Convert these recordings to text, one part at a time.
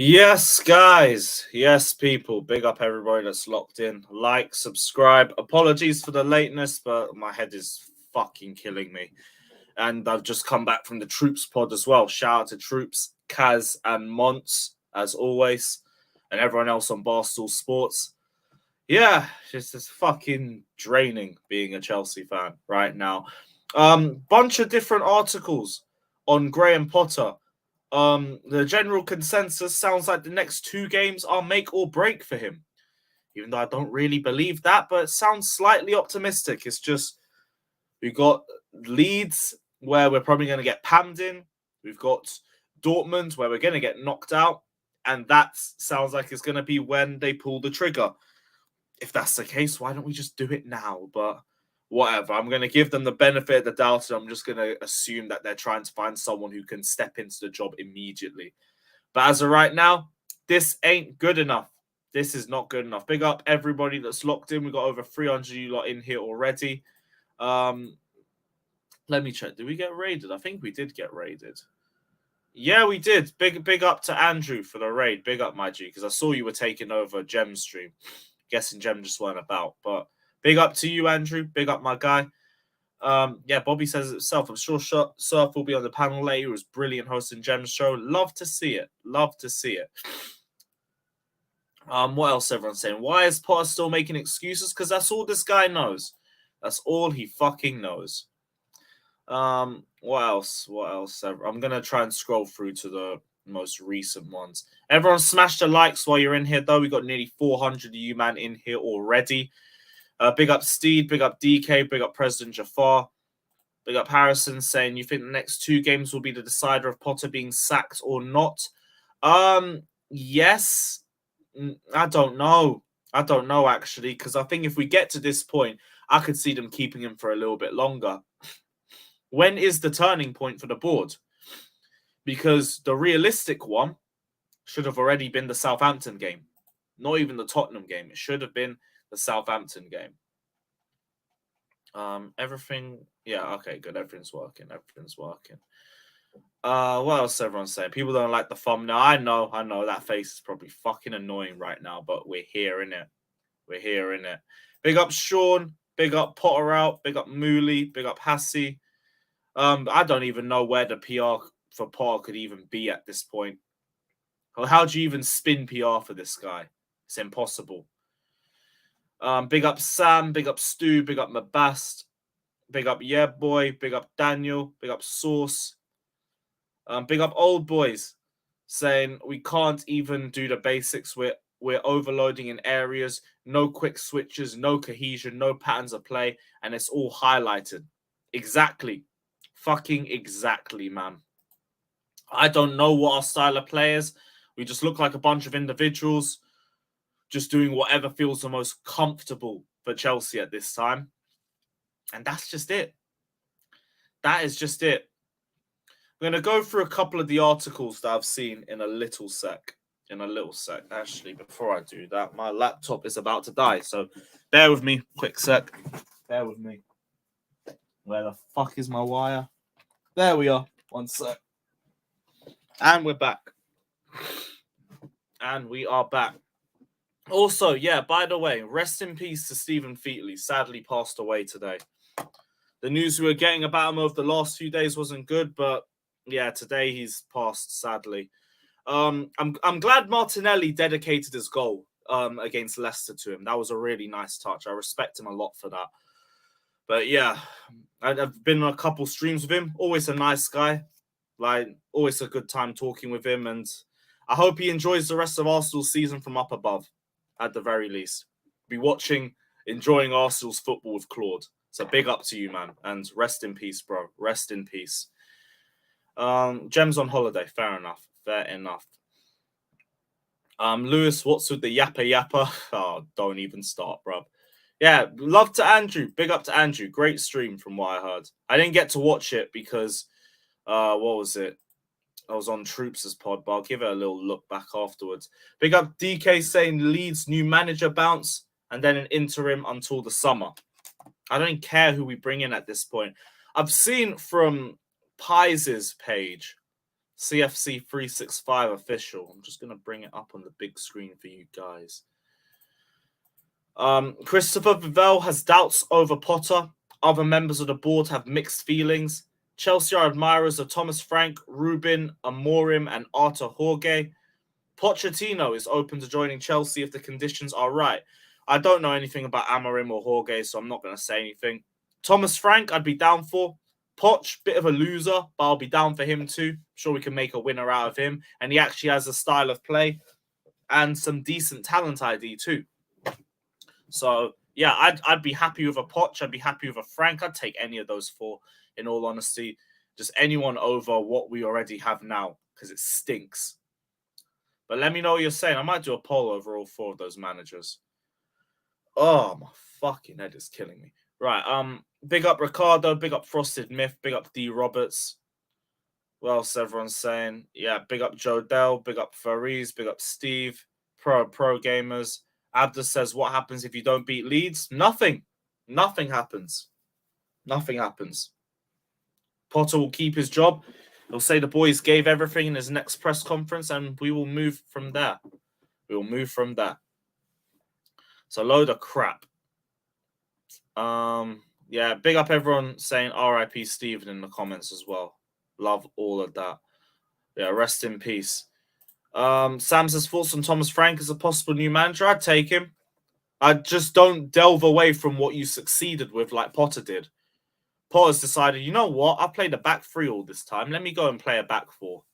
Yes, guys. Yes, people. Big up everybody that's locked in. Like, subscribe. Apologies for the lateness, but my head is fucking killing me. And I've just come back from the Troops pod as well. Shout out to Troops, Kaz, and Monts, as always, and everyone else on Barstool Sports. Yeah, it's fucking draining being a Chelsea fan right now. Bunch of different articles on Graham Potter. The general consensus sounds like the next two games are make or break for him. Even though I don't really believe that, but it sounds slightly optimistic. It's just we've got Leeds where we're probably going to get pammed in. We've got Dortmund where we're going to get knocked out. And that sounds like it's going to be when they pull the trigger. If that's the case, why don't we just do it now? But whatever. I'm going to give them the benefit of the doubt, and I'm just going to assume that they're trying to find someone who can step into the job immediately. But as of right now, this ain't good enough. This is not good enough. Big up everybody that's locked in. We got over 300 you lot in here already. Let me check. Did we get raided? I think we did get raided. Yeah, we did. Big up to Andrew for the raid. Big up, my G, because I saw you were taking over Gem's stream. Guessing Gem just weren't about. But big up to you, Andrew. Big up, my guy. Yeah, Bobby says it himself. I'm sure Surf will be on the panel later. He was brilliant hosting Gem's show. Love to see it. Love to see it. What else everyone's saying? Why is Potter still making excuses? Because that's all this guy knows. That's all he fucking knows. What else? What else? I'm gonna try and scroll through to the most recent ones. Everyone smash the likes while you're in here, though. We got nearly 400 of you man in here already. Big up Steed, big up DK, big up President Jafar, big up Harrison saying you think the next two games will be the decider of Potter being sacked or not. Yes. I don't know. I don't know, actually, because I think if we get to this point, I could see them keeping him for a little bit longer. When is the turning point for the board? Because the realistic one should have already been the Southampton game. Not even the Tottenham game. It should have been the Southampton game. Everything... Yeah, okay, good. Everything's working. Everything's working. What else everyone's saying? People don't like the thumbnail. I know. That face is probably fucking annoying right now, but we're here, innit? We're here, innit? Big up Sean. Big up Potter out. Big up Mooley. Big up Hassie. I don't even know where the PR for Potter could even be at this point. How do you even spin PR for this guy? It's impossible. Big up Sam. Big up Stu. Big up Mabast. Big up Yeah Boy. Big up Daniel. Big up Sauce. Big up Old Boys saying we can't even do the basics. We're overloading in areas. No quick switches. No cohesion. No patterns of play. And it's all highlighted. Exactly. Fucking exactly, man. I don't know what our style of play is. We just look like a bunch of individuals just doing whatever feels the most comfortable for Chelsea at this time. And that's just it. That is just it. I'm going to go through a couple of the articles that I've seen in a little sec. Actually, before I do that, my laptop is about to die. So bear with me. Quick sec. Bear with me. Where the fuck is my wire? There we are. One sec. And we're back. And we are back. Also, yeah, by the way, rest in peace to Stephen Featley. Sadly passed away today. The news we were getting about him over the last few days wasn't good, but yeah, today he's passed, sadly. I'm glad Martinelli dedicated his goal against Leicester to him. That was a really nice touch. I respect him a lot for that. But yeah, I've been on a couple streams with him. Always a nice guy. Like, always a good time talking with him. And I hope he enjoys the rest of Arsenal's season from up above, at the very least. Be watching, enjoying Arsenal's football with Claude. So big up to you, man. And rest in peace, bro. Rest in peace. Gem's on holiday. Fair enough. Lewis, what's with the yappa? Oh, don't even start, bro. Yeah, love to Andrew. Big up to Andrew. Great stream from what I heard. I didn't get to watch it because, what was it? I was on Troops' pod, but I'll give it a little look back afterwards. Big up DK saying Leeds new manager bounce and then an interim until the summer. I don't care who we bring in at this point. I've seen from Pies' page CFC 365 official. I'm just going to bring it up on the big screen for you guys. Christopher Vivell has doubts over Potter. Other members of the board have mixed feelings. Chelsea are admirers of Thomas Frank, Ruben, Amorim, and Artur Jorge. Pochettino is open to joining Chelsea if the conditions are right. I don't know anything about Amorim or Jorge, so I'm not going to say anything. Thomas Frank, I'd be down for. Poch, bit of a loser, but I'll be down for him too. Sure we can make a winner out of him. And he actually has a style of play and some decent talent ID too. So, yeah, I'd be happy with a Poch. I'd be happy with a Frank. I'd take any of those four, in all honesty. Just anyone over what we already have now, because it stinks. But let me know what you're saying. I might do a poll over all four of those managers. Oh, my fucking head is killing me. Right, big up Ricardo, big up Frosted Myth, big up D Roberts. What else everyone's saying? Yeah, big up Joe Dell, big up Fariz, big up Steve, Pro Gamers. Abda says, what happens if you don't beat Leeds? Nothing. Nothing happens. Nothing happens. Potter will keep his job. He'll say the boys gave everything in his next press conference, and we will move from there. We will move from there. It's a load of crap. Yeah, big up everyone saying RIP Stephen in the comments as well. Love all of that. Yeah, rest in peace. Sam says thoughts on Thomas Frank as a possible new manager. I'd take him. I just don't delve away from what you succeeded with like Potter did. Potter's decided, you know what? I played a back three all this time. Let me go and play a back four.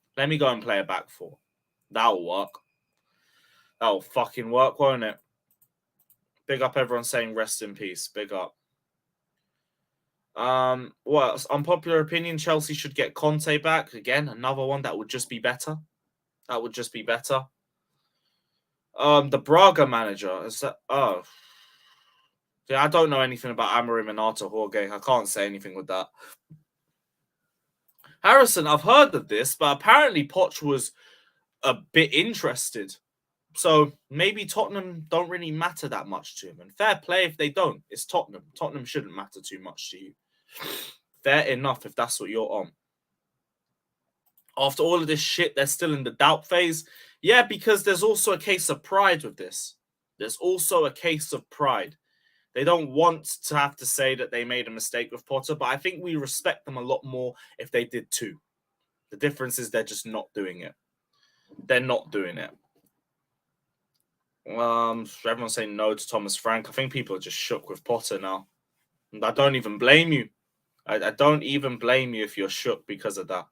That'll work. That'll fucking work, won't it? Big up everyone saying rest in peace. Big up. What unpopular opinion? Chelsea should get Conte back again. Another one that would just be better. The Braga manager is that? Oh, yeah. I don't know anything about Amorim and Artur Jorge. I can't say anything with that. Harrison, I've heard of this, but apparently Poch was a bit interested. So maybe Tottenham don't really matter that much to him. And fair play if they don't. It's Tottenham. Tottenham shouldn't matter too much to you. Fair enough if that's what you're on. After all of this shit, they're still in the doubt phase. Yeah, because there's also a case of pride with this. There's also a case of pride. They don't want to have to say that they made a mistake with Potter, but I think we respect them a lot more if they did too. The difference is they're just not doing it. They're not doing it. Everyone's saying no to Thomas Frank. I think people are just shook with Potter now. And I don't even blame you. I don't even blame you if you're shook because of that.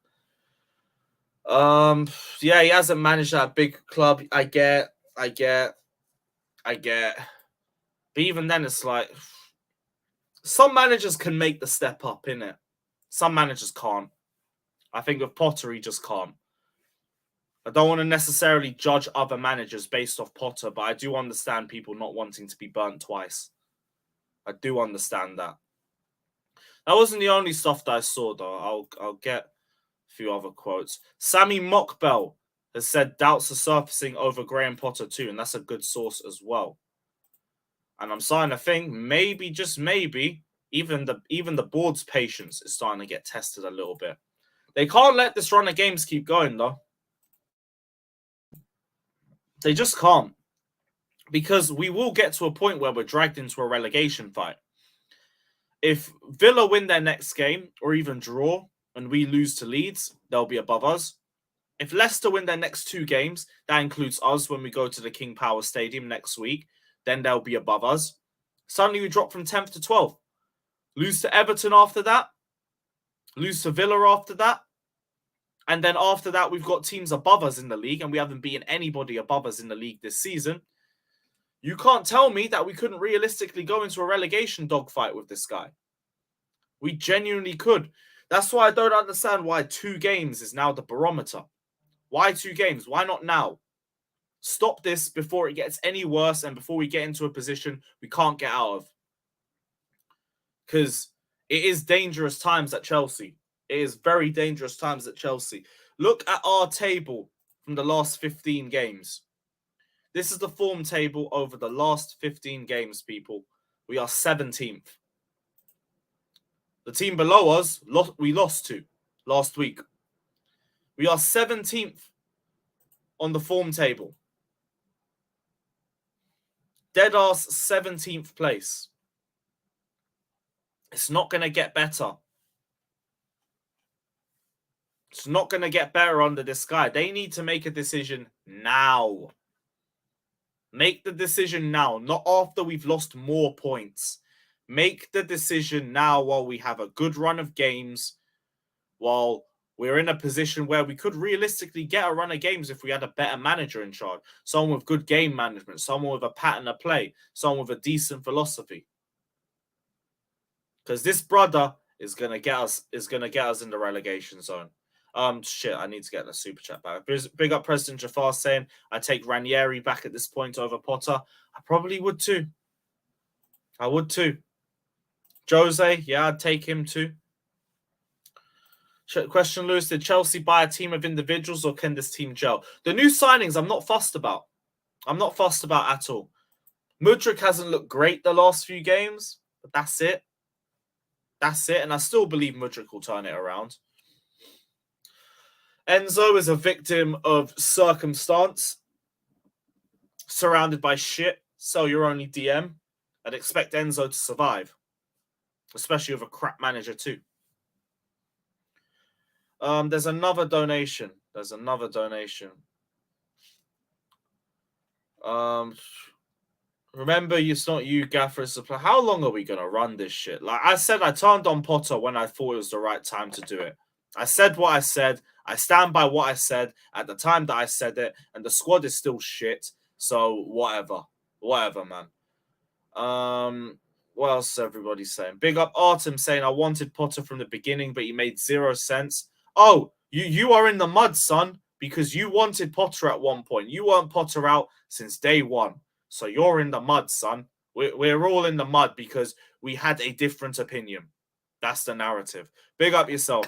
Yeah, he hasn't managed that big club. I get. But even then, it's like some managers can make the step up, innit? Some managers can't. I think with Potter, he just can't. I don't want to necessarily judge other managers based off Potter, but I do understand people not wanting to be burnt twice. I do understand that. That wasn't the only stuff that I saw, though. I'll get a few other quotes. Sammy Mockbell has said doubts are surfacing over Graham Potter too, and that's a good source as well. And I'm starting to think maybe, just maybe, even the board's patience is starting to get tested a little bit. They can't let this run of games keep going, though. They just can't. Because we will get to a point where we're dragged into a relegation fight. If Villa win their next game, or even draw, and we lose to Leeds, they'll be above us. If Leicester win their next two games, that includes us when we go to the King Power Stadium next week, then they'll be above us. Suddenly we drop from 10th to 12th. Lose to Everton after that. Lose to Villa after that. And then after that, we've got teams above us in the league, and we haven't beaten anybody above us in the league this season. You can't tell me that we couldn't realistically go into a relegation dogfight with this guy. We genuinely could. That's why I don't understand why 2 games is now the barometer. Why 2 games? Why not now? Stop this before it gets any worse and before we get into a position we can't get out of. Because it is dangerous times at Chelsea. It is very dangerous times at Chelsea. Look at our table from the last 15 games. This is the form table over the last 15 games, people. We are 17th. The team below us, we lost to last week. We are 17th on the form table. Dead-ass 17th place. It's not going to get better. It's not going to get better under this guy. They need to make a decision now. Make the decision now, not after we've lost more points. Make the decision now while we have a good run of games, while we're in a position where we could realistically get a run of games if we had a better manager in charge. Someone with good game management, someone with a pattern of play, someone with a decent philosophy. Because this brother is gonna get us in the relegation zone. Shit, I need to get the super chat back. Big up President Jafar saying I take Ranieri back at this point over Potter. I probably would too. I would too. Jose, yeah, I'd take him too. Question, Lewis, did Chelsea buy a team of individuals or can this team gel? The new signings, I'm not fussed about. I'm not fussed about at all. Mudryk hasn't looked great the last few games, but that's it. That's it, and I still believe Mudryk will turn it around. Enzo is a victim of circumstance, surrounded by shit. Sell your only DM. I'd expect Enzo to survive, especially with a crap manager too. There's another donation. Remember, it's not you, Gaffer. How long are we going to run this shit? Like I said, I turned on Potter when I thought it was the right time to do it. I said what I said. I stand by what I said at the time that I said it, and the squad is still shit. So whatever, man. What else is everybody saying? Big up Artem saying I wanted Potter from the beginning, but he made 0 sense. Oh, you are in the mud, son, because you wanted Potter at one point. You weren't Potter out since day one, so you're in the mud, son. We're all in the mud because we had a different opinion. That's the narrative. Big up yourself.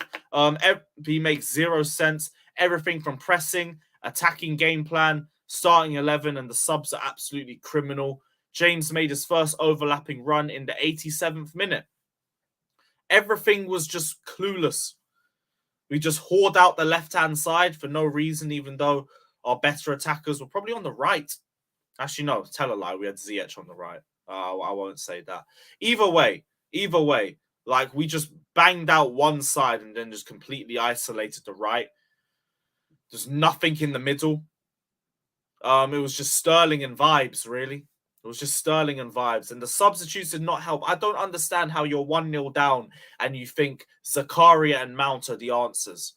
He makes 0 sense. Everything from pressing, attacking game plan, starting 11, and the subs are absolutely criminal. James made his first overlapping run in the 87th minute. Everything was just clueless. We just hoard out the left-hand side for no reason, even though our better attackers were probably on the right. Actually, no, tell a lie. We had Ziyech on the right. I won't say that. Either way, like we just banged out one side and then just completely isolated the right. There's nothing in the middle. It was just Sterling and vibes, really. It was just Sterling and vibes. And the substitutes did not help. I don't understand how you're 1-0 down and you think Zakaria and Mount are the answers.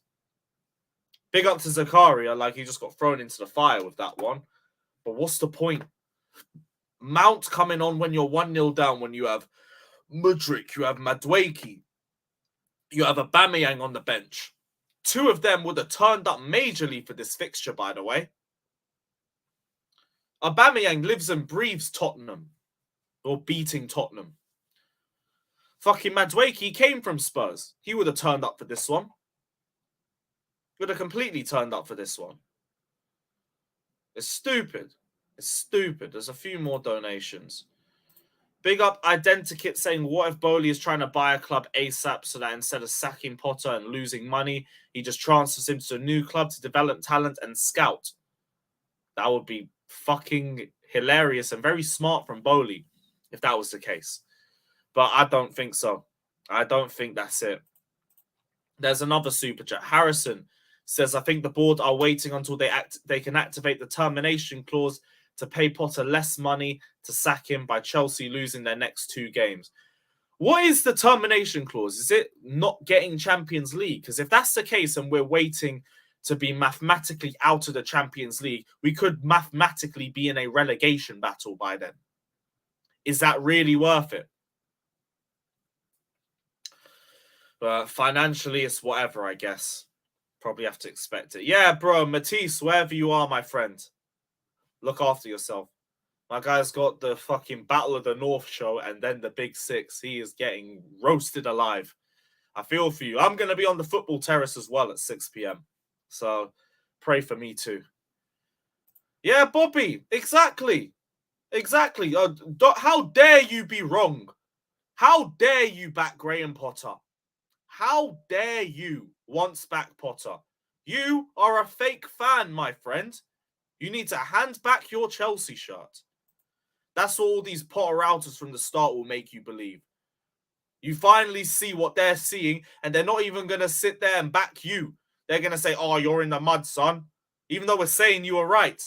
Big up to Zakaria, like he just got thrown into the fire with that one. But what's the point? Mount coming on when you're 1-0 down, when you have Mudryk, you have Madueke, you have Aubameyang on the bench. 2 of them would have turned up majorly for this fixture, by the way. Aubameyang lives and breathes Tottenham, or beating Tottenham. Fucking Madueke came from Spurs. He would have turned up for this one. Would have completely turned up for this one. It's stupid. It's stupid. There's a few more donations. Big up Identikit saying, what if Bowley is trying to buy a club ASAP so that instead of sacking Potter and losing money, he just transfers him to a new club to develop talent and scout? That would be fucking hilarious and very smart from Bowley if that was the case. But I don't think so. I don't think that's it. There's another super chat. Harrison says, I think the board are waiting until they can activate the termination clause to pay Potter less money to sack him by Chelsea losing their next 2 games. What is the termination clause? Is it not getting Champions League? Because if that's the case and we're waiting to be mathematically out of the Champions League, we could mathematically be in a relegation battle by then. Is that really worth it? But financially, it's whatever, I guess. Probably have to expect it. Yeah, bro, Matisse, wherever you are, my friend, look after yourself. My guy's got the fucking Battle of the North show and then the Big Six. He is getting roasted alive. I feel for you. I'm going to be on the football terrace as well at 6 p.m. So pray for me too. Yeah, Bobby, exactly. Exactly. How dare you be wrong? How dare you back Graham Potter? How dare you once back Potter? You are a fake fan, my friend. You need to hand back your Chelsea shirt. That's what all these Potter-outers from the start will make you believe. You finally see what they're seeing, and they're not even going to sit there and back you. They're going to say, oh, you're in the mud, son. Even though we're saying you were right.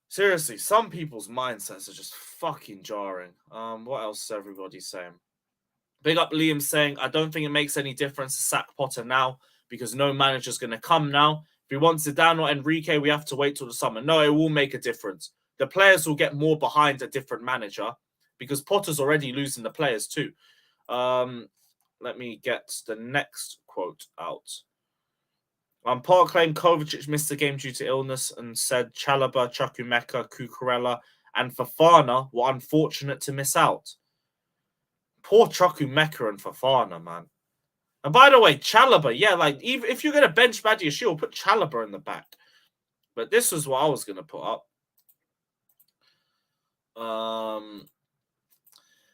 Seriously, some people's mindsets are just fucking jarring. What else is everybody saying? Big up Liam saying, I don't think it makes any difference to sack Potter now because no manager's going to come now. If we want Zidane or Enrique, we have to wait till the summer. No, it will make a difference. The players will get more behind a different manager because Potter's already losing the players too. Let me get the next quote out. Potter claimed Kovacic missed the game due to illness and said Chalobah, Chukwuemeka, Cucurella and Fofana were unfortunate to miss out. Poor Chukwuemeka and Fofana, man. And by the way, Chalobah, yeah, like even if you're going to bench Badiashile, put Chalobah in the back. But this was what I was going to put up.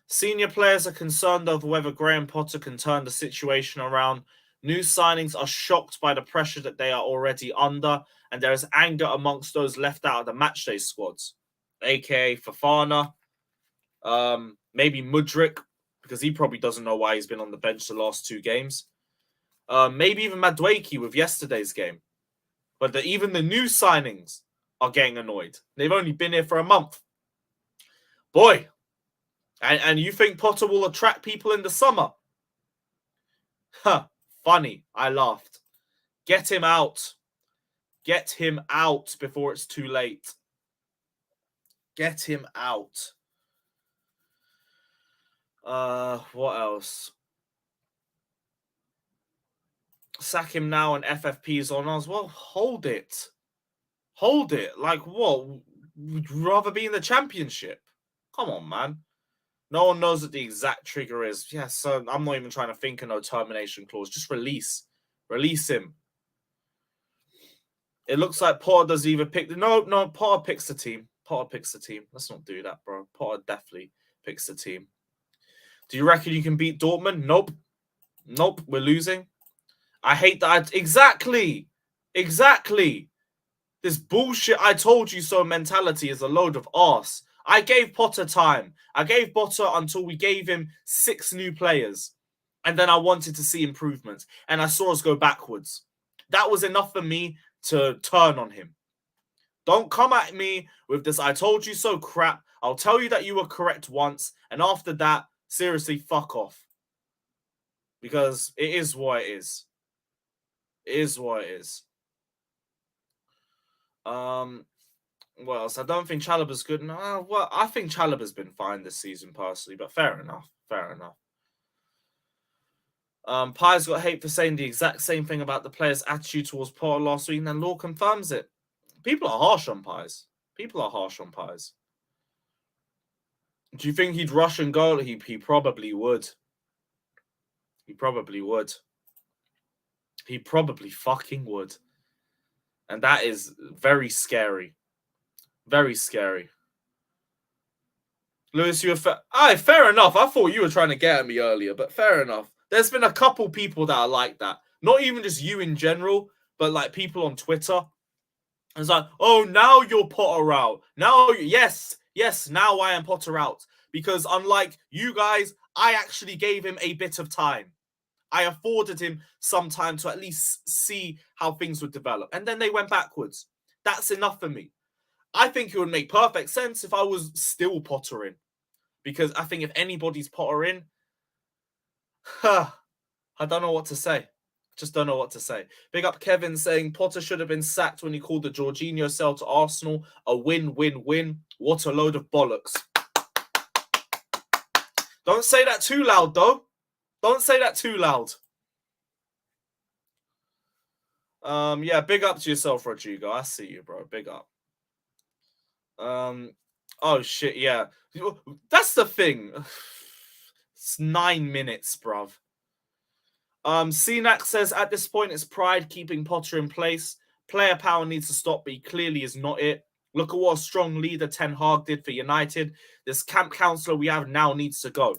Senior players are concerned over whether Graham Potter can turn the situation around. New signings are shocked by the pressure that they are already under, and there is anger amongst those left out of the matchday squads, aka Fofana, maybe Mudryk, because he probably doesn't know why he's been on the bench the last 2 games. Maybe even Madueke with yesterday's game. But even the new signings are getting annoyed. They've only been here for a month. Boy. And you think Potter will attract people in the summer? Huh. Funny. I laughed. Get him out. Get him out before it's too late. Get him out. What else? Sack him now and FFP is on us. Well, hold it. Hold it. Like what? Would you rather be in the championship? Come on, man. No one knows what the exact trigger is. Yeah, so I'm not even trying to think of no termination clause. Just release. Release him. It looks like Potter does either pick the... No, Potter picks the team. Potter picks the team. Let's not do that, bro. Potter definitely picks the team. Do you reckon you can beat Dortmund? Nope. Nope, we're losing. I hate that. Exactly. This bullshit I told you so mentality is a load of arse. I gave Potter time. I gave Potter until we gave him 6 new players. And then I wanted to see improvements. And I saw us go backwards. That was enough for me to turn on him. Don't come at me with this I told you so crap. I'll tell you that you were correct once. And after that, seriously, fuck off. Because it is what it is. It is what it is. What else? I don't think Chalobah's good. No, well, I think Chalobah's been fine this season personally, but fair enough. Fair enough. Pies got hate for saying the exact same thing about the players' attitude towards Potter last week, and then Law confirms it. People are harsh on Pies. People are harsh on Pies. Do you think he'd rush and go? He probably would. He probably would. He probably fucking would. And that is very scary. Very scary. Lewis, you're fair enough. I thought you were trying to get at me earlier, but fair enough. There's been a couple people that are like that. Not even just you in general, but like people on Twitter. It's like, oh, now you're Potter out. Now, yes, now I am Potter out. Because unlike you guys, I actually gave him a bit of time. I afforded him some time to at least see how things would develop. And then they went backwards. That's enough for me. I think it would make perfect sense if I was still Pottering. Because I think if anybody's Pottering, I don't know what to say. Just don't know what to say. Big up Kevin saying Potter should have been sacked when he called the Jorginho sell to Arsenal a win-win-win. What a load of bollocks. Don't say that too loud, though. Don't say that too loud. Yeah, big up to yourself, Rodrigo. I see you, bro. Big up. Oh, shit, yeah. That's the thing. It's 9 minutes, bruv. Cenac says, at this point, it's pride keeping Potter in place. Player power needs to stop, but he clearly is not it. Look at what a strong leader Ten Hag did for United. This camp counselor we have now needs to go.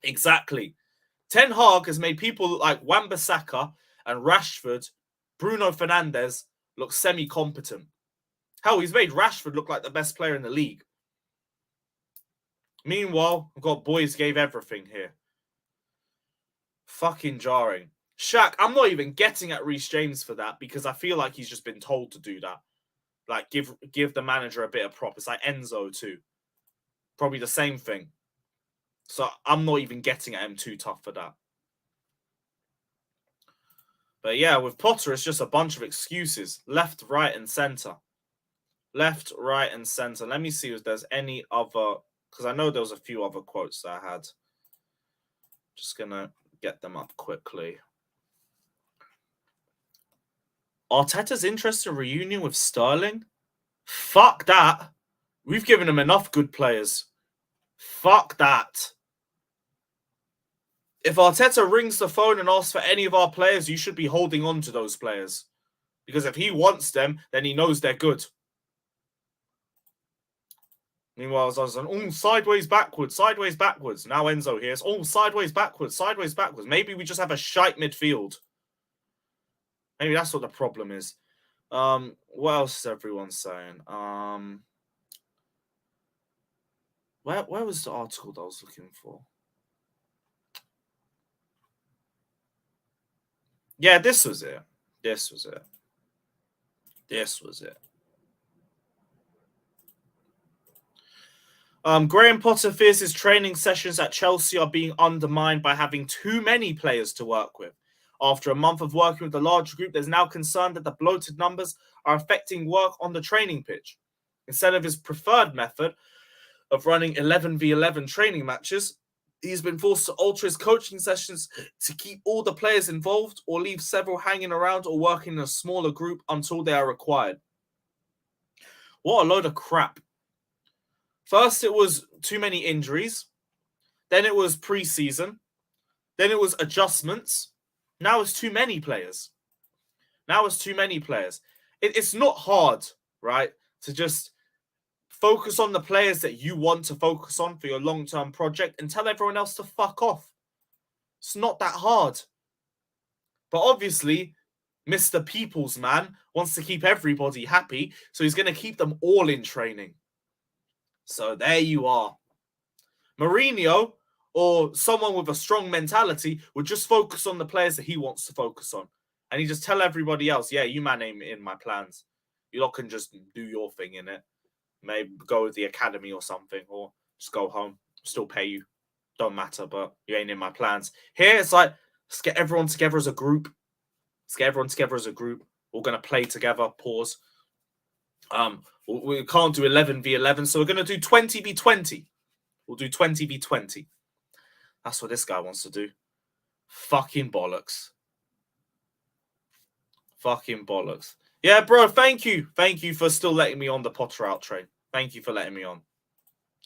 Exactly. Ten Hag has made people like Wan-Bissaka and Rashford, Bruno Fernandes look semi-competent. Hell, he's made Rashford look like the best player in the league. Meanwhile, I've got boys gave everything here. Fucking jarring. Shaq, I'm not even getting at Reece James for that because I feel like he's just been told to do that. Like, give the manager a bit of prop. It's like Enzo too. Probably the same thing. So I'm not even getting at him too tough for that. But yeah, with Potter, it's just a bunch of excuses. Left, right, and centre. Left, right, and centre. Let me see if there's any other... Because I know there was a few other quotes that I had. Just going to get them up quickly. Arteta's interested in reunion with Sterling? Fuck that. We've given him enough good players. Fuck that. If Arteta rings the phone and asks for any of our players, you should be holding on to those players. Because if he wants them, then he knows they're good. Meanwhile, I was like, sideways, backwards, sideways, backwards. Now Enzo hears, sideways, backwards, sideways, backwards. Maybe we just have a shite midfield. Maybe that's what the problem is. What else is everyone saying? Where was the article that I was looking for? Yeah, this was it. This was it. This was it. Graham Potter fears his training sessions at Chelsea are being undermined by having too many players to work with. After a month of working with the large group, there's now concern that the bloated numbers are affecting work on the training pitch. Instead of his preferred method of running 11v11 training matches, he's been forced to alter his coaching sessions to keep all the players involved or leave several hanging around or working in a smaller group until they are required. What a load of crap. First, it was too many injuries. Then it was pre-season. Then it was adjustments. Now it's too many players. It's not hard, right, to just focus on the players that you want to focus on for your long-term project and tell everyone else to fuck off. It's not that hard. But obviously, Mr. People's Man wants to keep everybody happy, so he's going to keep them all in training. So there you are. Mourinho, or someone with a strong mentality, would just focus on the players that he wants to focus on. And he just tell everybody else, yeah, you man ain't in my plans. You lot can just do your thing in it. Maybe go with the academy or something, or just go home. Still pay you. Don't matter, but you ain't in my plans. Here, it's like, let's get everyone together as a group. We're going to play together. Pause. We can't do 11v11, so we're going to do 20v20. We'll do 20v20. That's what this guy wants to do. Fucking bollocks. Yeah, bro, thank you. Thank you for still letting me on the Potter out train. Thank you for letting me on.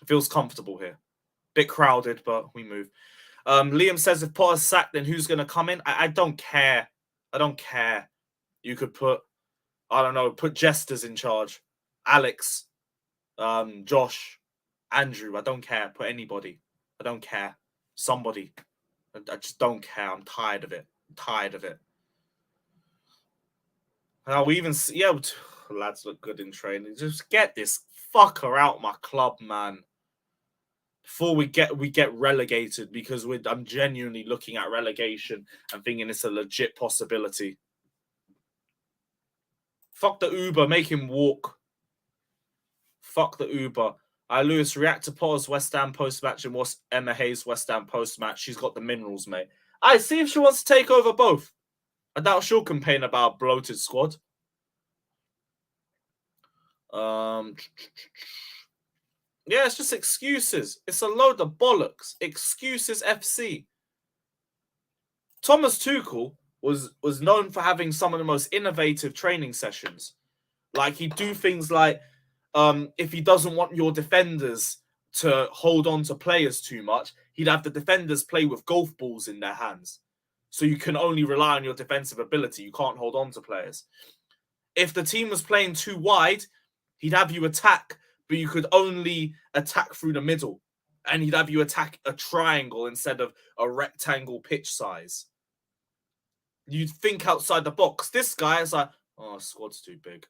It feels comfortable here. Bit crowded, but we move. Liam says if Potter's sacked, then who's going to come in? I don't care. You could put, put Jesters in charge. Alex, Josh, Andrew. I don't care. Put anybody. I don't care. Somebody. I just don't care. I'm tired of it. Now we even see, lads look good in training. Just get this fucker out my club, man. Before we get relegated, because I'm genuinely looking at relegation and thinking it's a legit possibility. Fuck the Uber, make him walk. Fuck the Uber. Lewis, react to Potter's West Ham post-match and what's Emma Hayes' West Ham post-match. She's got the minerals, mate. I see if she wants to take over both. I doubt she'll complain about a bloated squad. Yeah, it's just excuses. It's a load of bollocks. Excuses FC. Thomas Tuchel was known for having some of the most innovative training sessions. Like, he'd do things like, if he doesn't want your defenders to hold on to players too much, he'd have the defenders play with golf balls in their hands. So you can only rely on your defensive ability. You can't hold on to players. If the team was playing too wide, he'd have you attack, but you could only attack through the middle. And he'd have you attack a triangle instead of a rectangle pitch size. You think outside the box. This guy is like, oh, squad's too big.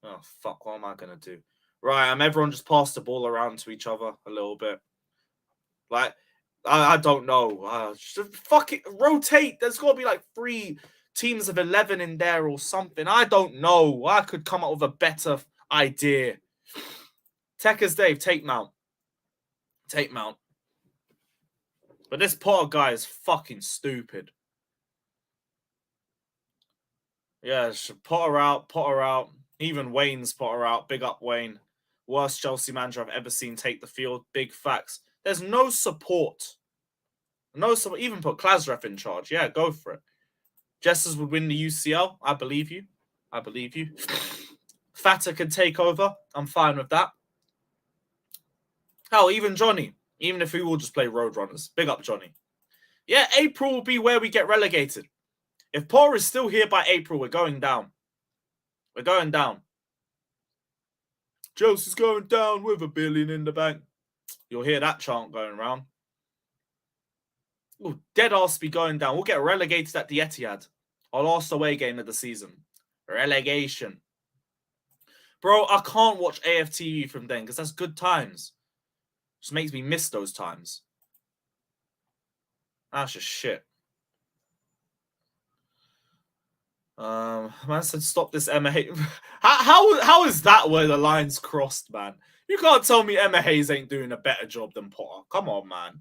Oh, fuck, what am I going to do? Right, everyone just pass the ball around to each other a little bit. Like, I don't know. Just fuck it, rotate. There's got to be like 3 teams of 11 in there or something. I don't know. I could come up with a better idea. Techers Dave, take Mount. Take Mount. But this Potter guy is fucking stupid. Yeah, Potter out. Even Wayne's Potter out. Big up Wayne. Worst Chelsea manager I've ever seen take the field. Big facts. There's no support. No support. Even put Klasrev in charge. Yeah, go for it. Jesters would win the UCL. I believe you. I believe you. Fata can take over. I'm fine with that. Hell, even Johnny. Even if we will just play Roadrunners. Big up Johnny. Yeah, April will be where we get relegated. If Potter is still here by April, we're going down. We're going down. Chelsea's going down with $1 billion in the bank. You'll hear that chant going around. Ooh, dead ass be going down. We'll get relegated at the Etihad. Our last away game of the season. Relegation. Bro, I can't watch AFTV from then because that's good times. Just makes me miss those times. That's just shit. Man said stop this Emma Hayes. How is that where the line's crossed, man? You can't tell me Emma Hayes ain't doing a better job than Potter. Come on, man.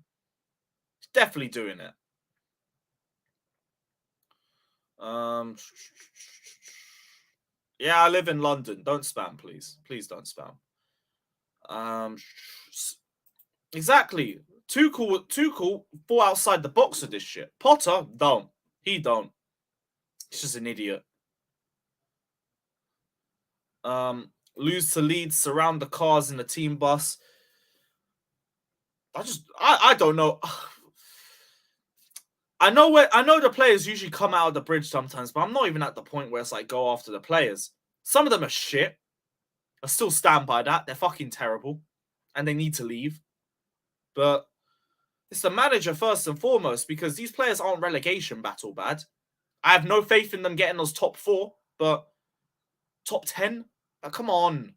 He's definitely doing it. Yeah, I live in London. Don't spam, please. Please don't spam. Exactly. Tuchel fall outside the box of this shit. Potter don't. He don't. He's just an idiot. Lose to Leeds, surround the cars in the team bus. I don't know. I know the players usually come out of the bridge sometimes, but I'm not even at the point where it's like go after the players. Some of them are shit. I still stand by that. They're fucking terrible. And they need to leave. But it's the manager first and foremost, because these players aren't relegation battle bad. I have no faith in them getting those top 4, but top 10? Come on.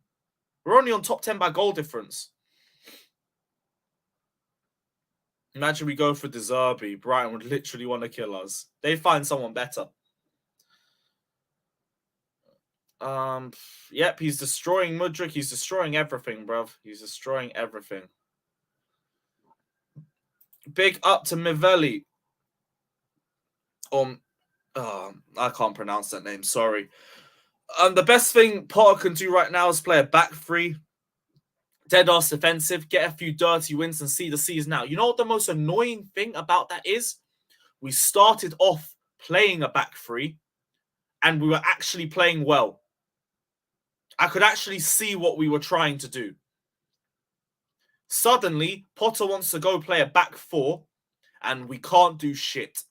We're only on top 10 by goal difference. Imagine we go for De Zerbi. Brighton would literally want to kill us. They find someone better. Yep, he's destroying Mudryk. He's destroying everything, bruv. He's destroying everything. Big up to Mivelli. I can't pronounce that name. Sorry. The best thing Potter can do right now is play a back 3. Dead ass defensive. Get a few dirty wins and see the season out. You know what the most annoying thing about that is? We started off playing a back 3 and we were actually playing well. I could actually see what we were trying to do. Suddenly, Potter wants to go play a back 4 and we can't do shit.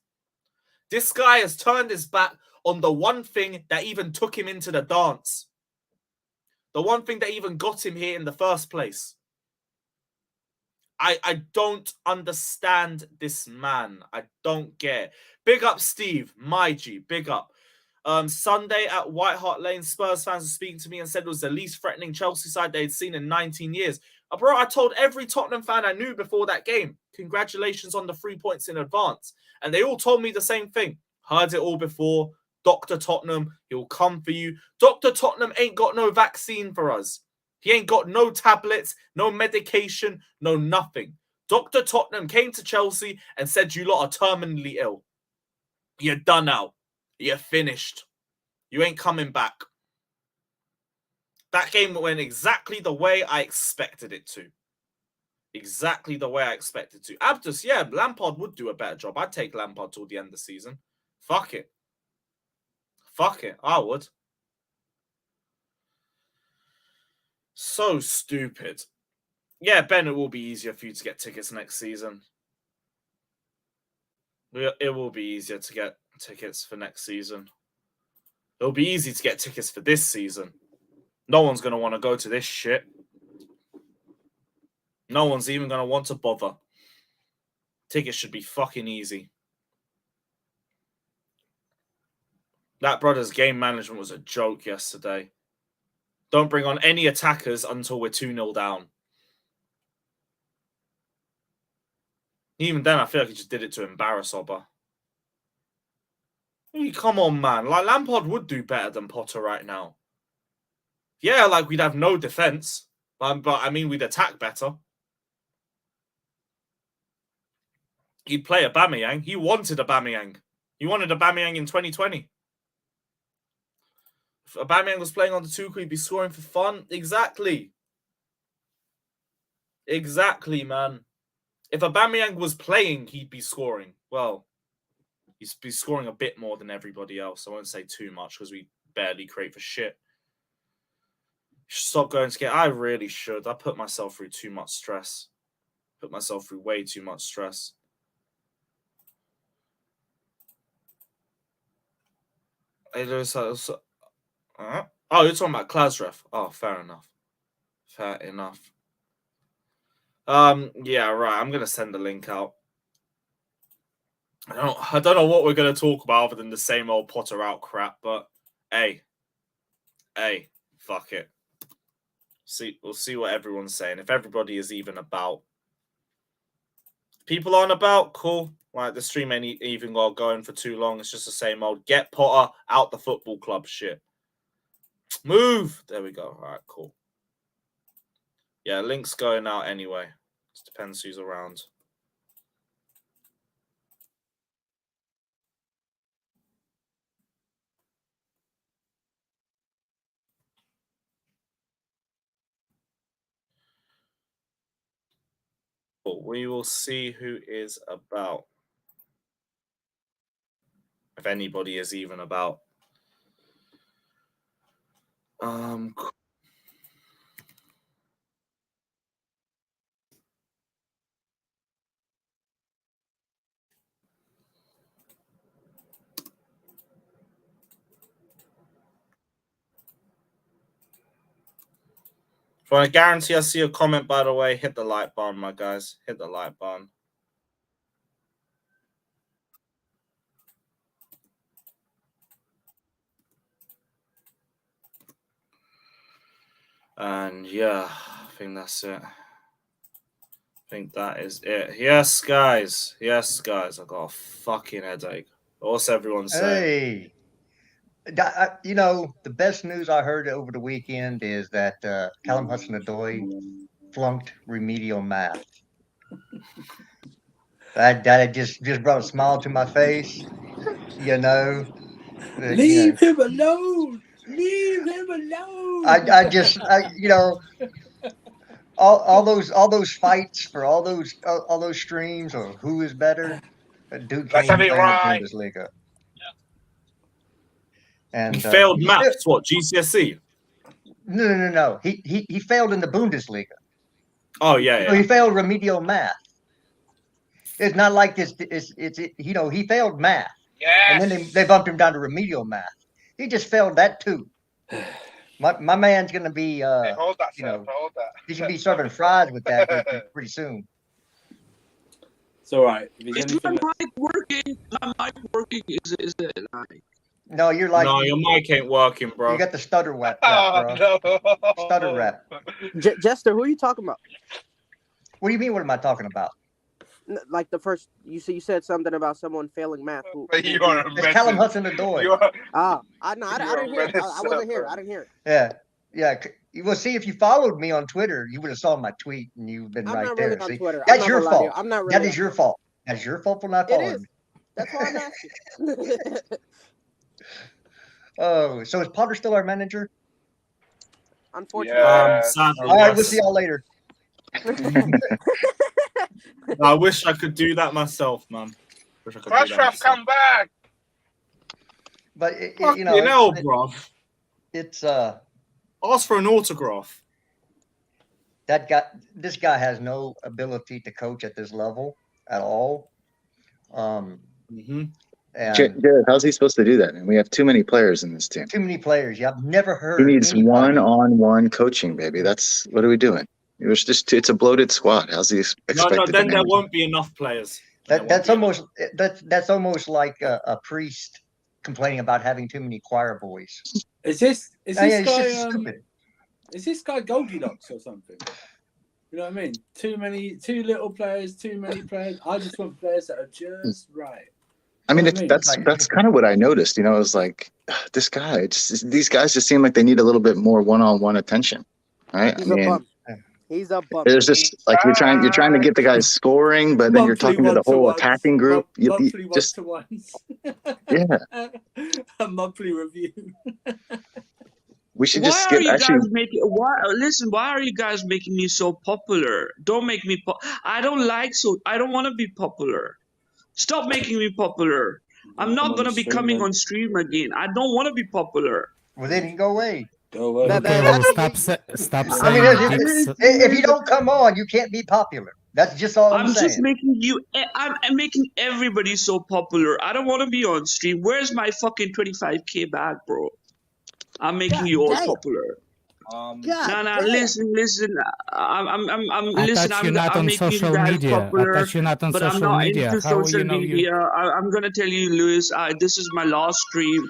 This guy has turned his back on the one thing that even took him into the dance. The one thing that even got him here in the first place. I don't understand this man. I don't get it. Big up Steve, my G, big up. Sunday at White Hart Lane, Spurs fans were speaking to me and said it was the least threatening Chelsea side they'd seen in 19 years. Bro, I told every Tottenham fan I knew before that game, congratulations on the 3 points in advance. And they all told me the same thing. Heard it all before. Dr. Tottenham, he'll come for you. Dr. Tottenham ain't got no vaccine for us. He ain't got no tablets, no medication, no nothing. Dr. Tottenham came to Chelsea and said you lot are terminally ill. You're done out. You're finished. You ain't coming back. That game went exactly the way I expected it to. Exactly the way I expected to. Abdus, yeah, Lampard would do a better job. I'd take Lampard till the end of the season. Fuck it. Fuck it. I would. So stupid. Yeah, Ben, it will be easier for you to get tickets next season. It will be easier to get tickets for next season. It'll be easy to get tickets for this season. No one's going to want to go to this shit. No one's even going to want to bother. Tickets should be fucking easy. That brother's game management was a joke yesterday. Don't bring on any attackers until we're 2-0 down. Even then, I feel like he just did it to embarrass Oba. Come on, man. Like, Lampard would do better than Potter right now. Yeah, like, we'd have no defense. But I mean, we'd attack better. He'd play Aubameyang. He wanted Aubameyang. He wanted Aubameyang in 2020. If Aubameyang was playing on the Tuchel, he'd be scoring for fun. Exactly. Exactly, man. If Aubameyang was playing, he'd be scoring. Well, he'd be scoring a bit more than everybody else. I won't say too much because we barely create for shit. Stop going to get. I really should. I put myself through too much stress. Put myself through way too much stress. Oh, you're talking about Klasref. Oh, fair enough. Fair enough. Yeah, right. I'm gonna send the link out. I don't know what we're gonna talk about other than the same old Potter out crap, but hey, fuck it. We'll see what everyone's saying. If everybody is even about, people aren't about, cool. Like, the stream ain't even going for too long. It's just the same old get Potter out the football club shit. Move. There we go. All right, cool. Yeah, link's going out anyway. Just depends who's around. We will see who is about. If anybody is even about. If I want to guarantee I see a comment, by the way, hit the like button, my guys. Hit the like button. And yeah, I think that's it. I think that is it. Yes, guys. Yes, guys. I got a fucking headache. What's everyone saying? Hey, you know, the best news I heard over the weekend is that Callum Hudson-Odoi flunked remedial math. That just brought a smile to my face. You know, leave him alone. Leave him alone. You know, all those fights for all those streams or who is better. Dude can't even play in the Bundesliga. And he failed maths. What, GCSE? No. He failed in the Bundesliga. Oh yeah. So he failed remedial math. It's not like this. It's you know, he failed math. Yes. And then they bumped him down to remedial math. He just failed that too. My man's gonna be hey, hold that, you know, hold that. He should be serving fries with that pretty soon. It's all right. Is my mic working? My mic working? Is it? No, you're like your mic ain't working, bro. You got the stutter rep, bro. No. Stutter rep. Jester, who are you talking about? What do you mean? What am I talking about? Like the first, you said something about someone failing math. You are it's Callum Hudson-Odoi. I didn't hear it. I wasn't here. I didn't hear it. Yeah. Well, see, if you followed me on Twitter, you would have saw my tweet, and you've been right there. Really on Twitter. That's your fault. I'm not really. That is your fault. That's your fault for not following me. That's why I'm asking. Oh, so is Potter still our manager? Unfortunately. All right, we'll see y'all later. I wish I could do that myself, man. Rashraff, come back. But you know, it's ask for an autograph. This guy has no ability to coach at this level at all. Jared, how's he supposed to do that? And we have too many players in this team. Too many players. Yeah, I've never heard. He needs one-on-one coaching, baby. What are we doing? It's a bloated squad. How's he expected? No, then there won't be enough players. That's almost like a priest complaining about having too many choir boys. Is this It's just guy stupid. is this guy Goldilocks or something? You know what I mean? Too little players, too many players. I just want players that are just right. I mean, You know what I mean? that's kind of what I noticed. You know, it was like this guy. These guys just seem like they need a little bit more one-on-one attention, right? He's I a mean, bum. He's a bum. there's just like you're trying to get the guys scoring, but then you're talking to the whole attacking group. You Monthly just one-to-ones. yeah. A monthly review. We should Why just are skip. you Actually, guys making? Why are you guys making me so popular? Don't make me. I don't want to be popular. Stop making me popular. I'm not gonna be coming on stream again. I don't want to be popular. Well, then you go away. Go away. That- Okay, well, stop I saying mean, dicks. if you don't come on, you can't be popular. That's just all I'm I'm saying. just making you. I'm making everybody so popular. I don't want to be on stream. Where's my fucking 25K back, bro? I'm making you all damn. popular. God No, damn. listen. I'm I listen. thought you're not I'm on making you social guys media. I popular. thought you're not on But I'm social not media. into How social you know media. I'm gonna tell you, Lewis. This is my last stream.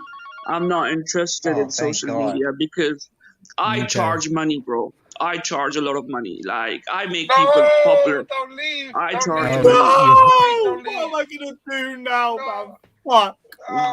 I'm not interested Oh, in thank social God. media because I Okay. charge money, bro. I charge a lot of money. Like I make No, people popular. don't leave. I Don't charge leave. No, money. Don't What am leave. I gonna do now, No. man? Fuck.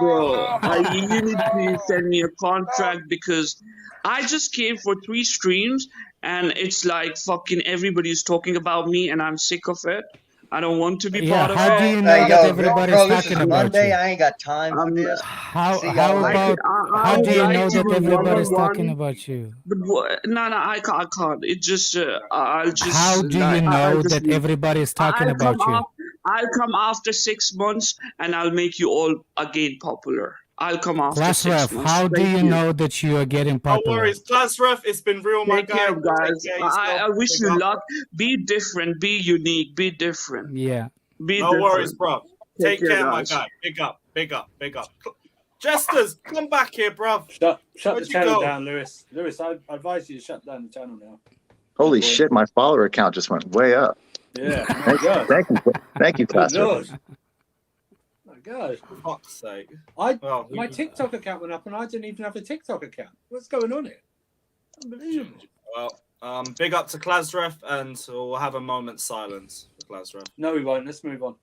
Bro, you need to No. send me a contract because I just came for 3 streams and it's like fucking everybody's talking about me and I'm sick of it. I don't want to be Yeah, part of how do it. you know Hey, that yo, everybody's bro, this is talking about Monday. you? I ain't got time for I'm- this. How See y'all later. about I how would do you like know to that do everybody's one-on-one, talking about you? But no, I can't. It just I'll just How do like, you I'll know just that leave. everybody's talking about you? I'll come after 6 months and I'll make you all again popular. I'll come after Class 6 ref, months. how do Thank you know that you are getting No popular? worries, class ref. It's been real, my Take guy. care, guys. Take care of yourself. I wish Big you up. luck. Be different. Be unique. Be different. Yeah. Be No different. worries, bro. Take care, my guys. guy. Big up. Jesters, come back here, bro. Shut Where'd the you channel go? down, Lewis. Lewis, I advise you to shut down the channel now. holy Good boy. shit, my follower count just went way up. Yeah. My God. Thank you, Good class rep. Lord. My God. For fuck's sake. My Well, TikTok account went up and I didn't even have a TikTok account. What's going on here? Unbelievable. well, big up to Klasref, and we'll have a moment's silence for Klasref. No, we won't. Let's move on.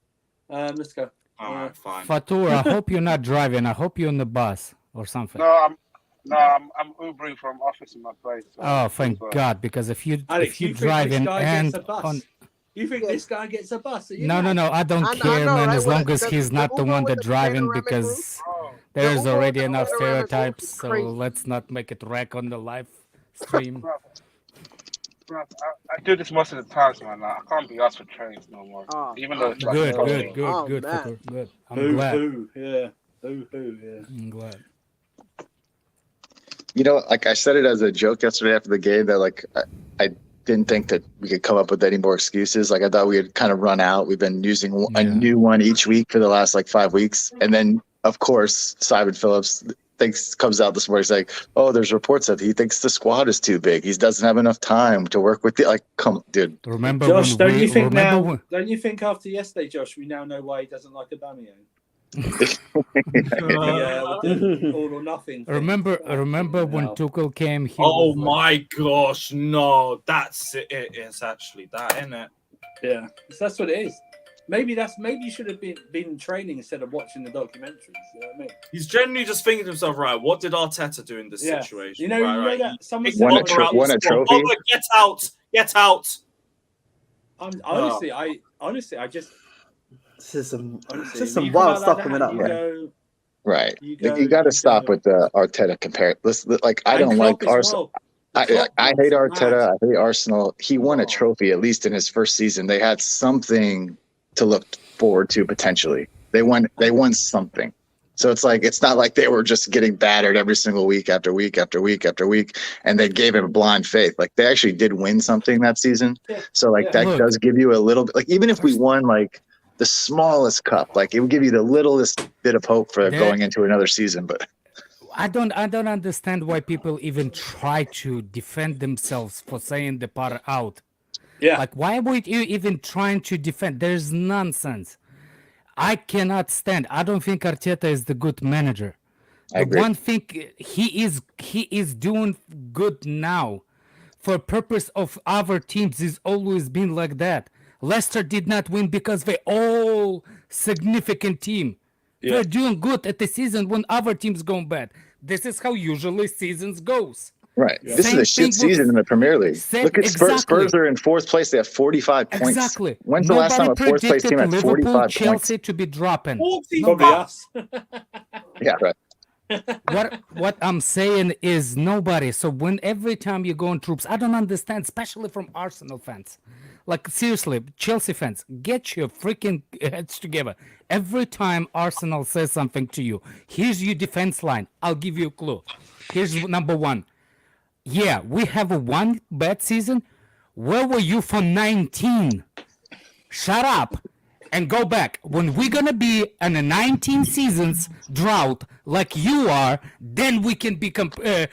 Let's go. All right, fine. Fatur, I hope you're not driving. I hope you're on the bus or something. I'm Ubering from office in my place. So Oh, thank so- God! Because if you Alex, you think driving this guy and gets a bus? on You think this guy gets a bus? Are you no, mad? I don't I care, know, man. right? As What- long as the- he's the not the Uber one with that the driving, panoramic because Oh, there's Uber already with the enough panoramic roof stereotypes. is So crazy. let's not make it wreck on the live stream. bro, I do this most of the times, man. Like, I can't be asked for trains no more. Oh, Even though it's like Good, so- good, good, Oh, good, man. Fatur, good. I'm glad. Yeah. Yeah. I'm glad. You know, like I said it as a joke yesterday after the game that like I didn't think that we could come up with any more excuses. Like I thought we had kind of run out. We've been using a Yeah. new one each week for the last like 5 weeks, and then of course Simon Phillips comes out this morning. He's like, "Oh, there's reports that he thinks the squad is too big. He doesn't have enough time to work with the like." Come, dude. Remember Josh, when don't you think remember now? when- Don't you think after yesterday, Josh, we now know why he doesn't like Aubameyang? The all or nothing. thing. Remember when No. Tuchel came? He Oh was like, my gosh, no, that's it. It's actually that, isn't it? Yeah, that's what it is. Maybe you should have been training instead of watching the documentaries. You know what I mean? He's generally just thinking to himself, right, what did Arteta do in this Yeah. situation? You know, right, that someone He said Won a on tro- the- won a trophy. Oh, get out. Honestly, I just This is some, honestly, just when some you come wild out stuff like coming that, up, you man. go- Right. You You got to stop go- with the Arteta compare. Listen, like I And don't Klopp like as Arsenal. well. The Klopp I one's hate mad. Arteta. I hate Arsenal. He won a Oh. trophy at least in his first season. They had something to look forward to potentially. They won something. So it's like it's not like they were just getting battered every single week after week after week after week, and they gave him blind faith. Like they actually did win something that season. Yeah. So like Yeah. that Look. does give you a little bit. Like even if we won like the smallest cup, like it would give you the littlest bit of hope for That- going into another season. But I don't understand why people even try to defend themselves for saying the part out. Yeah. Like, why would you even trying to defend? There's nonsense. I cannot stand. I don't think Arteta is the good manager. I The agree. one thing he is doing good now, for purpose of other teams, is always been like that. Leicester did not win because they all significant team. Yeah. They're doing good at the season when other teams going bad. This is how usually seasons goes. Right. Yeah. This is Same a shit thing with- season in the Premier League. Look at Spurs. Exactly. Spurs are in fourth place. They have 45 points. Exactly. When's the last time a fourth place team had Liverpool, 45 points? Chelsea to be dropping. Probably us. Yeah, right. What I'm saying is nobody. So when every time you go on troops, I don't understand, especially from Arsenal fans. Like seriously, Chelsea fans, get your freaking heads together. Every time Arsenal says something to you, here's your defense line. I'll give you a clue. Here's number one. Yeah, we have a one bad season. Where were you for 19? Shut up and go back. When we're gonna be in a 19 seasons drought like you are, then we can be compared.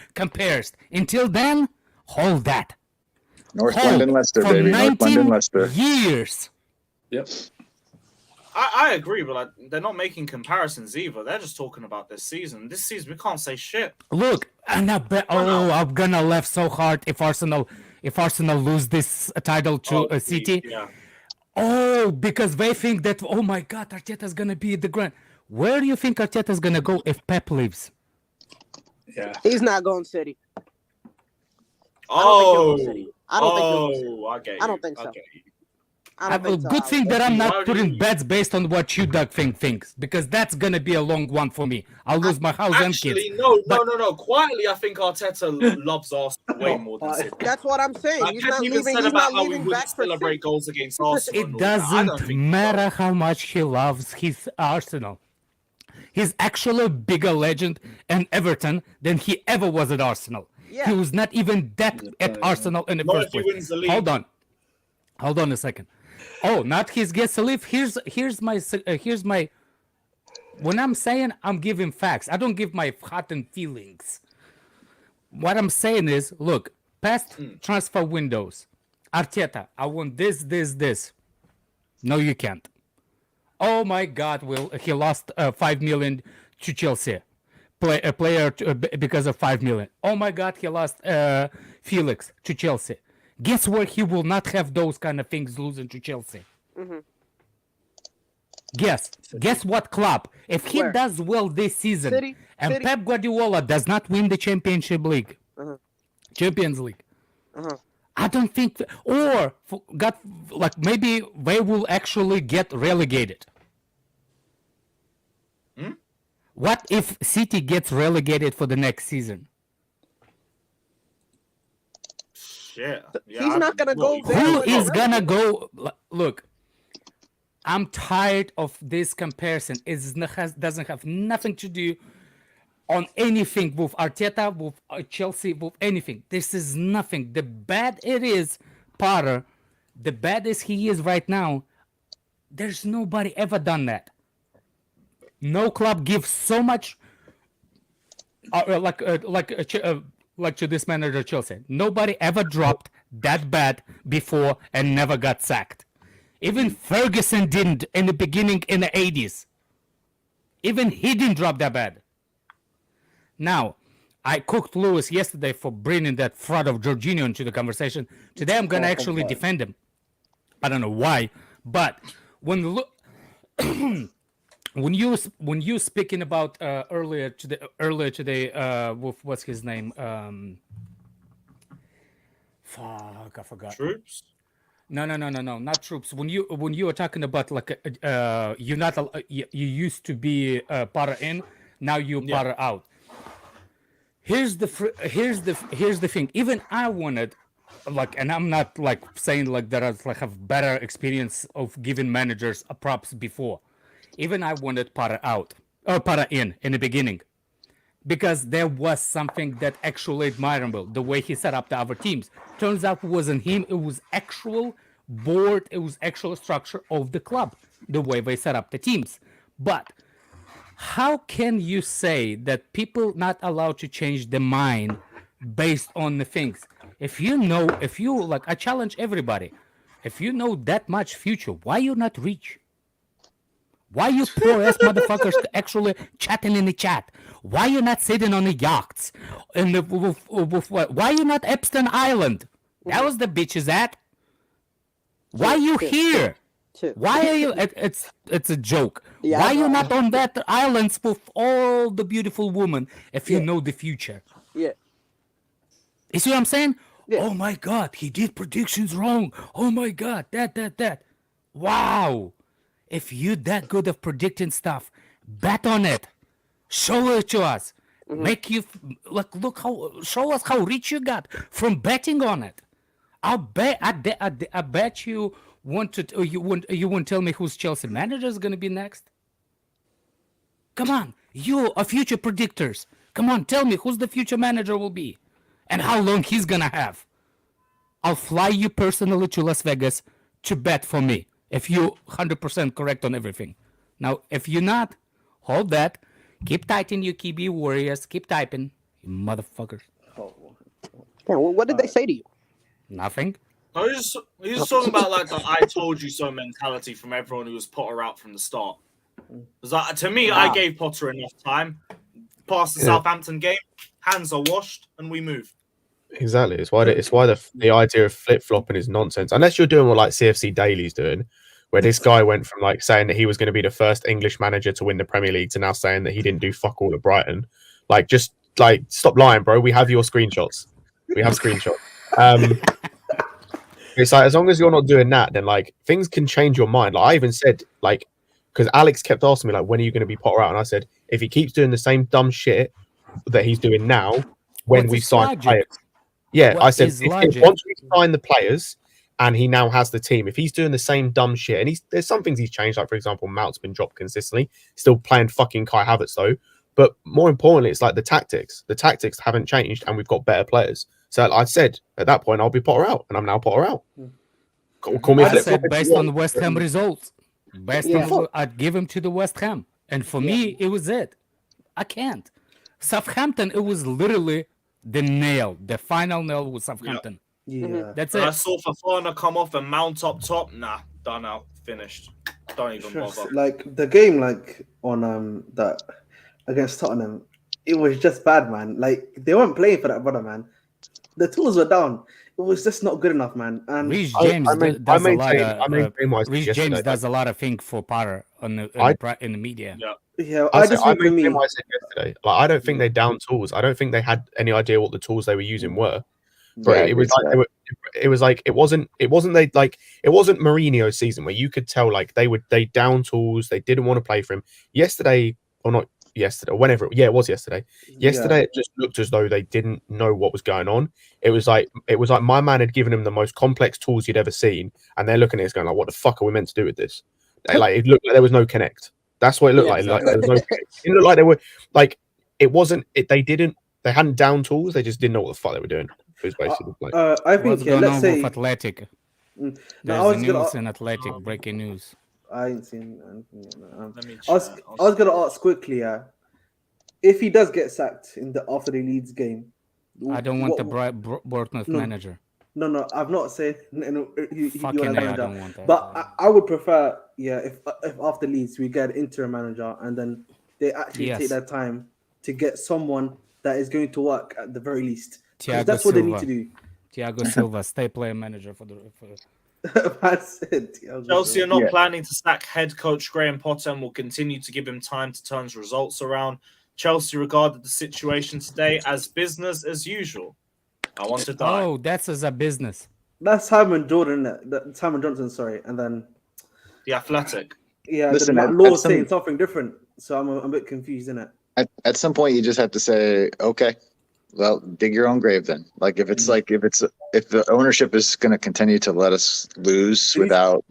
Until then, hold that. North Hold London, Leicester, for baby. North 19 London, Leicester. years. Yep. I agree, but like, they're not making comparisons either. They're just talking about this season. This season, we can't say shit. Look, and I bet. Oh, I'm gonna laugh so hard if Arsenal lose this title to City. Yeah. Oh, because they think that, oh my God, Arteta's gonna be the grand. Where do you think Arteta's gonna go if Pep leaves? Yeah. He's not going City. Oh, I don't think he'll go City. I get you. I don't think so. I get you. I don't think so. Good thing that I'm Why not do putting you- bets based on what you Doug thinks, because that's gonna be a long one for me. I'll lose my house and Actually, kids. no. Quietly, I think Arteta loves Arsenal way more than City. That's what I'm saying. Like, He's Pep not even leaving. said He's about not how he leaving wouldn't back for celebrate City. goals against Arsenal. It and all that. I doesn't don't think matter how much he loves his Arsenal. He's actually a bigger legend in Everton than he ever was at Arsenal. Yeah. He was not even that at Arsenal in the Not first if he place. wins the league. Hold on a second. Oh, not his gets to leave. Here's my. When I'm saying I'm giving facts, I don't give my heart and feelings. What I'm saying is, look, past transfer windows, Arteta, I want this. No, you can't. Oh my God, he lost 5 million to Chelsea, a player because of 5 million. Oh my God, he lost Felix to Chelsea. Guess where he will not have those kind of things losing to Chelsea? Mm-hmm. Guess what club? If he Where? does well this season, City? and City? Pep Guardiola does not win the Championship League, Uh-huh. Champions League, Uh-huh. I don't think, maybe they will actually get relegated. What if City gets relegated for the next season? Shit. Yeah, He's not gonna go there. Who with is the gonna rest. go? Look, I'm tired of this comparison. It doesn't have nothing to do on anything with Arteta, with Chelsea, with anything. This is nothing. The bad it is, Potter, the bad as he is right now, there's nobody ever done that. No club gives so much, like to this manager Chelsea. Nobody ever dropped that bad before and never got sacked. Even Ferguson didn't in the beginning in the 80s. Even he didn't drop that bad. Now, I cooked Lewis yesterday for bringing that fraud of Jorginho into the conversation. Today I'm going to actually defend him. I don't know why, but when you speaking about earlier today with what's his name? Fuck, I forgot. Troops. No, not troops. When you were talking about like you used to be Potter in, now you Potter out. Here's the thing. Even I wanted, like, and I'm not like saying like that I like have better experience of giving managers a props before. Even I wanted Potter out or Potter in the beginning, because there was something that actually admirable, the way he set up the other teams. Turns out it wasn't him, it was actual board, it was actual structure of the club, the way they set up the teams. But how can you say that people not allowed to change their mind based on the things? If you like, I challenge everybody, if you know that much future, why you not reach? Why you poor ass motherfuckers actually chatting in the chat? Why you not sitting on the yachts? Why you not Epstein Island? That was the bitches at. Why you here? Why are you? It's a joke. Yeah, Why you not on that islands with all the beautiful women if you know the future? Yeah. You see what I'm saying? Yeah. Oh my God, he did predictions wrong. Oh my God, that. Wow. If you that good of predicting stuff, bet on it. Show it to us. Make you look how. Show us how rich you got from betting on it. I bet you want to. You won't tell me who's Chelsea manager is gonna be next. Come on, you are future predictors. Come on, tell me who's the future manager will be, and how long he's gonna have. I'll fly you personally to Las Vegas to bet for me if you 100% correct on everything. Now, if you're not, hold that. Keep typing, you KB warriors. Keep typing, you motherfuckers. Yeah, well, what did they say to you? Nothing. I was just talking about like the "I told you so" mentality from everyone who was Potter out from the start. Because to me, I gave Potter enough time. Past the Southampton game, hands are washed, and we move. Exactly. It's why the idea of flip flopping is nonsense. Unless you're doing what like CFC Daily's doing, where this guy went from like saying that he was going to be the first English manager to win the Premier League to now saying that he didn't do fuck all at Brighton. Like, just like stop lying, bro. We have your screenshots. We have screenshots. It's like as long as you're not doing that, then like things can change your mind. Like I even said, like, because Alex kept asking me like, when are you going to be Potter out? And I said, if he keeps doing the same dumb shit that he's doing now, when we sign players. Yeah, I said if once we sign the players and he now has the team, if he's doing the same dumb shit, and there's some things he's changed, like for example, Mount's been dropped consistently, still playing fucking Kai Havertz though. But more importantly, it's like the tactics. The tactics haven't changed, and we've got better players. So I said at that point, I'll be Potter out, and I'm now Potter out. Call me I said based on the West Ham results. I'd give him to the West Ham, and for me, it was it. I can't. Southampton, it was literally the final nail with Southampton. Yeah, that's and it. I saw Fofana come off and Mount up top. Nah, done out, finished. Don't even bother. Like the game, like on that against Tottenham, it was just bad, man. Like they weren't playing for that brother, man. The tools were down. It was just not good enough, man. And Reece James does a lot of things for Potter in the media. Yeah, I said yesterday. Like, I don't think they down tools. I don't think they had any idea what the tools they were using were. But it was like it wasn't Mourinho's season where you could tell like they down tools. They didn't want to play for him yesterday, or not yesterday, or whenever. It was yesterday. Yesterday, it just looked as though they didn't know what was going on. It was like my man had given him the most complex tools he'd ever seen, and they're looking at it going like, "What the fuck are we meant to do with this?" Like it looked like there was no connect. That's what it looked like. Like there was no. It looked like they were like it wasn't. They hadn't down tools. They just didn't know what the fuck they were doing. It was basically like. I think what's going let's on say with Athletic. No, There's news in Athletic. Breaking news. I ain't seen anything. I was gonna ask quickly. If he does get sacked after the Leeds game, I don't want the Bournemouth manager. No, I've not said Fucking I don't want that. But I would prefer, if after Leeds we get an interim manager and then they actually take their time to get someone that is going to work at the very least. That's what they need to do. Thiago Silva, stay player manager for the. That's it. Chelsea are not planning to sack head coach Graham Potter and will continue to give him time to turn his results around. Chelsea regarded the situation today as business as usual. I want to die. Oh, that's as a business. That's Simon Johnson, sorry, and then the Athletic. Yeah, listen, that law saying something different, so I'm a bit confused in it. At some point, you just have to say, okay, well, dig your own grave then. Like if the ownership is going to continue to let us lose without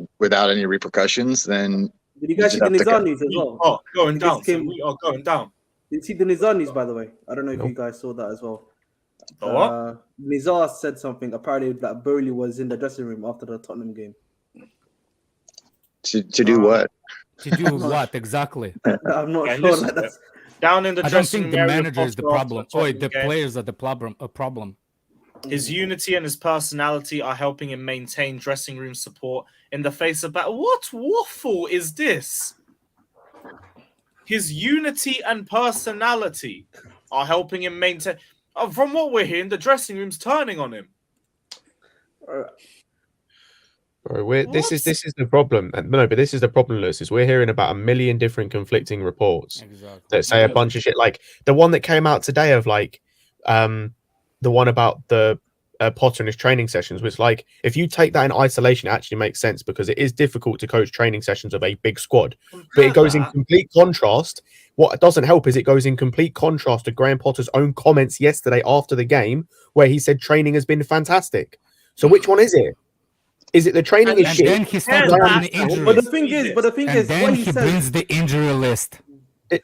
any repercussions, then did you guys see the Nizar news as well? Oh, going down. We are going down. Did you see the Nizar news, by the way? I don't know if you guys saw that as well. What? Nizar said something. Apparently, that Bowley was in the dressing room after the Tottenham game. To do what? To do what exactly? I'm not sure. Like that's... Down in the dressing room. I don't think the manager is the problem. The players are the problem. His unity and his personality are helping him maintain dressing room support in the face of battle. What waffle is this? his unity and personality are helping him maintain. From what we're hearing, the dressing room's turning on him. Bro, this is the problem. No, but this is the problem, Lewis, is we're hearing about a million different conflicting reports that say a bunch of shit. Like the one that came out today of like the one about the Potter and his training sessions was like, if you take that in isolation, it actually makes sense because it is difficult to coach training sessions of a big squad. But it goes in complete contrast. What doesn't help is it goes in complete contrast to Graham Potter's own comments yesterday after the game, where he said training has been fantastic. So which one is it? Is it the training is shit? Then he started with the injuries. But the thing is, then what he he brings says. The injury list.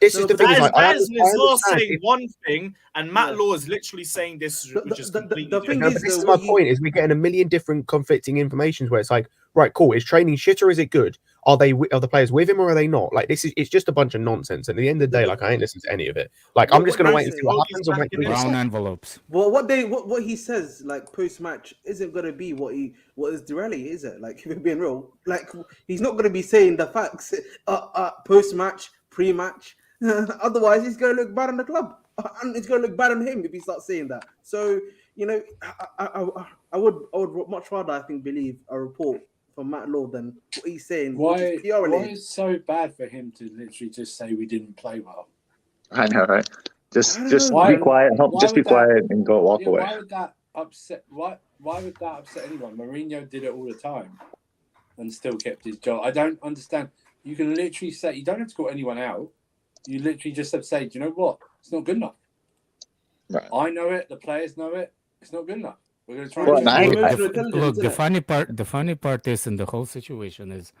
This is the thing. That is Law saying one thing, and Matt Law is literally saying this, which is completely different. No, but this is my point: is we're getting a million different conflicting informations where it's like, right, cool, is training shit or is it good? Are the players with him or are they not? Like it's just a bunch of nonsense. And at the end of the day, like I ain't listening to any of it. Like I'm just gonna wait and see what happens. Brown envelopes. Well, what he says like post match isn't gonna be what is Durelli, is it? Like if we're being real, like he's not gonna be saying the facts post match, pre match. Otherwise, he's gonna look bad on the club, and it's gonna look bad on him if he starts saying that. So you know, I would much rather I think believe a report from Matt Law than what he's saying. Why is it so bad for him to literally just say we didn't play well? I know, right? Just be quiet. Just be quiet and go walk away. Why would that upset? Why would that upset anyone? Mourinho did it all the time, and still kept his job. I don't understand. You can literally say you don't have to call anyone out. You literally just have to say, do you know what? It's not good enough. Right. I know it. The players know it. It's not good enough. We're going to try. Look, the funny part is in the whole situation is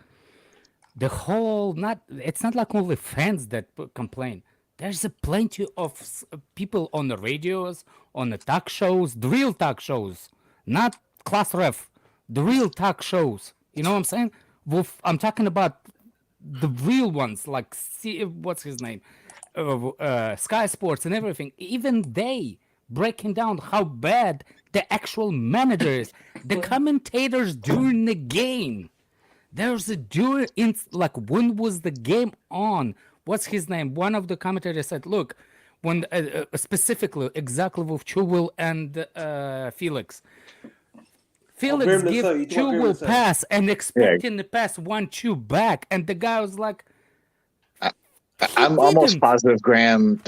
the whole it's not like only fans that complain. There's a plenty of people on the radios, on the talk shows, the real talk shows, not class ref, the real talk shows. You know what I'm saying? I'm talking about the real ones, like what's his name, Sky Sports and everything. Even they breaking down how bad the actual manager is. The commentators during the game. There's like when was the game on? What's his name? One of the commentators said, "Look, when specifically exactly with Chilwell and Felix." Felix give Chilwell pass and expecting the pass 1-2 back, and the guy was like, I'm almost positive Graham's.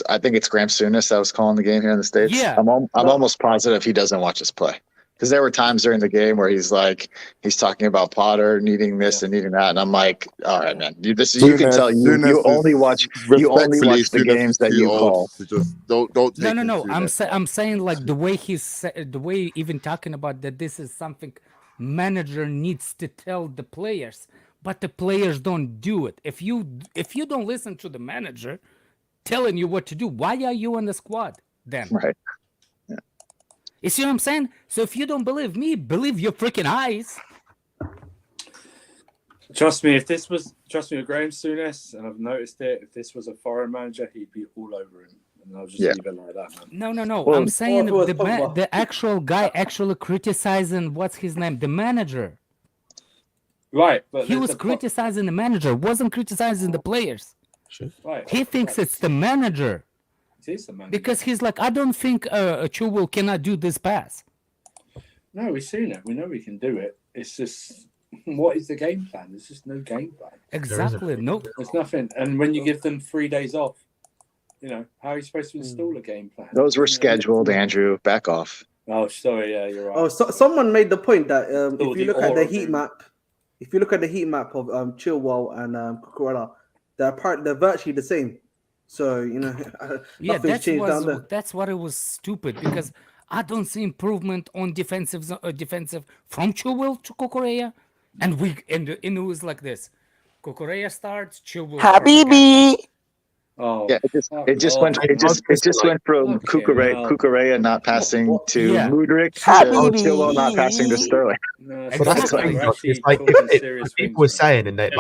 I think it's Graham Souness that was calling the game here in the States. Yeah, I'm almost positive he doesn't watch us play. Because there were times during the game where he's talking about Potter needing this and needing that, and I'm like, all right, man, you can tell you only watch the games that you call. Just don't. No. I'm saying like the way even talking about that this is something manager needs to tell the players, but the players don't do it. If you don't listen to the manager telling you what to do, why are you in the squad then? Right. You see what I'm saying? So if you don't believe me, believe your freaking eyes. Trust me, with Graham Souness, and I've noticed it, if this was a foreign manager, he'd be all over him. And I'll just leave it like that, man. No. Well, I'm saying the actual guy actually criticizing, what's his name? The manager. Right. But he was criticizing the manager, wasn't criticizing the players. Sure. Right. He thinks it's the manager. Because he's like, I don't think Chilwell cannot do this pass. No, we've seen it. We know we can do it. It's just, what is the game plan? There's just no game plan. Exactly. No. There's nothing. And when you give them 3 days off, how are you supposed to install a game plan? Those were scheduled, Andrew. Back off. Oh, sorry. Yeah, you're right. Oh, someone made the point that if you look at the heat map of Chilwell and Cucurella, they're virtually the same. So that's what it was stupid because I don't see improvement on defensive from Chilwell to Cucurella, and it was like this: Cucurella starts, Chilwell. Habibi. Oh yeah, it just went from Cucurella not passing to Mudryk to Chilwell not passing to Sterling. No, that's it's like if people were saying and they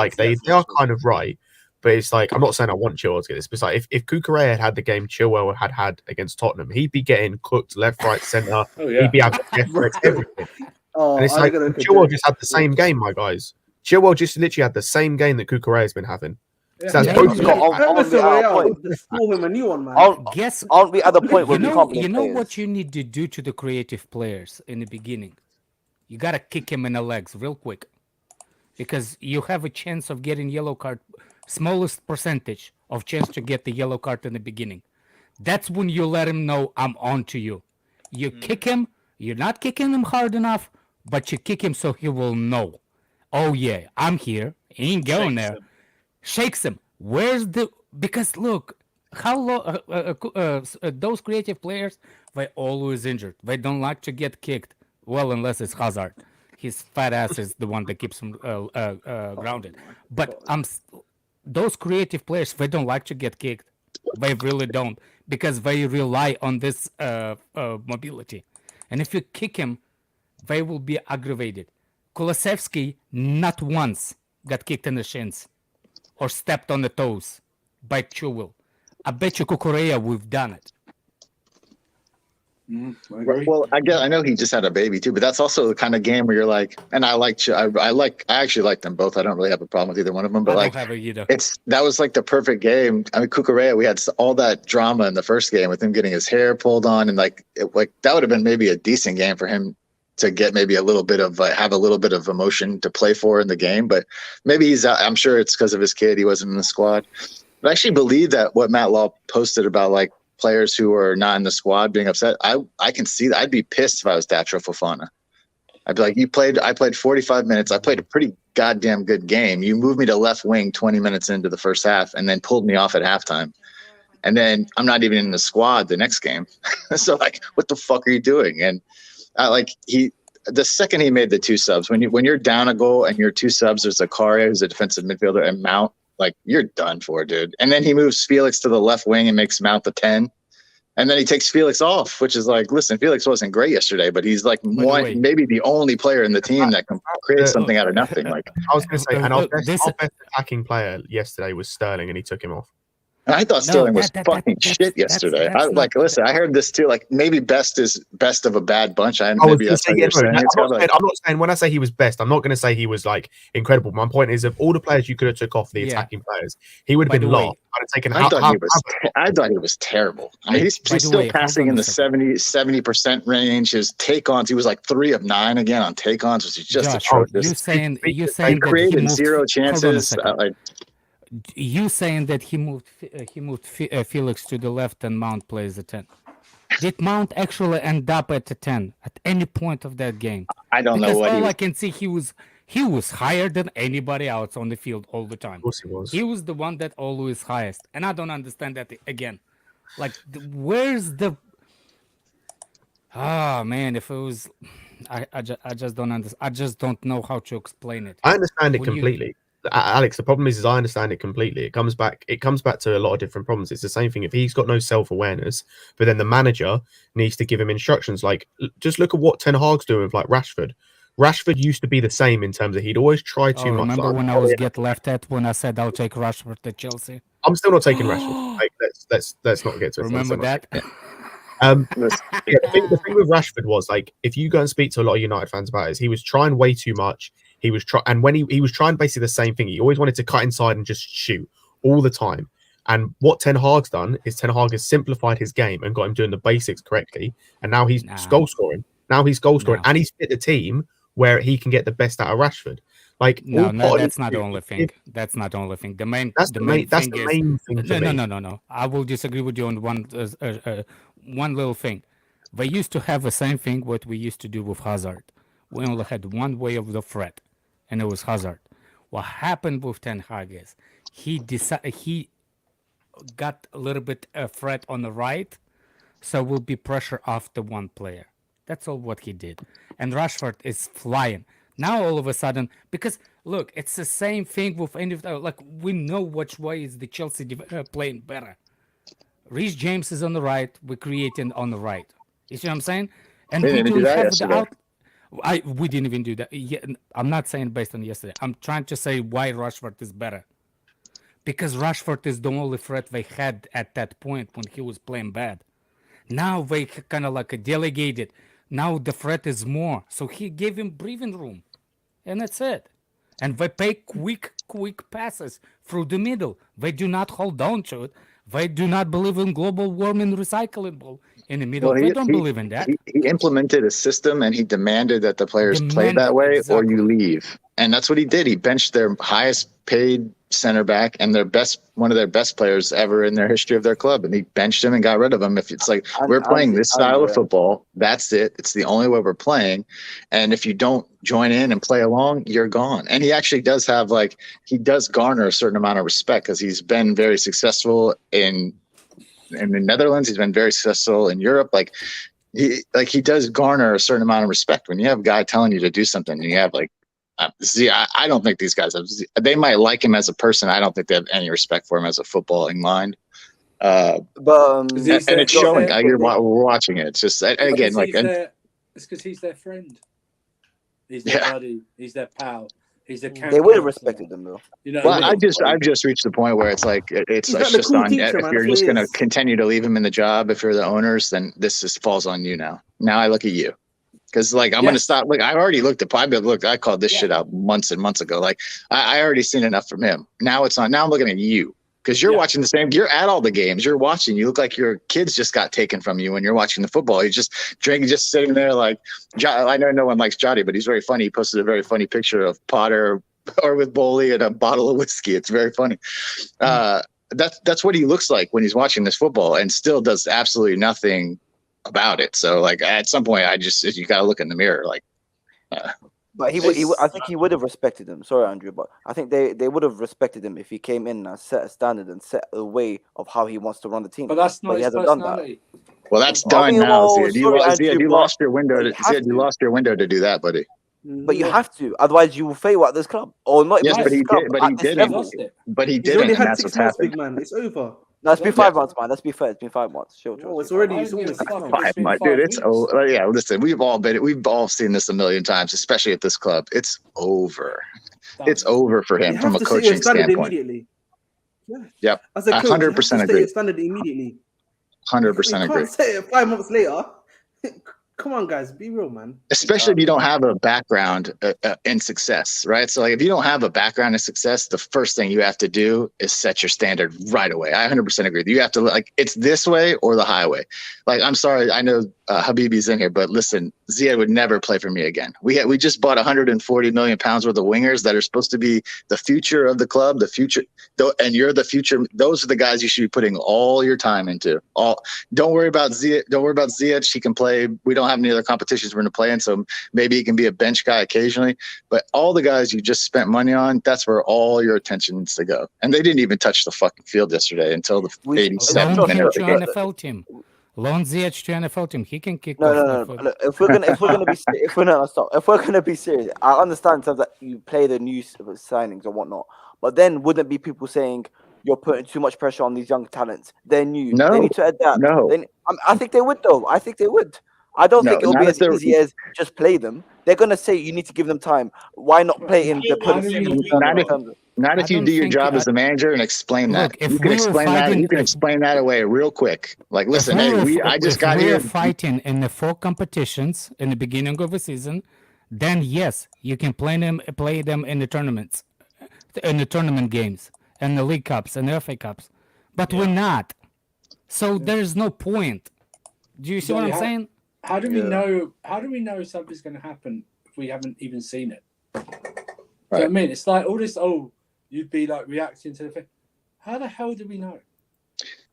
are kind of right. But it's like, I'm not saying I want Chilwell to get this, but it's like if Cucurella had the game Chilwell had against Tottenham, he'd be getting cooked left, right, centre. He'd be having everything. And it's like Chilwell just had the same game, my guys. Chilwell just literally had the same game that Cucurella's been having. So that's Yeah. both Yeah. of them. Emerson Royale, store him a new one, man. Guess Aren't we at the point where we can't blame you know players? what you need to do to the creative players in the beginning? You gotta kick him in the legs real quick, because you have a chance of getting yellow card, smallest percentage of chance to get the yellow card in the beginning. That's when you let him know I'm on to you. You kick him. You're not kicking him hard enough, but you kick him so he will know. Oh yeah, I'm here. He ain't going there. Shakes him. Where's the? Because look, how long those creative players, they always injured. They don't like to get kicked. Well, unless it's Hazard. His fat ass is the one that keeps him grounded. But those creative players, they don't like to get kicked. They really don't, because they rely on this mobility. And if you kick him, they will be aggravated. Kulusevski not once got kicked in the shins or stepped on the toes by Chilwell. I bet you Kukureya we've done it. Well, I know he just had a baby too, but that's also the kind of game where you're like, and I actually like them both. I don't really have a problem with either one of them, but I don't have it either. That was like the perfect game. I mean, Kukureya, we had all that drama in the first game with him getting his hair pulled on, and like that would have been maybe a decent game for him to get maybe a little bit of have a little bit of emotion to play for in the game. But maybe he's out. I'm sure it's because of his kid. He wasn't in the squad. But I actually believe that what Matt Law posted about like players who are not in the squad being upset. I can see that. I'd be pissed if I was Datro Fofana. I'd be like, I played 45 minutes. I played a pretty goddamn good game. You moved me to left wing 20 minutes into the first half and then pulled me off at halftime. And then I'm not even in the squad the next game. So like, what the fuck are you doing? And the second he made the two subs, when you're down a goal and your two subs, there's Zakaria, who's a defensive midfielder, and Mount, like, you're done for, dude. And then he moves Felix to the left wing and makes Mount the 10. And then he takes Felix off, which is like, listen, Felix wasn't great yesterday, but he's like maybe the only player in the team that can create something out of nothing. Like I was going to say, and our best attacking player yesterday was Sterling, and he took him off. I thought Sterling was fucking shit yesterday. Listen, I heard this too. Like maybe best is best of a bad bunch. I'm not saying when I say he was best, I'm not going to say he was like incredible. My point is, of all the players you could have took off the attacking players, he would have been lost. I thought he was terrible. I mean, he's still passing in the 70% range. His take-ons, he was like 3 of 9 again on take-ons, which is just atrocious. You saying that created he moved, 0 chances. You saying that he moved Felix to the left and Mount plays the 10. Did Mount actually end up at the 10 at any point of that game? I don't know what I can see he was higher than anybody else on the field all the time. Of course he was. He was the one that always highest, and I don't understand that again. Like, where's the? Ah, man, if it was, I just don't understand. I just don't know how to explain it. I understand it completely. Alex, the problem is I understand it completely. It comes back to a lot of different problems. It's the same thing. If he's got no self-awareness, but then the manager needs to give him instructions. Like, just look at what Ten Hag's doing with like Rashford. Rashford used to be the same in terms of he'd always try too much. Remember when I was get left at when I said I'll take Rashford to Chelsea? I'm still not taking Rashford. Like, let's not get to it. Remember that? The thing with Rashford was like, if you go and speak to a lot of United fans about it, he was trying way too much. He was and when he was trying basically the same thing. He always wanted to cut inside and just shoot all the time. And what Ten Hag's done is Ten Hag has simplified his game and got him doing the basics correctly. And now he's goal scoring. And he's fit the team where he can get the best out of Rashford. Like, no, that's not the only thing. That's not the only thing. The main thing. No. I will disagree with you on one little thing. They used to have the same thing what we used to do with Hazard. We only had one way of the threat, and it was Hazard. What happened with Ten Hag is he got a little bit of threat on the right, so will be pressure off the one player. That's all what he did. And Rashford is flying. Now all of a sudden, because look, it's the same thing with any like we know which way is the Chelsea playing better. Reece James is on the right, we're creating on the right. You see what I'm saying? And we don't have the out. We didn't even do that. Yeah, I'm not saying based on yesterday. I'm trying to say why Rashford is better. Because Rashford is the only threat they had at that point when he was playing bad. Now they kind of like delegated. Now the threat is more. So he gave him breathing room. And that's it. and they play quick passes through the middle. They do not hold on to it. They do not believe in global warming recycling ball in the middle. Well, They don't believe in that. he implemented a system and he demanded that the players play that way or you leave. And that's what he did. He benched their highest paid center back and one of their best players ever in their history of their club. And he benched him and got rid of him. If it's like, we're playing this style of football, that's it. It's the only way we're playing. And if you don't join in and play along, you're gone. And he actually does have he does garner a certain amount of respect because he's been very successful in the Netherlands. He's been very successful in Europe. He does garner a certain amount of respect when you have a guy telling you to do something and you have I don't think these guys they might like him as a person. I don't think they have any respect for him as a footballing mind. And it's showing. We're watching it. It's just again it's because he's their friend. He's their buddy. He's their pal. He's the They would have respected them though. I've just reached the point where it's just on. If you're just going to continue to leave him in the job, if you're the owners, then this just falls on you now. Now I look at you. Because I'm going to stop. I already looked at. I called this shit out months and months ago. I already seen enough from him. Now it's on. Now I'm looking at you because you're watching the same. You're at all the games. You're watching. You look like your kids just got taken from you when you're watching the football. You're just drinking, just sitting there I know no one likes Jotty, but he's very funny. He posted a very funny picture of Potter or with Boley and a bottle of whiskey. It's very funny. That's what he looks like when he's watching this football, and still does absolutely nothing about it. So at some point you gotta look in the mirror but I think he would have respected him. Sorry, Andrew, but I think they would have respected him if he came in and set a standard and set a way of how he wants to run the team. But that's not he his hasn't personality. done that. Well, that's done now. You lost your window. You lost your window to do that, buddy. But you have to, otherwise you will fail at this club, or not. Yes, but he did. But he didn't. But he didn't. He's already had that's 6 what's months, happened. big man. It's over. No, it's been 5 months, man. Let's be fair. It's been 5 months. Sure. It's almost 6 months. 5 months, dude. It's over. Yeah, listen, we've all seen this a million times, especially at this club. It's over. It's over for him from a coaching standpoint. Immediately. Yeah. Yep. As a coach, 100% agree. Standard immediately. 100% agree. Can't say it 5 months later. Come on, guys, be real, man. Especially if you don't have a background in success, right? So if you don't have a background in success, the first thing you have to do is set your standard right away. I 100% agree. You have to it's this way or the highway. I'm sorry, I know Habibi's in here, but listen, Ziyad would never play for me again. We just bought 140 million pounds worth of wingers that are supposed to be the future of the club, the future, and you're the future. Those are the guys you should be putting all your time into. Don't worry about Ziyad. Don't worry about Ziyad. She can play. We don't have any other competitions we're going to play in, so maybe he can be a bench guy occasionally. But all the guys you just spent money on, that's where all your attention needs to go. And they didn't even touch the fucking field yesterday until the 87th minute of the game. NFL team. Loan Ziyech to NFL team. He can kick. No. Look, if we're gonna be serious, I understand in terms that you play the new signings or whatnot, but then wouldn't be people saying you're putting too much pressure on these young talents? They're new. No, they need to adapt. No. I think they would though. I think they would. I don't think it'll be as easy as just play them. They're gonna say you need to give them time. Why not play in the Not if you do your job as a manager and explain that. You can explain that away real quick. Listen, I just got here. If we're fighting in the 4 competitions in the beginning of the season, then yes, you can play them in the tournaments, in the tournament games, and the League Cups and the FA Cups. But we're not. So there's no point. Do you see what I'm saying? How do we know? How do we know something's going to happen if we haven't even seen it? Right. Do you know what I mean? It's like all this. You'd be reacting to the thing. How the hell do we know?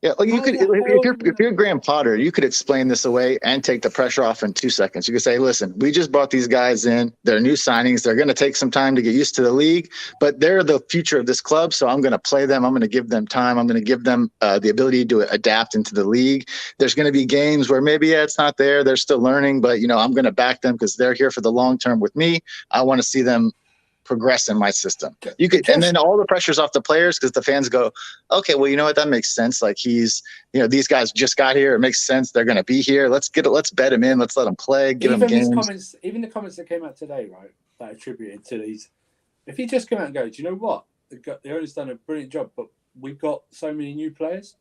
Yeah, you could if you're Graham Potter, you could explain this away and take the pressure off in 2 seconds. You could say, "Listen, we just brought these guys in. They're new signings. They're going to take some time to get used to the league, but they're the future of this club. So I'm going to play them. I'm going to give them time. I'm going to give them the ability to adapt into the league. There's going to be games where maybe it's not there. They're still learning, but I'm going to back them because they're here for the long term with me. I want to see them progress in my system. You could, and then all the pressure's off the players because the fans go, okay, well, you know what, that makes sense. These guys just got here. It makes sense. They're going to be here. Let's bet them in. Let's let them play. Give them games. Even the comments that came out today, right, that attributed to these. If you just come out and go, do you know what? The owner's done a brilliant job, but we've got so many new players.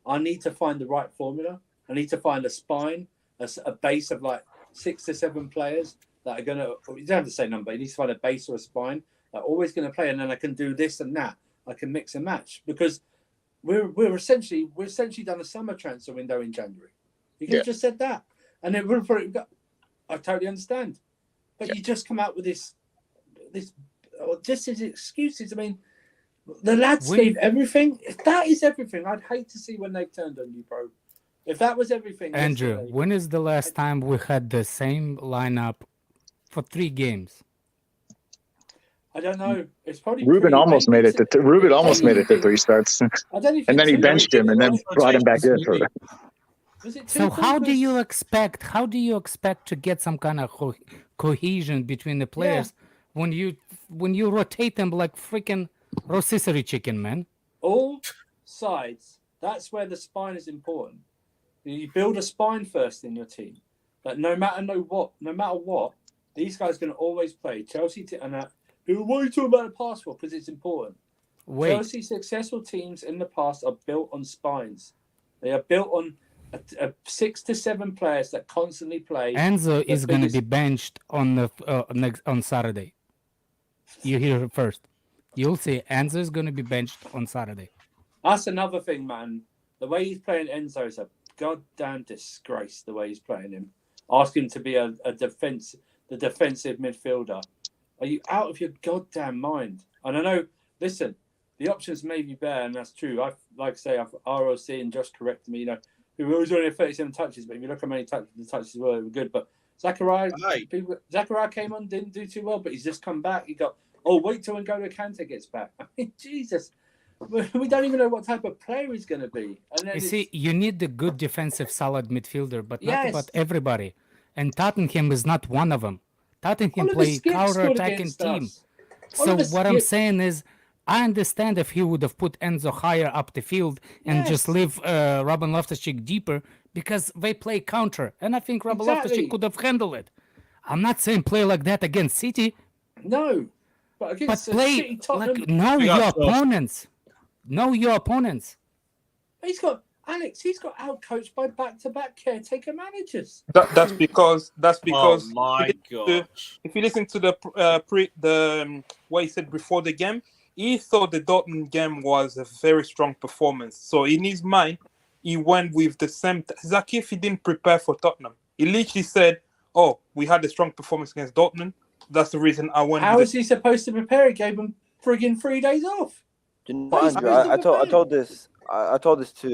I need to find the right formula. I need to find a spine, a base of 6 to 7 players that are going to, you don't have to say number, you need to find a base or a spine are always going to play, and then I can do this and that. I can mix and match because we're essentially done a summer transfer window in January. You could have just said that, and then we'll probably go, I totally understand, but you just come out with this just as excuses. I mean, the lads gave everything. If that is everything, I'd hate to see when they turned on you, bro. If that was everything, Andrew, yesterday, when is the last time we had the same lineup for 3 games? I don't know. It's probably Ruben almost made it to Ruben almost made it to 3 starts, I don't even and then he think benched him and then brought him back in for it. Was it So two how do quarters? you expect to get some kind of cohesion between the players when you rotate them like freaking rotisserie chicken, man? All sides. That's where the spine is important. You build a spine first in your team. That no matter what, these guys are going to always play. Chelsea and that. Why are you talking about the past for? Because it's important. Wait. Chelsea successful teams in the past are built on spines. They are built on 6 to 7 players that constantly play. Enzo is going to be benched on the on Saturday. You hear it first. You'll see Enzo is going to be benched on Saturday. That's another thing, man. The way he's playing Enzo is a goddamn disgrace. The way he's playing him, ask him to be the defensive midfielder. Are you out of your goddamn mind? And I know. Listen, the options may be better, and that's true. I've ROC and Josh corrected me. You know, we were always only 37 touches, but if you look how many touches were, they were good. But Zachariah came on, didn't do too well, but he's just come back. He got wait till N'Golo Kante gets back. I mean, Jesus. We don't even know what type of player he's going to be. And then you see, you need the good defensive, solid midfielder, but not about everybody. And Tottenham is not one of them. Tottenham play counter-attacking team. So what I'm saying is, I understand if he would have put Enzo higher up the field and just leave Robin Loftus-Cheek deeper because they play counter. And I think Robin Loftus-Cheek could have handled it. I'm not saying play like that against City. No. But against play City, Tottenham, like know your opponents. Know your opponents. He's got outcoached by back-to-back caretaker managers. That's because. Oh my god! If you listen to the what he said before the game, he thought the Dortmund game was a very strong performance. So in his mind, he went with the same. It's like if he didn't prepare for Tottenham. He literally said, "Oh, we had a strong performance against Dortmund. That's the reason I went." How is he supposed to prepare? He gave him friggin' 3 days off. Do you know, Andrew, I told this to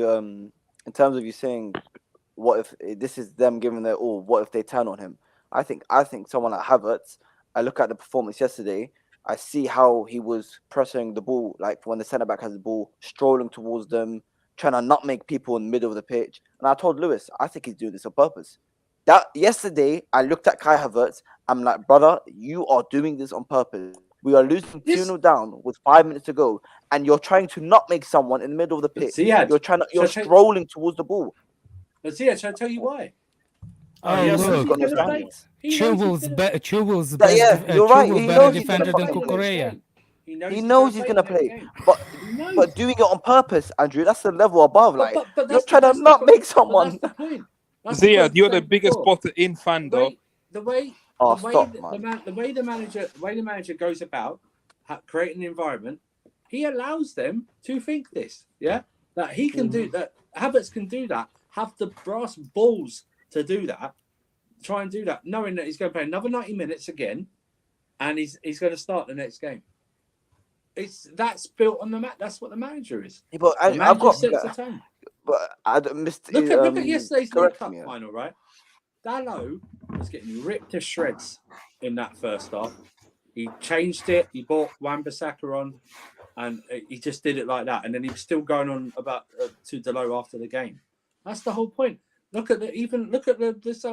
in terms of you saying, what if this is them giving their all? What if they turn on him? I think someone like Havertz. I look at the performance yesterday. I see how he was pressing the ball, like when the centre back has the ball, strolling towards them, trying to not make people in the middle of the pitch. And I told Lewis, I think he's doing this on purpose. That yesterday, I looked at Kai Havertz. I'm like, brother, you are doing this on purpose. We are losing 2-0 down with 5 minutes to go, and you're trying to not make someone in the middle of the pitch. You're strolling towards the ball. But Ziad, shall I tell you why? Chilwell's better defender than Cucurella. He knows he's gonna play, but doing it on purpose, Andrew, that's the level above. Like you're trying to not make someone. Ziad, you're the biggest Potter in fan, though. The way the manager goes about creating an environment, he allows them to think this. Yeah, that he can do that. Havertz can do that. Have the brass balls to do that. Try and do that, knowing that he's going to play another 90 minutes again, and he's going to start the next game. That's built on the mat. That's what the manager is. Yeah, but I've got sets the tone. But I missed. Look at yesterday's League Cup final, right? Dalot was getting ripped to shreds in that first half. He changed it. He brought Wan-Bissaka on, and he just did it like that. And then he was still going on about to Dalot after the game. That's the whole point. Look at this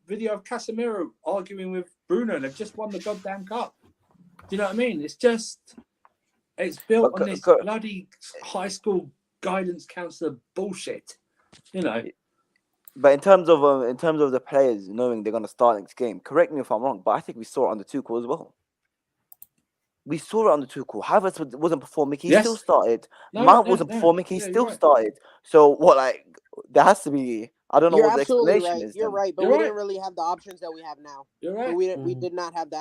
video of Casemiro arguing with Bruno, and they've just won the goddamn cup. Do you know what I mean? It's built on this bloody high school guidance counselor bullshit. You know. But in terms of the players knowing they're going to start next game, correct me if I'm wrong, but I think we saw it under Tuchel as well. We saw it under Tuchel. Havertz wasn't performing. He still started. Mount wasn't performing. He still started. So what? Like there has to be. I don't know what the explanation is. You're right, but we didn't really have the options that we have now. You're right. We did not have the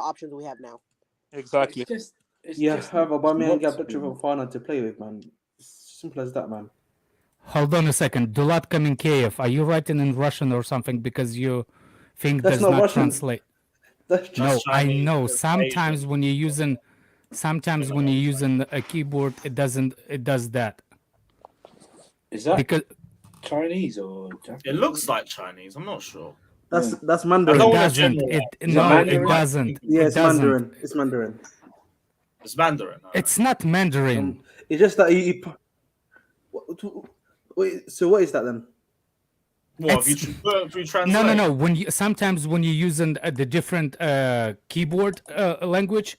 options we have now. Exactly. It's Have not Aubameyang, to Dr. be. Fofana to play with, man. Simple as that, man. Hold on a second. Dulat Kamenkeyev, are you writing in Russian or something because you think That's does not not Russian. translate? That's No, I Chinese, know. that's Sometimes Asian. when you're using a keyboard, it does that. Is that Because Chinese or Japanese? It looks like Chinese. I'm not sure. that's I Mandarin. don't it want to doesn't. generalize. Is it No, it Mandarin? doesn't. Yeah, It it's doesn't. Mandarin. It's Mandarin. It's Mandarin. All right. It's not Mandarin. It's just that wait. So what is that then? What have you translate? No. Sometimes when you're using the different keyboard language,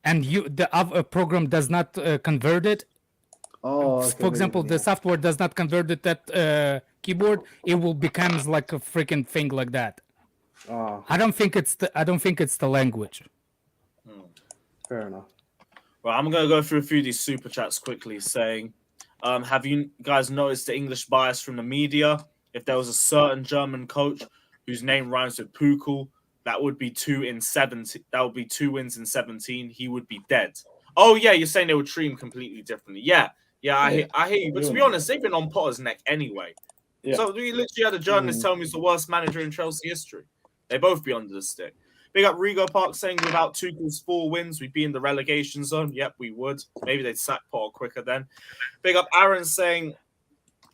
and the other program does not convert it. Oh, For example, the software does not convert it that keyboard. It will becomes like a freaking thing like that. Oh, I don't think it's the language. fair enough. Well, I'm going to go through a few of these super chats quickly saying, have you guys noticed the English bias from the media? If there was a certain German coach whose name rhymes with Pukel, that would be 2 in 17. That would be 2 wins in 17. He would be dead. Oh, yeah, you're saying they would treat him completely differently. Yeah, I hear you. But to be honest, they've been on Potter's neck anyway. Yeah. So we literally had a journalist tell me he's the worst manager in Chelsea history. They both be under the stick. Big up Rigo Park saying without Tuchel's 4 wins, we'd be in the relegation zone. Yep, we would. Maybe they'd sack Potter quicker then. Big up Aaron saying,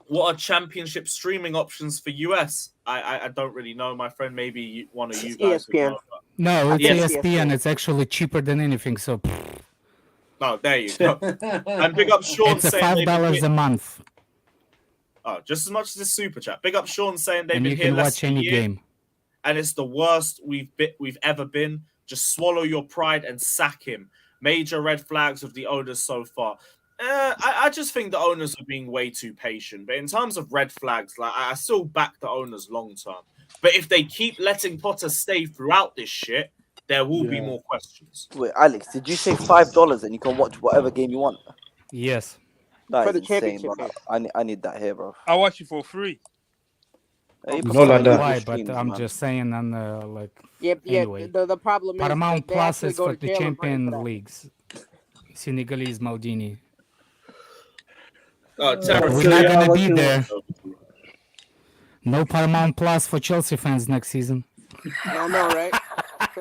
what are championship streaming options for US? I don't really know, my friend. Maybe one of you guys. ESPN. No, it's Yes. ESPN. It's actually cheaper than anything. So Oh, there you go. And big up Sean it's a saying $5 a month, oh, just as much as this super chat. Big up Sean saying they've and been you here can less watch than a any year, game. and it's the worst we've ever been. Just swallow your pride and sack him. Major red flags of the owners so far. I just think the owners are being way too patient. But in terms of red flags, like I still back the owners long term. But if they keep letting Potter stay throughout this shit, there will be more questions. Wait, Alex, did you say $5 and you can watch whatever game you want? Yes. That For is the insane, championship bro. game. I need that here, bro. I watch it for free. Hey, No, like that. Why? But streams, I'm man. just saying on anyway. The problem is Paramount they Plus actually is go for to the jail and champion fight for that. leagues. Senegalese Maldini. Terrence, We're not gonna be there. No Paramount Plus for Chelsea fans next season. I know, right?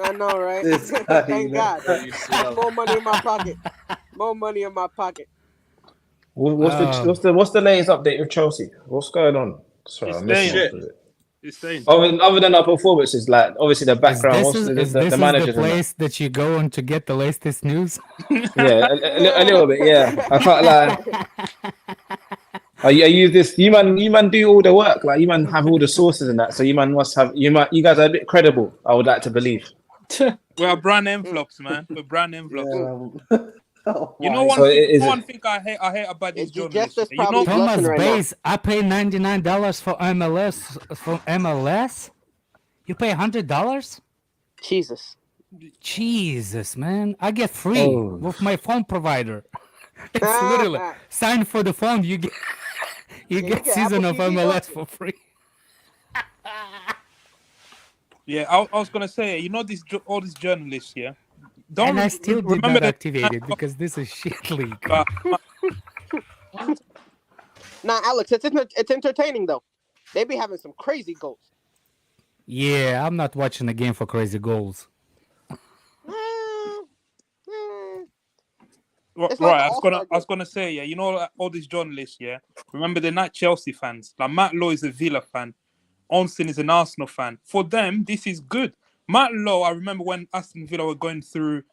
I know, right? This guy, Thank man. God. More money in my pocket. More money in my pocket. What's the latest update with Chelsea? What's going on? Sorry, It's I'm missing staying. most of it. It's saying. Other than our performances, like obviously the background, what's the managers the and that? place that you go on to get the latest news? Yeah, a little bit. Yeah, I can't lie. I use this. You man do all the work. Like you man have all the sources and that. So you man must have. You guys are a bit credible. I would like to believe. We are brand envelopes, man. We're brand envelopes. Oh, You know my. one thing I hate about these journalists. Just You know, probably Thomas blushing right now. Bays, I pay $99 for MLS. For MLS, you pay $100. Jesus. Jesus, man, I get free with my phone provider. It's literally sign for the phone. You get get season Apple of TV MLS Plus. for free. yeah, I was gonna say, you know, all these journalists here. Don't And I still did remember not that- activate it because this is shit league. Nah, Alex, it's entertaining though. They be having some crazy goals. Yeah, I'm not watching the game for crazy goals. It's Right, like I an was all-star gonna say, yeah, you know, like, all these journalists, yeah. Remember, they're not Chelsea fans. Like Matt Lowe is a Villa fan, Onsen is an Arsenal fan. For them, this is good. Matt Lowe, I remember when Aston Villa were going through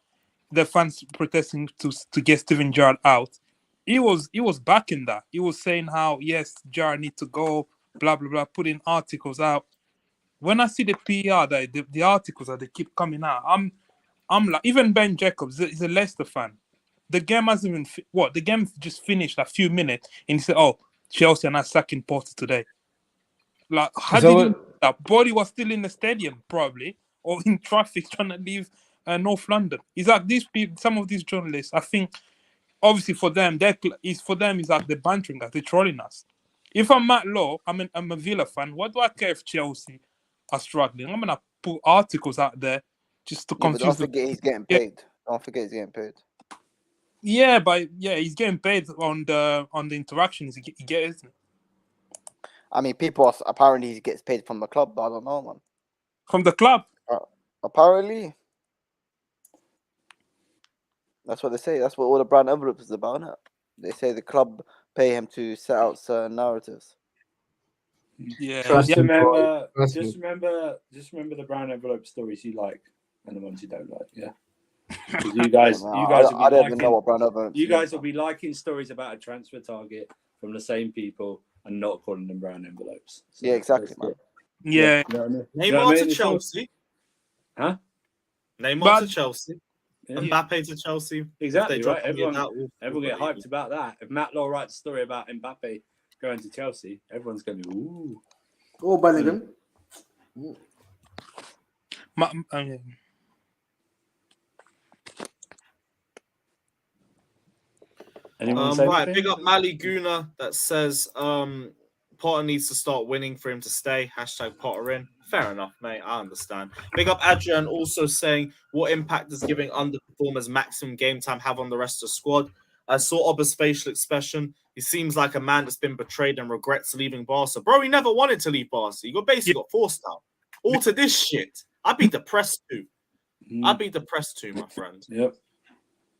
the fans protesting to get Steven Gerrard out. He was backing that. He was saying how yes, Gerrard need to go, blah blah blah, putting articles out. When I see the PR, the articles that they keep coming out, I'm like, even Ben Jacobs is a Leicester fan. The game hasn't even the game just finished a few minutes, and he said, "Oh, Chelsea are not sacking Potter today." Like, how did that? Body was still in the stadium, probably, or in traffic trying to leave North London. It's like these people, some of these journalists. I think, obviously, for them, it's like they're bantering us, they're trolling us. If I'm Matt Lowe, I'm a Villa fan. What do I care if Chelsea are struggling? I'm gonna put articles out there just to Yeah, but don't confuse forget he's getting Yeah. paid. Don't forget he's getting paid. Yeah, but he's getting paid on the interactions he gets, isn't it? I mean, people are apparently he gets paid from the club, but I don't know, man. From the club? Apparently. That's what they say. That's what all the brown envelopes is about, isn't it? They say the club pay him to set out certain narratives. Yeah. Just remember the brown envelope stories you like and the ones you don't like. Yeah. You guys I don't even know what brown envelopes. You guys will be liking stories about a transfer target from the same people and not calling them brown envelopes. So yeah, exactly, man. Yeah. You know what I mean? Neymar to Chelsea. Huh? Neymar to Chelsea. Yeah. Mbappe to Chelsea. Exactly, They right? drop me in Everyone get hyped about that. If Matt Law writes a story about Mbappe going to Chelsea, everyone's going to be, ooh. Oh, Bellingham. Right, big up Mali Guna that says Potter needs to start winning for him to stay. Hashtag Potter in. Fair enough, mate. I understand. Big up Adrian also saying, what impact does giving underperformers maximum game time have on the rest of the squad? I saw Oba's facial expression. He seems like a man that's been betrayed and regrets leaving Barca. Bro, he never wanted to leave Barca. He basically got forced out. All to this shit. I'd be depressed too. I'd be depressed too, my friend. Yep.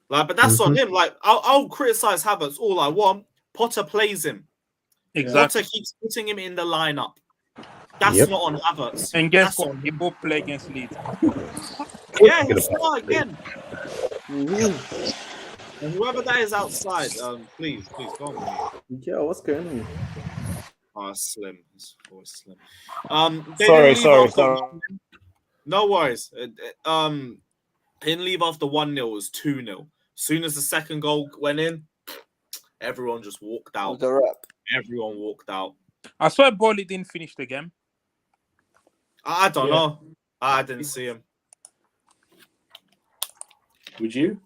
Like, but that's on him. Like, I'll criticize Havertz all I want. Potter plays him. Exactly. Potter keeps putting him in the lineup. That's not on Havertz. And guess what? He both play against Leeds. Yeah, he'll start again. And whoever that is outside, please go on. Yeah, what's going on? Oh, Slim. It's always Slim. Sorry. No worries. Didn't leave after 1-0. It was 2-0. Soon as the second goal went in, everyone just walked out. Everyone walked out. I swear Bolly didn't finish the game. I don't know. I didn't see him. Would you?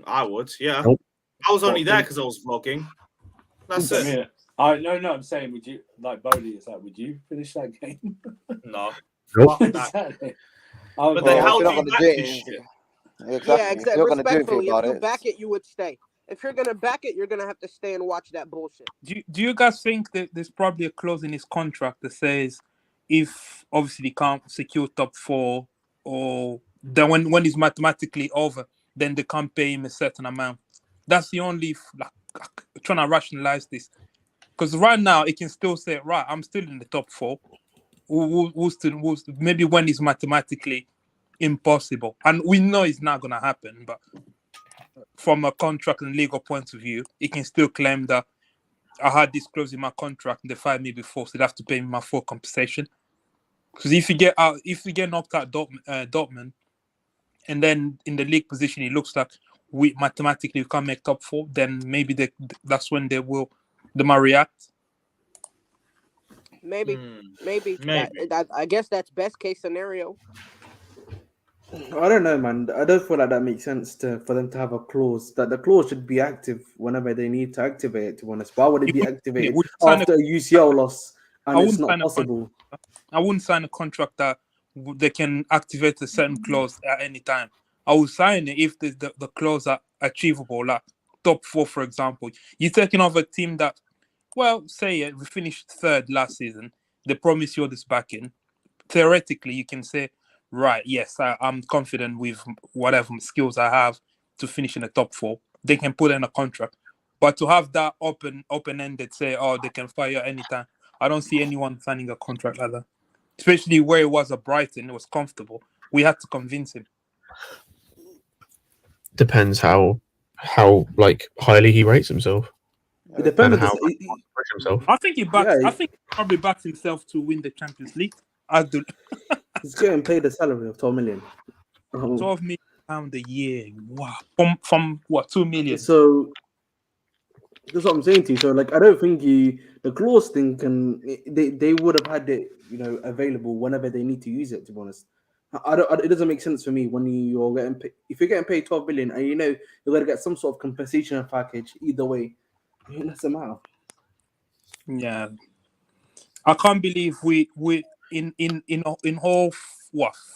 I would, yeah. Nope. I was only there because I was vlogging. That's it. I'm saying, would you, like Bolly is like, would you finish that game? No. Nope. Exactly. But then how do you back this shit? Yeah, exactly. Respectfully, if you back it, you would stay. If you're gonna back it, you're gonna have to stay and watch that bullshit. Do you guys think that there's probably a clause in his contract that says if obviously he can't secure top 4 or then when he's mathematically over, then they can't pay him a certain amount? That's the only trying to rationalize this, because right now it can still say, right, I'm still in the top 4. Maybe when it's mathematically impossible, and we know it's not gonna happen, but from a contract and legal point of view, it can still claim that I had this clause in my contract and they fired me before, so they have to pay me my full compensation. Because if you get knocked out Dortmund, and then in the league position it looks like we mathematically can't make top 4, then maybe that's when they might react. Maybe. I guess that's best case scenario. I don't know, man. I don't feel like that makes sense for them to have a clause. That the clause should be active whenever they need to activate it. To be honest, why would it be activated after a UCL loss and it's not possible? I wouldn't sign a contract that they can activate a certain clause at any time. I would sign it if the clause are achievable, like top 4, for example. You're taking over a team that, well, say we finished 3rd last season. They promise you this backing. Theoretically, you can say, right, yes, I'm confident with whatever skills I have to finish in the top 4. They can put in a contract. But to have that open-ended, say, oh, they can fire anytime, I don't see anyone signing a contract like that. Especially where it was at Brighton, it was comfortable. We had to convince him. Depends how like highly he rates himself. It depends on himself. I think he probably backs himself to win the Champions League. He's getting paid a salary of 12 million. 12 million pounds a year. Wow. From what, 2 million? So that's what I'm saying to you. So like, I don't think the clause thing they would have had it, available whenever they need to use it. To be honest, it doesn't make sense for me when you're getting paid, if you're getting paid 12 billion and you're going to get some sort of compensation package either way. It doesn't matter. Yeah, I can't believe we in all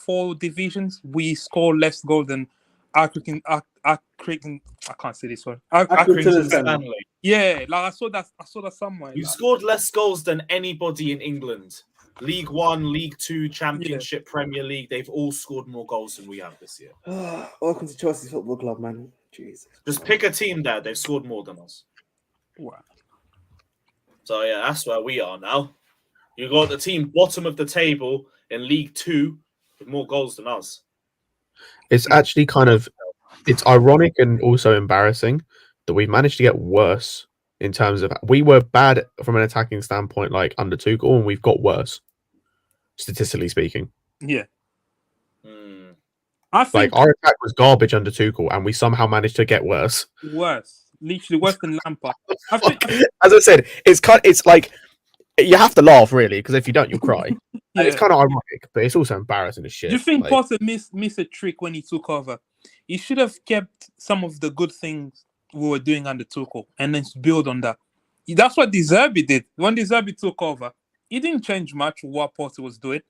4 divisions, we score less goals than Accrington. I can't say this one. Accrington Stanley. Yeah, like I saw that somewhere. You scored less goals than anybody in England. League One, League Two, Championship, Premier League. They've all scored more goals than we have this year. Welcome to Chelsea Football Club, man. Jesus. Just pick a team there. They've scored more than us. Wow. So yeah, that's where we are now. You got the team bottom of the table in League Two with more goals than us. It's actually it's ironic and also embarrassing that we've managed to get worse in terms of we were bad from an attacking standpoint, like under Tuchel, and we've got worse, statistically speaking. Yeah. I think our attack was garbage under Tuchel, and we somehow managed to get worse. Literally worse than Lampard. As I said, it's like you have to laugh really, because if you don't, you'll cry. And it's kind of ironic, but it's also embarrassing as shit. Do you think Potter missed a trick when he took over? He should have kept some of the good things we were doing under Tuchel and then build on that. That's what De Zerbi did. When De Zerbi took over, he didn't change much what Potter was doing.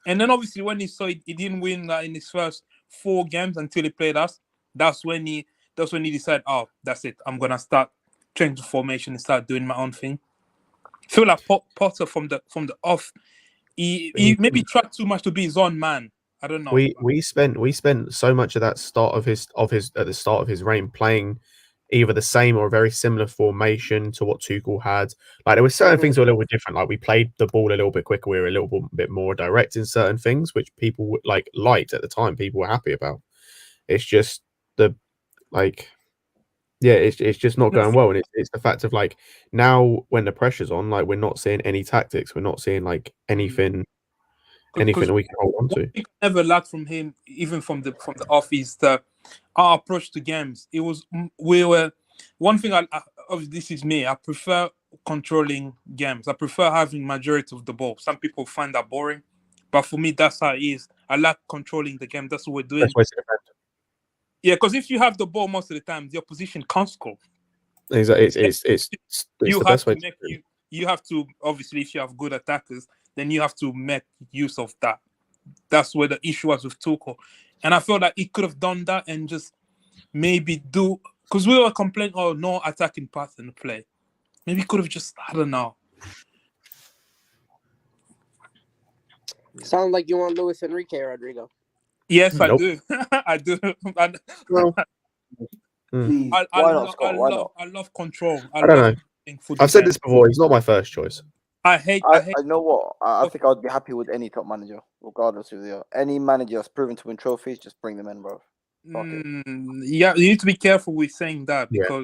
And then obviously when he saw he didn't win in his first 4 games until he played us, that's when he decided, oh, that's it. I'm gonna start changing the formation and start doing my own thing. I feel like Potter from the off, he maybe tried too much to be his own man. I don't know. We spent so much of that start of his at the start of his reign playing either the same or a very similar formation to what Tuchel had. Like there were certain things that were a little bit different. Like we played the ball a little bit quicker. We were a little bit more direct in certain things, which people liked at the time. People were happy about. It's just it's just not going well, and it's the fact of like now when the pressure's on, like we're not seeing any tactics. We're not seeing like anything we can hold on to. We never lacked from him, even from the off, is our approach to games. One thing. Obviously, this is me. I prefer controlling games. I prefer having majority of the ball. Some people find that boring, but for me, that's how it is. I like controlling the game. That's what we're doing. Yeah, because if you have the ball most of the time, the opposition can't score. Exactly. It's the best way. You have to, obviously, if you have good attackers, then you have to make use of that. That's where the issue was with Tuchel. And I feel like he could have done that and just maybe because we were complaining, oh, no attacking pattern play. Maybe he could have just, I don't know. Sound like you want Luis Enrique, Rodrigo. Yes, nope. I do. I do. I love control. I don't know. I've said this before. He's not my first choice. I know what. I think I'd be happy with any top manager, regardless of any manager that's proven to win trophies. Just bring them in, bro. Yeah, you need to be careful with saying that because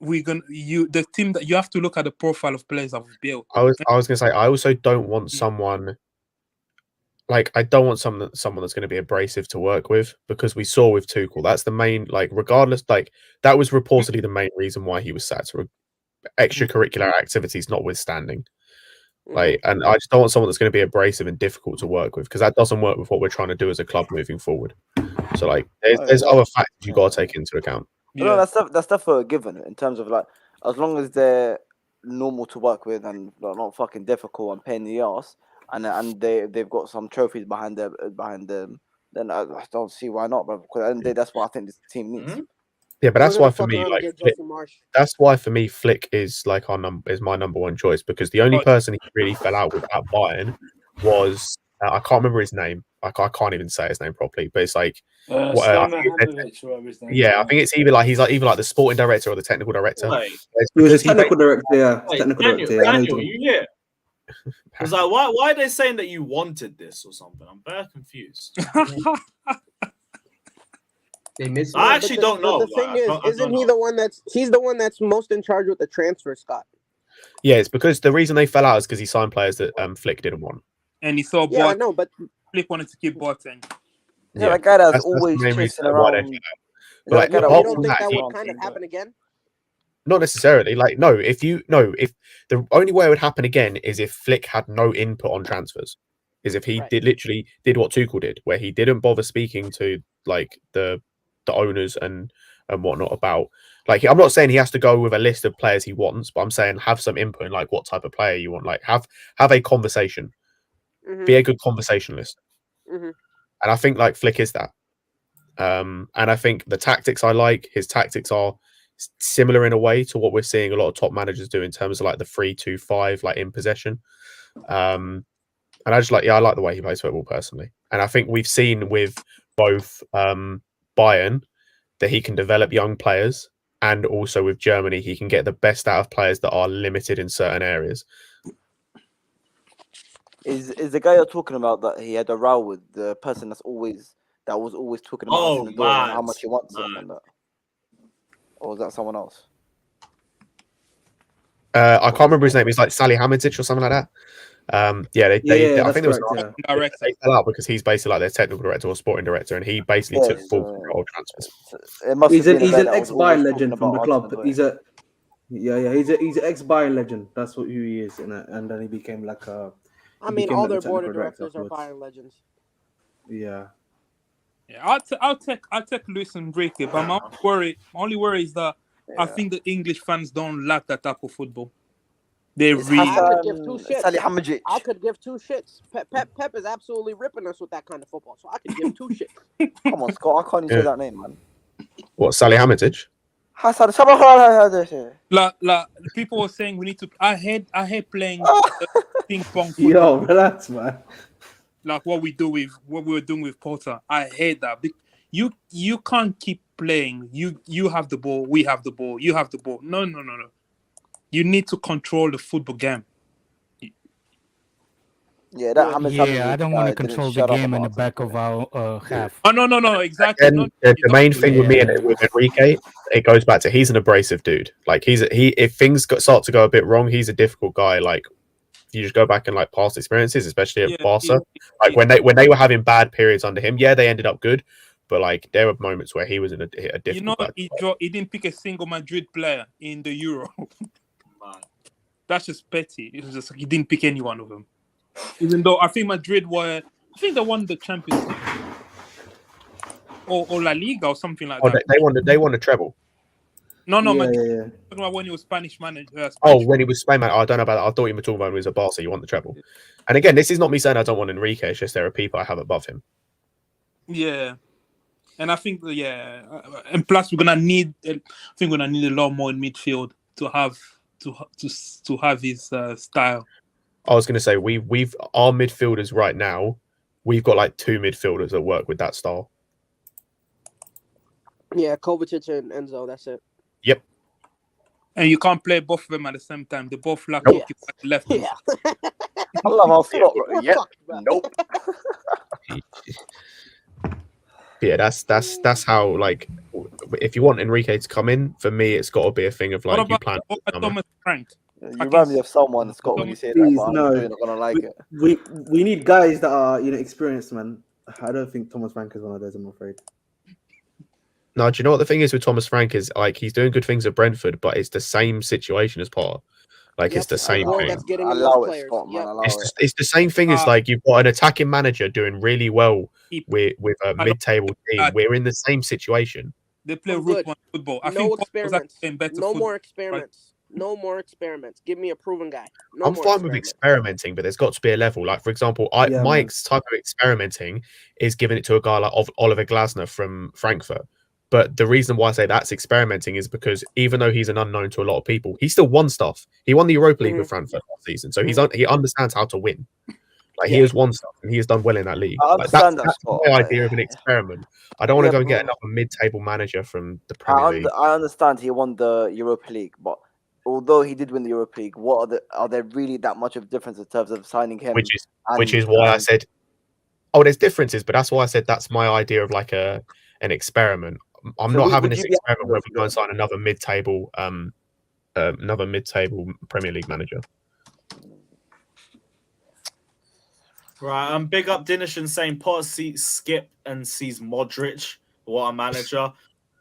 the team that you have to look at the profile of players that we've built. I was gonna say I also don't want someone. Like, I don't want someone that's going to be abrasive to work with, because we saw with Tuchel, that's the main, regardless, that was reportedly the main reason why he was sacked, extracurricular activities notwithstanding. And I just don't want someone that's going to be abrasive and difficult to work with, because that doesn't work with what we're trying to do as a club moving forward. So, there's other factors you got to take into account. Yeah. No, that's definitely a given in terms of, as long as they're normal to work with and not fucking difficult and pain in the ass, and they've got some trophies behind them, then I don't see why not. But that's what I think this team needs. Mm-hmm. Yeah, but that's why for me, Flick is my number one choice, because the only person he really fell out with at Bayern was I can't remember his name. I can't even say his name properly. But it's I think it's either he's either the sporting director or the technical director. He was a technical director. Yeah, Daniel, you here? Because why are they saying that you wanted this or something? I'm very confused. I actually don't know. The thing isn't he the one he's the one that's most in charge with the transfer, Scott? Yeah, it's because the reason they fell out is because he signed players that Flick didn't want. And he saw I know, but Flick wanted to keep Boateng. Yeah, that guy that's always chasing around. But you don't think that would kind of happen again? Not necessarily. If the only way it would happen again is if Flick had no input on transfers, is if he did what Tuchel did, where he didn't bother speaking to the owners and whatnot about. I'm not saying he has to go with a list of players he wants, but I'm saying have some input in what type of player you want. Have a conversation. Mm-hmm. Be a good conversationalist. Mhm. And I think like Flick is that. And I think the tactics I like, his tactics are similar in a way to what we're seeing a lot of top managers do in terms of like the 3-2-5, like in possession. And I just like, I like the way he plays football personally. And I think we've seen with both Bayern that he can develop young players, and also with Germany, he can get the best out of players that are limited in certain areas. Is the guy you're talking about that he had a row with the person that was always talking about us in the door and how much he wants him and that? Or was that someone else? I can't remember his name. He's like Sally Hamidic or something like that. I think it was they fell out because he's basically like their technical director or sporting director, and he basically took full control of transfers. He's an ex-Bayern legend from the club. He's an ex-Bayern legend. That's who he is, and then he became like a. I mean, all their board of directors are Bayern legends. Yeah. Yeah, I'll take Luis Enrique, but my only worry is that I think the English fans don't like that type of football. They really. I could give two shits. I could give two shits. Pep is absolutely ripping us with that kind of football, so I could give two shits. Come on, Scott, I can't even say that name, man. What, Sally Hamidic? Like people were saying we need to. I hate playing ping pong football. Yo, relax, man. Like what we were doing with Potter. I hate that. You can't keep playing. You have the ball. We have the ball. You have the ball. No. You need to control the football game. Yeah, I don't want to control the game in the back of our half. Oh no, exactly. And the main thing with me and with Enrique, it goes back to he's an abrasive dude. Like if things start to go a bit wrong, he's a difficult guy. Like you just go back and like past experiences, especially at Barca. Like when they were having bad periods under him, they ended up good, but like there were moments where he was in a difficult. He didn't pick a single Madrid player in the Euro. That's just petty. It was just he didn't pick any one of them. Even though I think Madrid they won the Champions League or La Liga or something like that. They won the treble. No, Madrid. Talking about when he was Spanish manager. When he was Spain manager. I don't know about that. I thought you were talking about when he was at Barca. You won the treble. And again, this is not me saying I don't want Enrique. It's just there are people I have above him. Yeah, and I think and plus we're gonna need. I think we're gonna need a lot more in midfield to have his style. I was going to say we've our midfielders right now. We've got like two midfielders that work with that style. Yeah, Kovacic and Enzo. That's it. Yep. And you can't play both of them at the same time. They both lack left. Yeah. I love our flop. Yep. Nope. Yeah, that's how like if you want Enrique to come in, for me it's got to be a thing of like you plan. Thomas Frank. You remind me of someone, Scott, when you say that, but I'm not gonna like it. We need guys that are experienced, man. I don't think Thomas Frank is one of those, I'm afraid. No, do you know what the thing is with Thomas Frank is like he's doing good things at Brentford, but it's the same situation as Potter. Like it's the same thing. It's the same thing as like you've got an attacking manager doing really well with a mid-table team. We're in the same situation. They play root one football. No more experiments. No more experiments. Give me a proven guy. I'm fine with experimenting, but there's got to be a level. Like, for example, my type of experimenting is giving it to a guy like Oliver Glasner from Frankfurt. But the reason why I say that's experimenting is because even though he's an unknown to a lot of people, he still won stuff. He won the Europa League with Frankfurt last season, so he understands how to win. Like he has won stuff and he has done well in that league. Like, that's my idea of an experiment. I don't want to go and get another mid-table manager from the Premier League. I understand he won the Europa League, but although he did win the Europa League, are there really that much of a difference in terms of signing him? Which is why I said, there's differences, but that's why I said that's my idea of like an experiment. I'm not having this experiment where we go and sign another mid-table Premier League manager. Right, big up Dinishan saying Potter sees Skip and sees Modric. What a manager!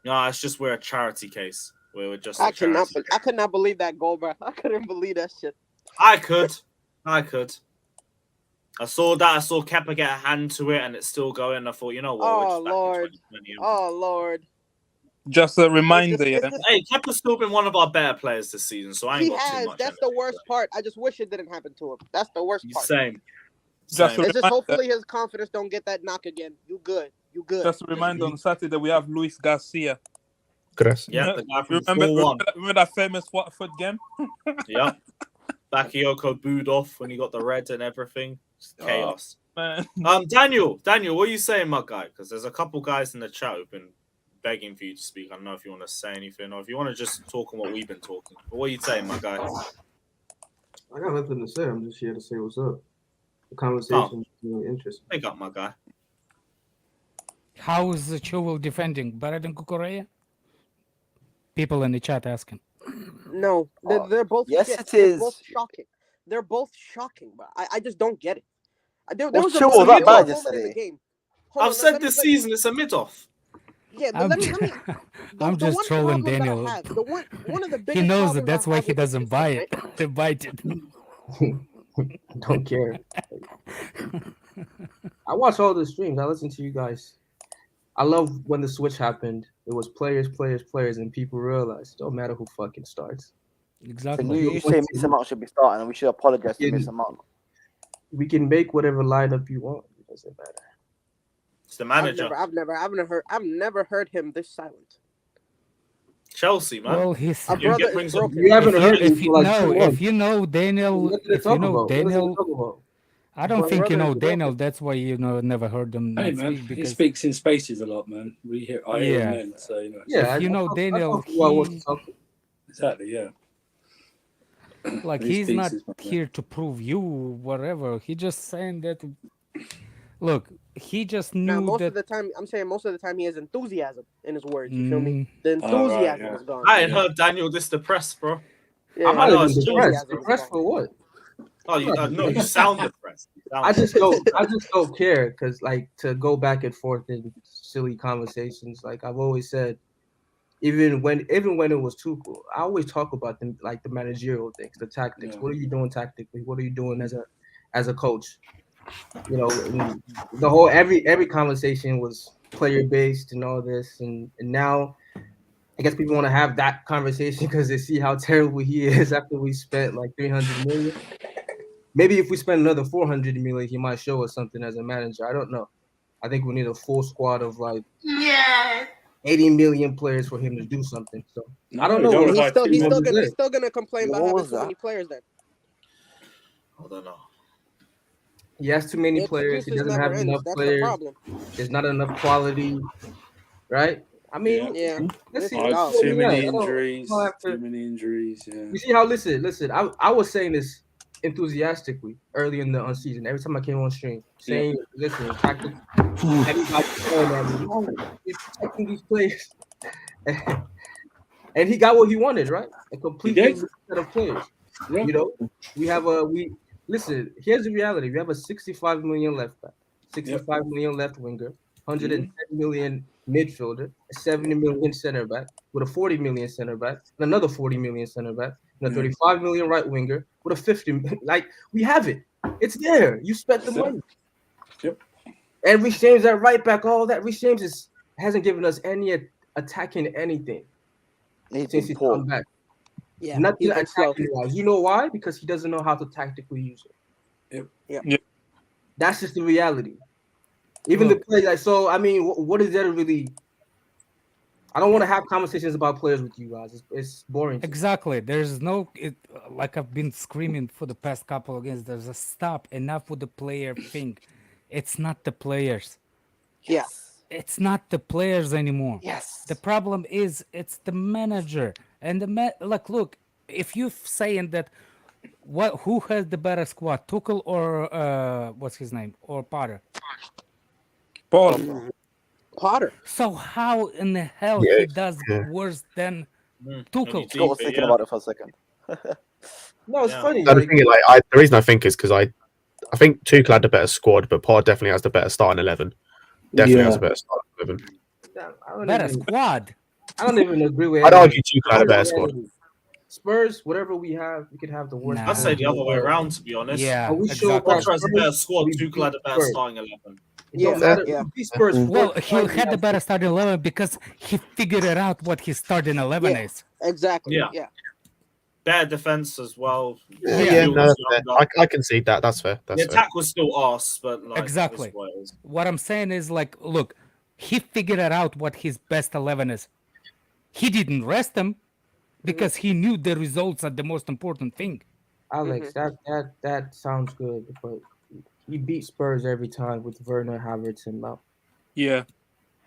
No, it's just we're a charity case. We're just. I could not believe that goal, bro. I couldn't believe that shit. I could. I saw that. I saw Kepa get a hand to it, and it's still going. I thought, you know what? Oh Lord. Just a reminder, Hey, Kepa's still been one of our better players this season, so I ain't got too much. That's the worst part. I just wish it didn't happen to him. That's the worst part. Just a It's just reminder, hopefully his confidence don't get that knock again. You good. You good. just a reminder on Saturday we have Luis Garcia. Gracias. Yeah, the guy from Remember 4-1. that famous Watford game? Yeah. Bakayoko booed off when he got the red and everything. Just chaos. Man. Daniel, what are you saying, my guy? Because there's a couple guys in the chat who've been begging for you to speak. I don't know if you want to say anything or if you want to just talk on what we've been talking. But what are you saying, my guy? I got nothing to say. I'm just here to say what's up. The conversation is really interesting. Pick up, my guy. How is the Chilwell defending? Better than Kukureya? People in the chat asking. No, they're both. Yes, shit. it They're is. both shocking. They're both shocking, but I just don't get it. There Was was a Chilwell moment that bad in the yesterday? game. I've said this season it's a mid-off. Yeah, but let me. I'm just one trolling problem that I Daniel. have, one of the He biggest knows it. problems That's I why have he with this doesn't buy it. system, They bite it. Don't care. I watch all the streams. I listen to you guys. I love when the switch happened. It was players, and people realized it don't matter who fucking starts. So Exactly. you say Mason Mount should be starting, and we should apologize to Mason Mount. We can make whatever lineup you want. It doesn't matter. It's the manager. I've never heard him this silent. Chelsea, man. Well, he's. Our brother is broken. You haven't heard him If you, for like no, 2 if months. you know Daniel, What did they if you talk know about? What did they Daniel, talk about? I don't My think you brother know is broken. Daniel. That's why you never heard him Hey, speak man, he because speaks in spaces a lot, man. I hear him Yeah. then, so you know. Yeah, if you know Daniel, Exactly, yeah. like He he's speaks not his mind, yeah. here to prove you whatever. He just saying that. Look, he just Now, knew most that. of the time, I'm saying most of the time he has enthusiasm in his words. You feel me? The Oh, right, enthusiasm yeah. is gone. I ain't heard Daniel this depressed, bro. Yeah, I know it's depressed. Chelsea. Depressed for what? Oh, no, you sound depressed. I just don't care because like to go back and forth in silly conversations. Like I've always said, even when it was Tuchel, I always talk about them like the managerial things, the tactics. Yeah. What are you doing tactically? What are you doing as a coach? You know, and the whole every conversation was player based and all this, and now I guess people want to have that conversation because they see how terrible he is after we spent like 300 million. Maybe if we spend another 400 million, he might show us something as a manager. I don't know. I think we need a full squad of like 80 million players for him to do something. So I don't know. And he's still gonna complain about having too many players then. I don't know. He has too many players. He doesn't have enough players. There's not enough quality, right? I mean, let's see. Too many injuries. Too many injuries. Yeah. You see how? Listen. I was saying this enthusiastically early in the season. Every time I came on stream, saying, "Listen, practice." Everybody's going at me. He's protecting these players, and he got what he wanted, right? A complete set of players. Yeah. You know, Listen, here's the reality. We have a 65 million left back, 65 million left winger, 110 million midfielder, a 70 million center back, with a 40 million center back, and another 40 million center back, and a 35 million right winger, with a 50. Like, we have it. It's there. You spent the money. Yep. And Reece James at right back, all that. Reece James hasn't given us any attacking anything since he's come back. Yeah, nothing attacking wise. You know why? Because he doesn't know how to tactically use it. Yep. That's just the reality. Even the play, like, so I mean, what is there to really? I don't want to have conversations about players with you guys. It's boring. Exactly. There's no like I've been screaming for the past couple of games. There's a stop. Enough with the player thing. It's not the players. Yes. It's not the players anymore. Yes. The problem is it's the manager and look. If you're saying that, who has the better squad, Tuchel or what's his name, or Potter? Potter. So how in the hell he does worse than Tuchel? I was thinking about it for a second. No, it's funny. No, the reason I think is because I think Tuchel had the better squad, but Potter definitely has the better starting 11. Definitely has a better starting 11. Better squad. I don't even agree with. I'd argue Tuchel had a better squad. Spurs, whatever we have, we could have the worst. I'd say the other way around, to be honest. Yeah, exactly. Potter has a better squad. Tuchel had a better starting 11. Well, he had the better starting 11 because he figured it out what his starting 11 is. Exactly. Yeah. better defense as well. Yeah, no, that's fair. I can see that. That's fair. The attack was still arse, but like, exactly. What I'm saying is, like, look, he figured out what his best 11 is. He didn't rest him because he knew the results are the most important thing. Alex, that sounds good, but he beat Spurs every time with Werner, Havertz, and Mount. Yeah.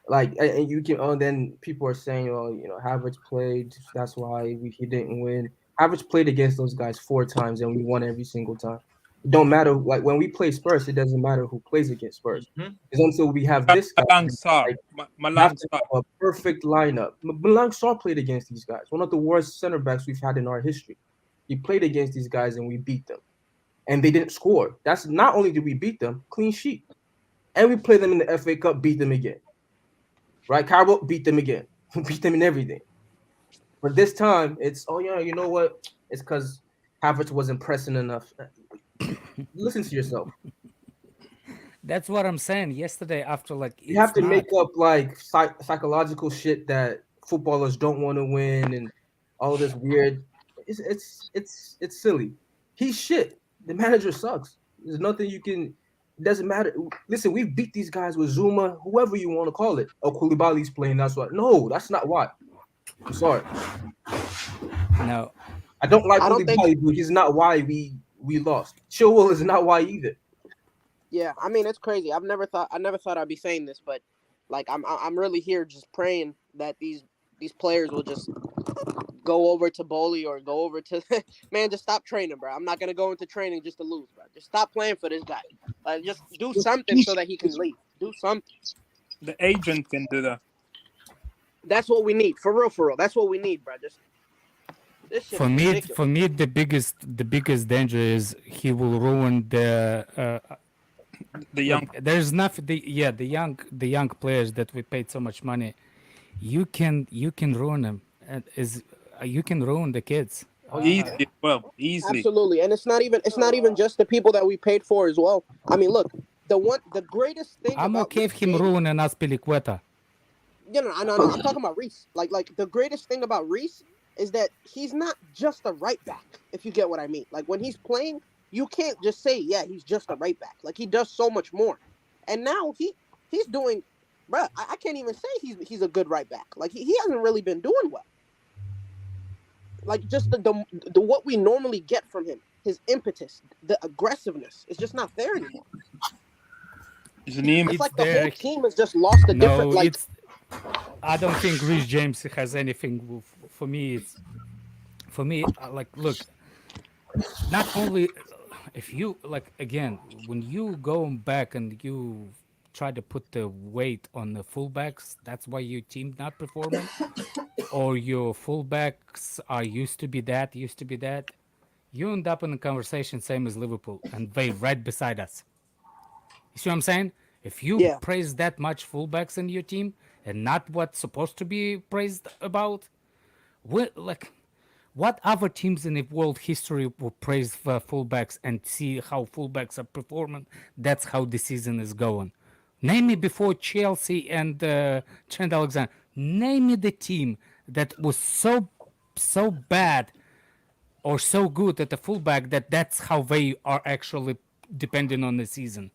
Like, and you can. Oh, then people are saying, "Oh, you know, Havertz played. That's why he didn't win." Havertz played against those guys 4 times, and we won every single time. It don't matter. Like when we play Spurs, it doesn't matter who plays against Spurs. Because until we have this guy, we have to have a perfect lineup. Malang Sarr played against these guys. One of the worst center backs we've had in our history. He played against these guys, and we beat them. And they didn't score. That's not only did we beat them, clean sheet, and we played them in the FA Cup, beat them again. Right, Cairo beat them again. Beat them in everything. But this time, it's, oh yeah, you know what? It's because Havertz wasn't pressing enough. Listen to yourself. That's what I'm saying. Yesterday, after like, you have to make up like psychological shit that footballers don't want to win and all this weird. It's silly. He's shit. The manager sucks. There's nothing you can. It doesn't matter. Listen, we beat these guys with Zuma, whoever you want to call it. Oh, Koulibaly's playing. That's why. No, that's not why. I'm sorry. No, I don't like Koulibaly, but he's not why we lost. Chilwell is not why either. Yeah, I mean, it's crazy. I never thought I'd be saying this, but like I'm really here just praying that these players will just go over to Boli or go over to man, just stop training, bro. I'm not gonna go into training just to lose, bro. Just stop playing for this guy. Just do something so that he can leave. Do something. The agent can do that. That's what we need, for real. That's what we need, bro. Just this shit for me, the biggest danger is he will ruin the young. There's nothing. The young players that we paid so much money. You can ruin them. You can ruin the kids. Easily. Absolutely, and it's not even just the people that we paid for as well. I mean, look, the greatest thing. I'm okay if him ruining Azpilicueta. You know, I know. I'm talking about Reece. Like the greatest thing about Reece is that he's not just a right back. If you get what I mean. Like when he's playing, you can't just say, yeah, he's just a right back. Like he does so much more. And now he's doing, bruh, I can't even say he's a good right back. Like he hasn't really been doing well. Like just the what we normally get from him, his impetus, the aggressiveness, is just not there anymore. It's like the whole team has just lost a different. Like, I don't think Reece James has anything. For me, like, look, not only if you like again when you go back and you try to put the weight on the fullbacks, that's why your team not performing, or your fullbacks are used to be that. You end up in a conversation same as Liverpool, and they right beside us. You see what I'm saying? If you praise that much fullbacks in your team and not what's supposed to be praised about, what other teams in the world history will praise for fullbacks and see how fullbacks are performing? That's how the season is going. Name me before Chelsea and Trent Alexander. Name me the team that was so bad or so good at the fullback that's how they are actually depending on the season.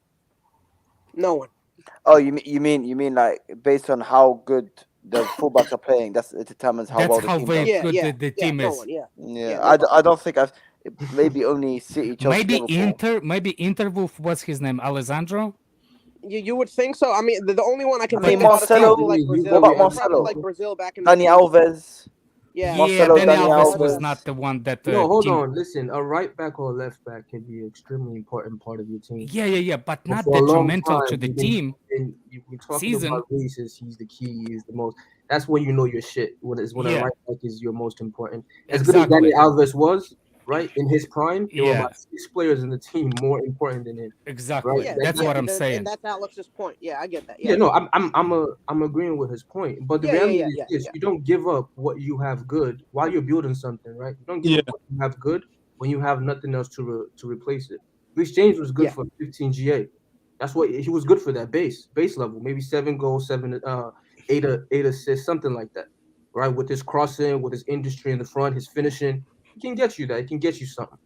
No one. Oh, you mean like based on how good the fullbacks are playing? It determines how well the team does. The team is. I don't think maybe only City, Chelsea, maybe Inter was his name, Alessandro. You would think so. I mean, the only one I can think Marcelo. about is like Brazil. What about Marcelo? Like Brazil back in Dani Alves. Dani Alves was not the one that. No, hold on. Listen, a right back or a left back can be an extremely important part of your team. Yeah, but not detrimental to the team. We're talking about Reece. He's the key. He's the most. That's when you know your shit. When a right back is your most important. As good as Dani Alves was, right in his prime, there were about 6 players in the team more important than him. Exactly. Right? Yeah, that's what I'm saying. And that's Alex's point. Yeah, I get that. Yeah, no, I'm agreeing with his point. But the reality is this: you don't give up what you have good while you're building something, right? You don't give up what you have good when you have nothing else to replace it. Reece James was good for 15 GA. That's what he was good for. That base level, maybe 7 goals, 8 assists, something like that, right? With his crossing, with his industry in the front, his finishing. He can get you that. He can get you something,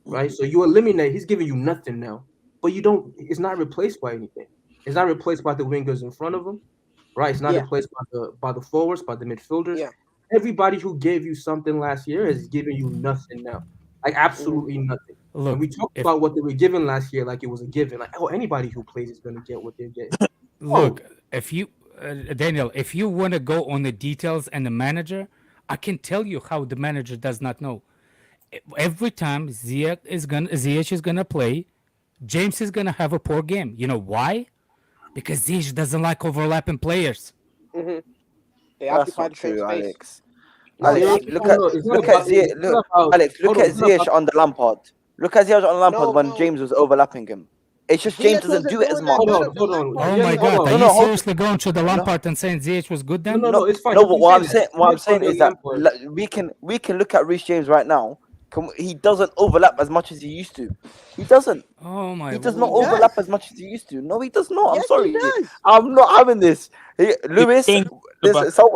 right? So you eliminate. He's giving you nothing now, but you don't. It's not replaced by anything. It's not replaced by the wingers in front of him, right? It's not replaced by the forwards, by the midfielders. Yeah. Everybody who gave you something last year is giving you nothing now, like absolutely nothing. Look, and we talked about what they were given last year, like it was a given. Like, oh, anybody who plays is going to get what they're getting. Look, if you, Daniel, if you want to go on the details and the manager, I can tell you how the manager does not know. Every time Ziyech is gonna play, James is gonna have a poor game. You know why? Because Ziyech doesn't like overlapping players. Mm-hmm. They That's occupy not the same true, space. Alex. No, Alex, look at Ziyech. Look, Alex, look at Ziyech on the Lampard. Look at Ziyech on Lampard when James was overlapping him. It's just James doesn't do it as much. Hold on. Oh my God! Are you seriously going to the Lampard and saying Ziyech was good then? No, it's fine. No, but what I'm saying is that we can look at Reece James right now. He doesn't overlap as much as he used to. He doesn't. Oh my! He does not overlap as much as he used to. No, he does not. Yes, I'm sorry. he does. I'm not having this. Lewis,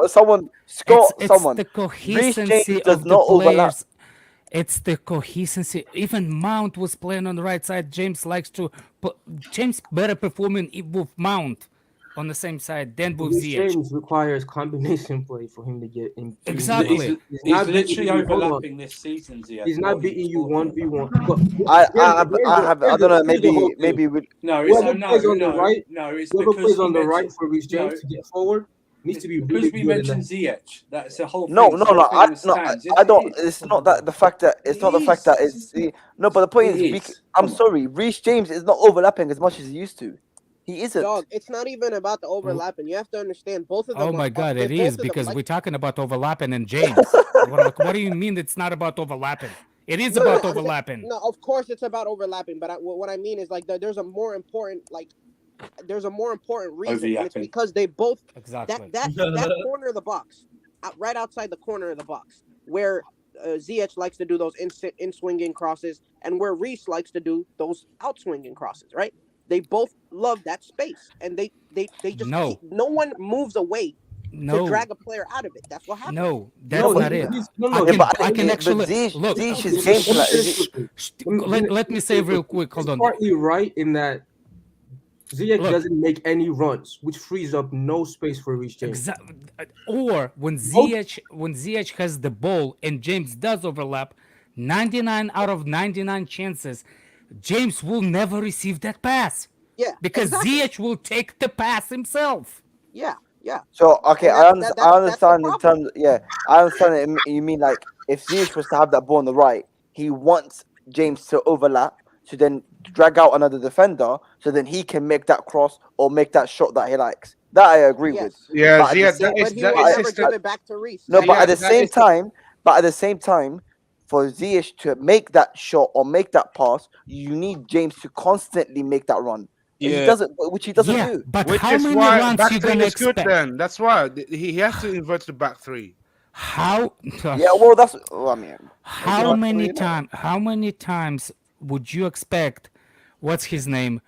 someone, Scott, someone. The Reece coherency James does of not the overlap. players. It's the coherency. Even Mount was playing on the right side. James likes to. James better performing with Mount on the same side than with Ziyech. James requires combination play for him to get in. Exactly. He's literally overlapping this season. He's not beating you 1v1. I don't know. Maybe we. No, whoever plays on the right. No, it's whoever because plays on the right for Reece James to get forward needs to be because really we good. mentioned Ziyech. That's the whole thing. No. I don't. It's not that the fact that it's not the fact that it's no. But the point is, I'm sorry. Reece James is not overlapping as much as he used to. He isn't. Dog, it's not even about the overlapping. You have to understand both of them. Oh my God, it is because we're talking about overlapping and James. What do you mean it's not about overlapping? It is about overlapping. No, of course it's about overlapping, but what I mean is like there's a more important reason. And it's because they both that corner of the box, right outside the corner of the box, where Ziyech likes to do those in swinging crosses, and where Reece likes to do those out swinging crosses, right? They both love that space, and they just no one moves away to drag a player out of it. That's what happens. No, that's not it. I can actually look. Let me say real quick. Hold on. Partly right in that Ziyech doesn't make any runs, which frees up no space for Reece James. Exactly. Or when Ziyech has the ball and James does overlap, 99 out of 99 chances, James will never receive that pass. Yeah, because Ziyech will take the pass himself. Yeah. So okay, I understand in terms. I understand. You mean like if Ziyech was to have that ball on the right, he wants James to overlap to then drag out another defender, so then he can make that cross or make that shot that he likes. That I agree with. Yeah, but he will never give it back to Reece. No, but at the same time, for Ziyech to make that shot or make that pass, you need James to constantly make that run. Yeah. Which he doesn't do. But which how is many why runs back you three gonna is good expect? then. That's why he has to invert the back three. How? Yeah, well, that's. Well, I mean, how many times would you expect? What's his name?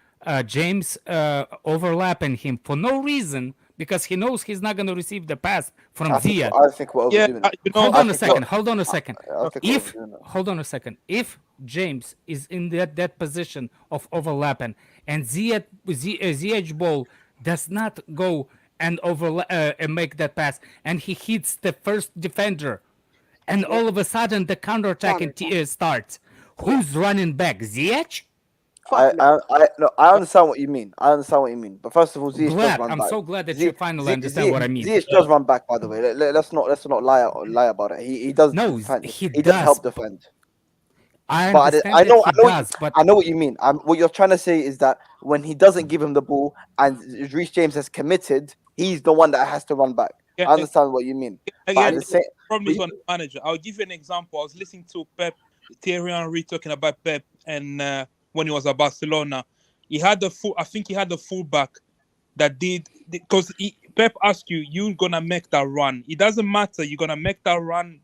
James overlapping him for no reason because he knows he's not going to receive the pass from Ziyech. I think we're overdoing it. Hold on a second. If James is in that position of overlapping and Ziyech ball does not go and and make that pass, and he hits the first defender, and all of a sudden the counterattack starts, who's running back? Ziyech? I understand what you mean. But first of all, Ziyech does run back. I'm so glad that you finally understand what I mean. Ziyech does run back, by the way. Let's not lie about it. He does. No, he does help defend. I understand I know what you mean. What you're trying to say is that when he doesn't give him the ball and Reece James has committed, he's the one that has to run back. I understand what you mean. Again, the problem is on the manager. I'll give you an example. I was listening to Thierry Henry talking about Pep, and when he was at Barcelona, he had the fullback that did, because Pep asked you're gonna make that run. It doesn't matter. You're gonna make that run.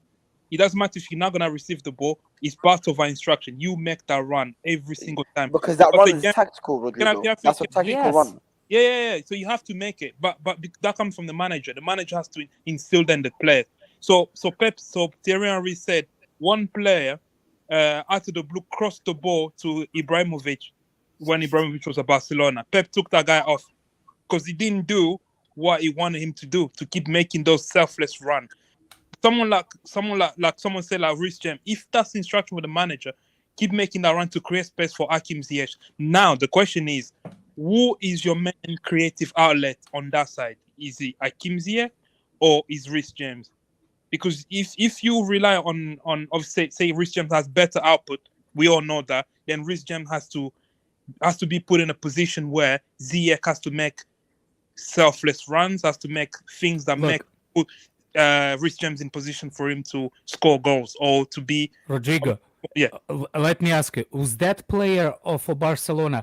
It doesn't matter if you're not gonna receive the ball. It's part of our instruction. You make that run every single time because that run is tactical, Rodrigo. That's a tactical run. Yeah. So you have to make it, but that comes from the manager. The manager has to instill then the players. So Thierry Henry said one player out of the blue crossed the ball to Ibrahimovic when Ibrahimovic was at Barcelona. Pep took that guy off because he didn't do what he wanted him to do, to keep making those selfless runs. Someone said like Reece James, if that's the instruction with the manager, keep making that run to create space for Hakim Ziyech. Now the question is, who is your main creative outlet on that side? Is it Hakim Ziyech or is Reece James? Because if you rely on say Reece James has better output, we all know that, then Reece James has to be put in a position where Ziyech has to make selfless runs, has to make things that put Reece James in position for him to score goals or to be Rodrigo. Let me ask you: was that player for Barcelona?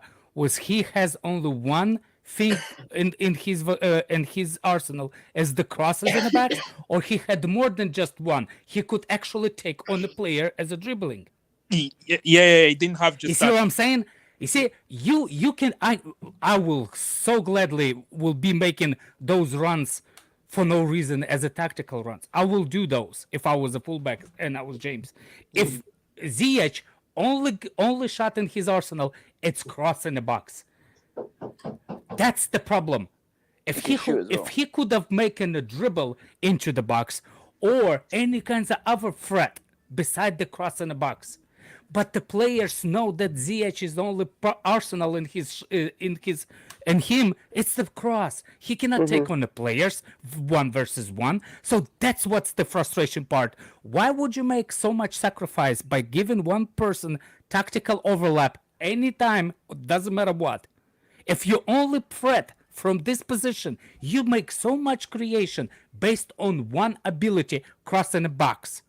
Has only one thing in his arsenal as the crosses in the back, or he had more than just one? He could actually take on the player as a dribbling. He didn't have just. You see what I'm saying? You see, you can. I will so gladly will be making those runs for no reason as a tactical runs. I will do those if I was a fullback and I was James. If Ziyech only shot in his arsenal, it's cross in the box. That's the problem. If he could have making a dribble into the box or any kinds of other threat beside the cross in the box, but the players know that Ziyech is the only arsenal in him. It's the cross. He cannot take on the players 1 versus 1. So that's what's the frustration part. Why would you make so much sacrifice by giving one person tactical overlap anytime? Doesn't matter what. If you only threat from this position, you make so much creation based on one ability crossing the box.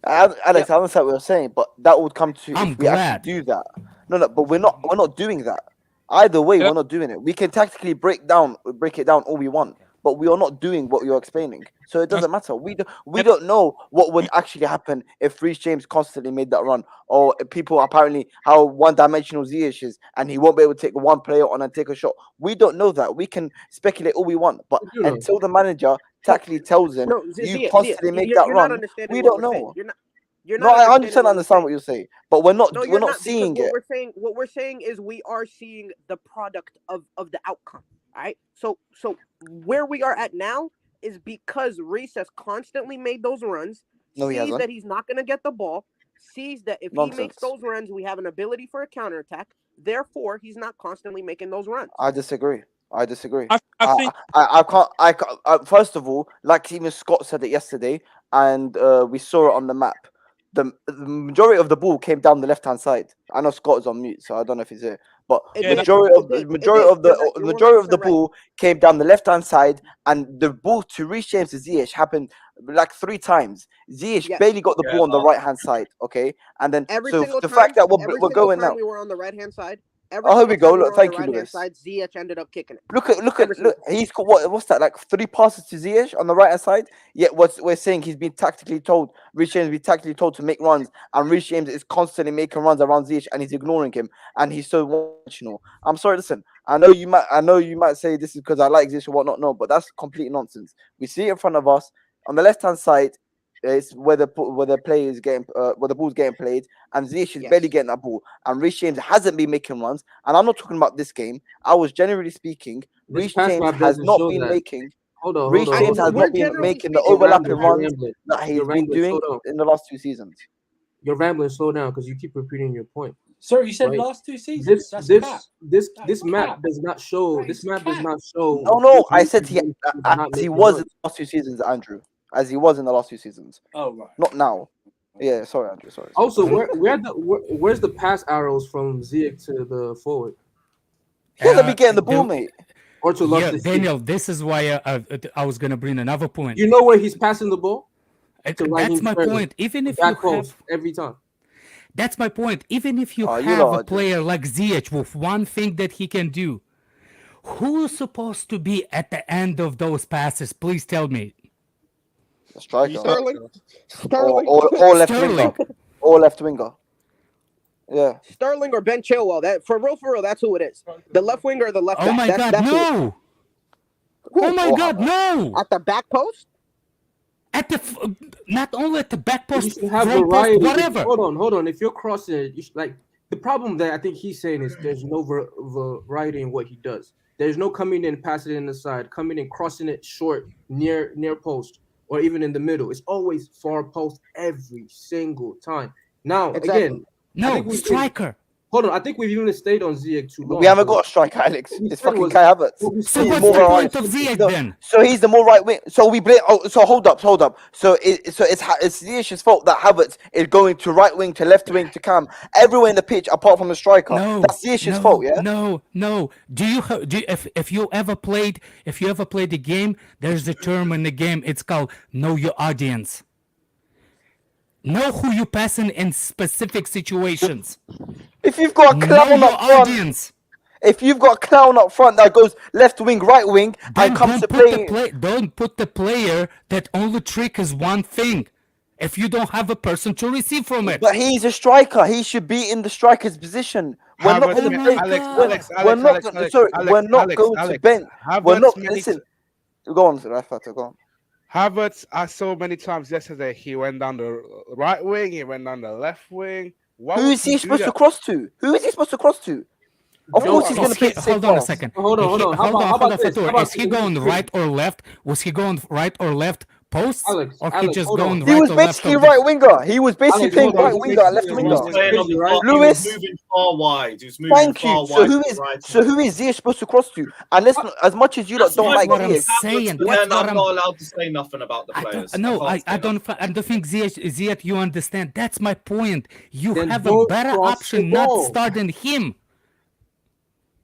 Alex, I understand what you're saying, but that would come to I'm if we actually do that. No, but we're not doing that. Either way, we're not doing it. We can tactically break it down all we want, but we are not doing what you're explaining. So it doesn't matter. We don't know what would actually happen if Reece James constantly made that run, or if people apparently how one-dimensional Ziyech is, and he won't be able to take one player on and take a shot. We don't know that. We can speculate all we want, but until the manager tactically tells him you constantly make that run, we don't know. You're no, not I understand what you're saying, but we're not seeing it. What we're saying is we are seeing the product of the outcome. All right. So where we are at now is because Reece has constantly made those runs, sees that he's not going to get the ball, sees that if he makes those runs, we have an ability for a counterattack. Therefore, he's not constantly making those runs. I disagree. I think I can't. First of all, like even Scott said it yesterday, and we saw it on the map. The majority of the ball came down the left-hand side. I know Scott is on mute, so I don't know if he's here. But majority of the ball came down the left-hand side, and the ball to Reece James to Ziyech happened like 3 times. Ziyech barely got the ball on the right-hand side. Okay, and then fact that we're going now. We were on the right-hand side. Here we go. Look, thank you, Lewis. Ziyech ended up kicking it. Look. He's got what's that? Like 3 passes to Ziyech on the right hand side. Yet what we're saying, he's been tactically told. Reece James been tactically told to make runs, and Reece James is constantly making runs around Ziyech, and he's ignoring him, and he's so one-dimensional. I'm sorry. Listen, I know you might say this is because I like Ziyech or whatnot. No, but that's complete nonsense. We see it in front of us on the left hand side. It's where the play is getting where the ball's getting played, and Ziyech is barely getting that ball, and Reece James hasn't been making runs. And I'm not talking about this game. I was generally speaking, Reece James has not been making. Reece James has not been making the overlapping runs that he's been doing in the last 2 seasons. You're rambling. Slow down, because you keep repeating your point. Sorry, you said last 2 seasons. This map does not show. This map does not show. No. I said he was in the last 2 seasons, Andrew. As he was in the last 2 seasons. Oh right. Not now. Yeah, sorry, Andrew. Sorry. Also, where's the pass arrows from Ziyech to the forward? He hasn't been getting the ball, mate. Or to Daniel, this is why I was gonna bring another point. You know where he's passing the ball? That's my point. Even if you have every time. That's my point. Even if you have a player like Ziyech with one thing that he can do, who's supposed to be at the end of those passes? Please tell me. A striker. Sterling. Or left winger. Or left winger. Yeah. Sterling or Ben Chilwell. That for real, that's who it is. The left winger or the left back. Oh my God, no! Oh my God, no! At the back post? not only at the back You post, should have front post, variety. whatever. Hold on. If you're crossing it, like the problem that I think he's saying is there's no variety in what he does. There's no coming in, passing it in the side, coming in, crossing it short, near post, or even in the middle. It's always far post every single time. Now, again, no striker. Hold on, I think we've even stayed on Ziyech too long. We haven't got a striker, Alex. It's fucking Kai Havertz. So what's the point of Ziyech then? So he's the more right wing. So we blame. Oh, so hold up. So it's Ziyech's fault that Havertz is going to right wing, to left wing, to cam, everywhere in the pitch apart from the striker. No, that's Ziyech's fault. Yeah. No. If you ever played a game, there's a term in the game. It's called know your audience. Know who you passing in specific situations. If you've got a clown up front, if you've got a clown up front that goes left wing, right wing, then and comes to play, don't put the player that only trick is one thing. If you don't have a person to receive from it, but he's a striker, he should be in the striker's position. We're not going to bend. We're not. Listen, go on, Rafat. Go on. Havertz, I saw many times yesterday. He went down the right wing. He went down the left wing. Who is he supposed to cross to? Of course he's going to play. Hold on a second. Hold on. How about Fatur? Is he going right or left? Was he going right or left posts? Or he just going right or left? He was basically right winger. He was basically playing right winger, left winger. Lewis. He was moving far wide. Thank you. So who is Ziyech supposed to cross to? And let's as much as you don't like Ziyech, I'm not allowed to say nothing about the players. I don't think Ziyech, you understand. That's my point. You have a better option not starting him.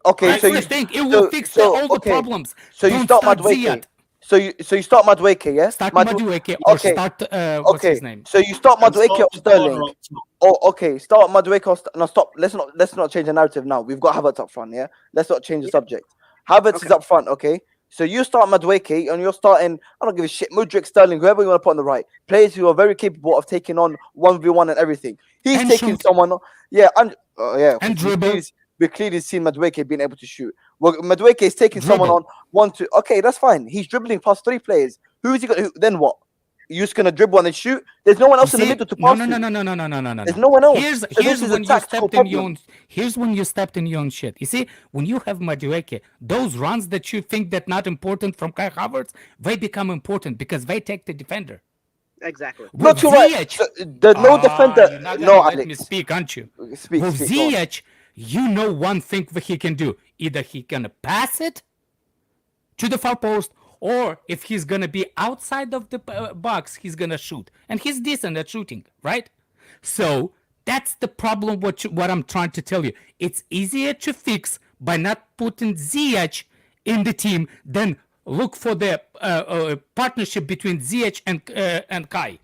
Okay, so you think it will fix all the problems. So you start Madueke. So you start Madueke, yeah? Start Madueke or start what's his name? So you start Madueke or Sterling. Oh, okay. Start Madueke or no, stop. Let's not change the narrative now. We've got Havertz up front, yeah? Let's not change the subject. Havertz is up front, okay? So you start Madueke and you're starting, I don't give a shit, Mudryk, Sterling, whoever you want to put on the right. Players who are very capable of taking on 1v1 and everything. He's taking someone, and dribble. We've clearly seen Madueke being able to shoot. Well, Madueke is taking someone on 1-2. Okay, that's fine. He's dribbling past 3 players. Who is he going to? Then what? You're just going to dribble and then shoot? There's no one else in the middle to pass to. No. There's no one else. Here's when you stepped in your own shit. You see, when you have Madueke, those runs that you think that not important from Kai Havertz, they become important because they take the defender. Exactly. Not too right. So, no defender. No, Alex. Let me speak, aren't you? Speak. With Ziyech, you know one thing that he can do. Either he gonna pass it to the far post, or if he's gonna be outside of the box, he's gonna shoot. And he's decent at shooting, right? So that's the problem. What I'm trying to tell you. It's easier to fix by not putting Ziyech in the team than look for the partnership between Ziyech and Kai.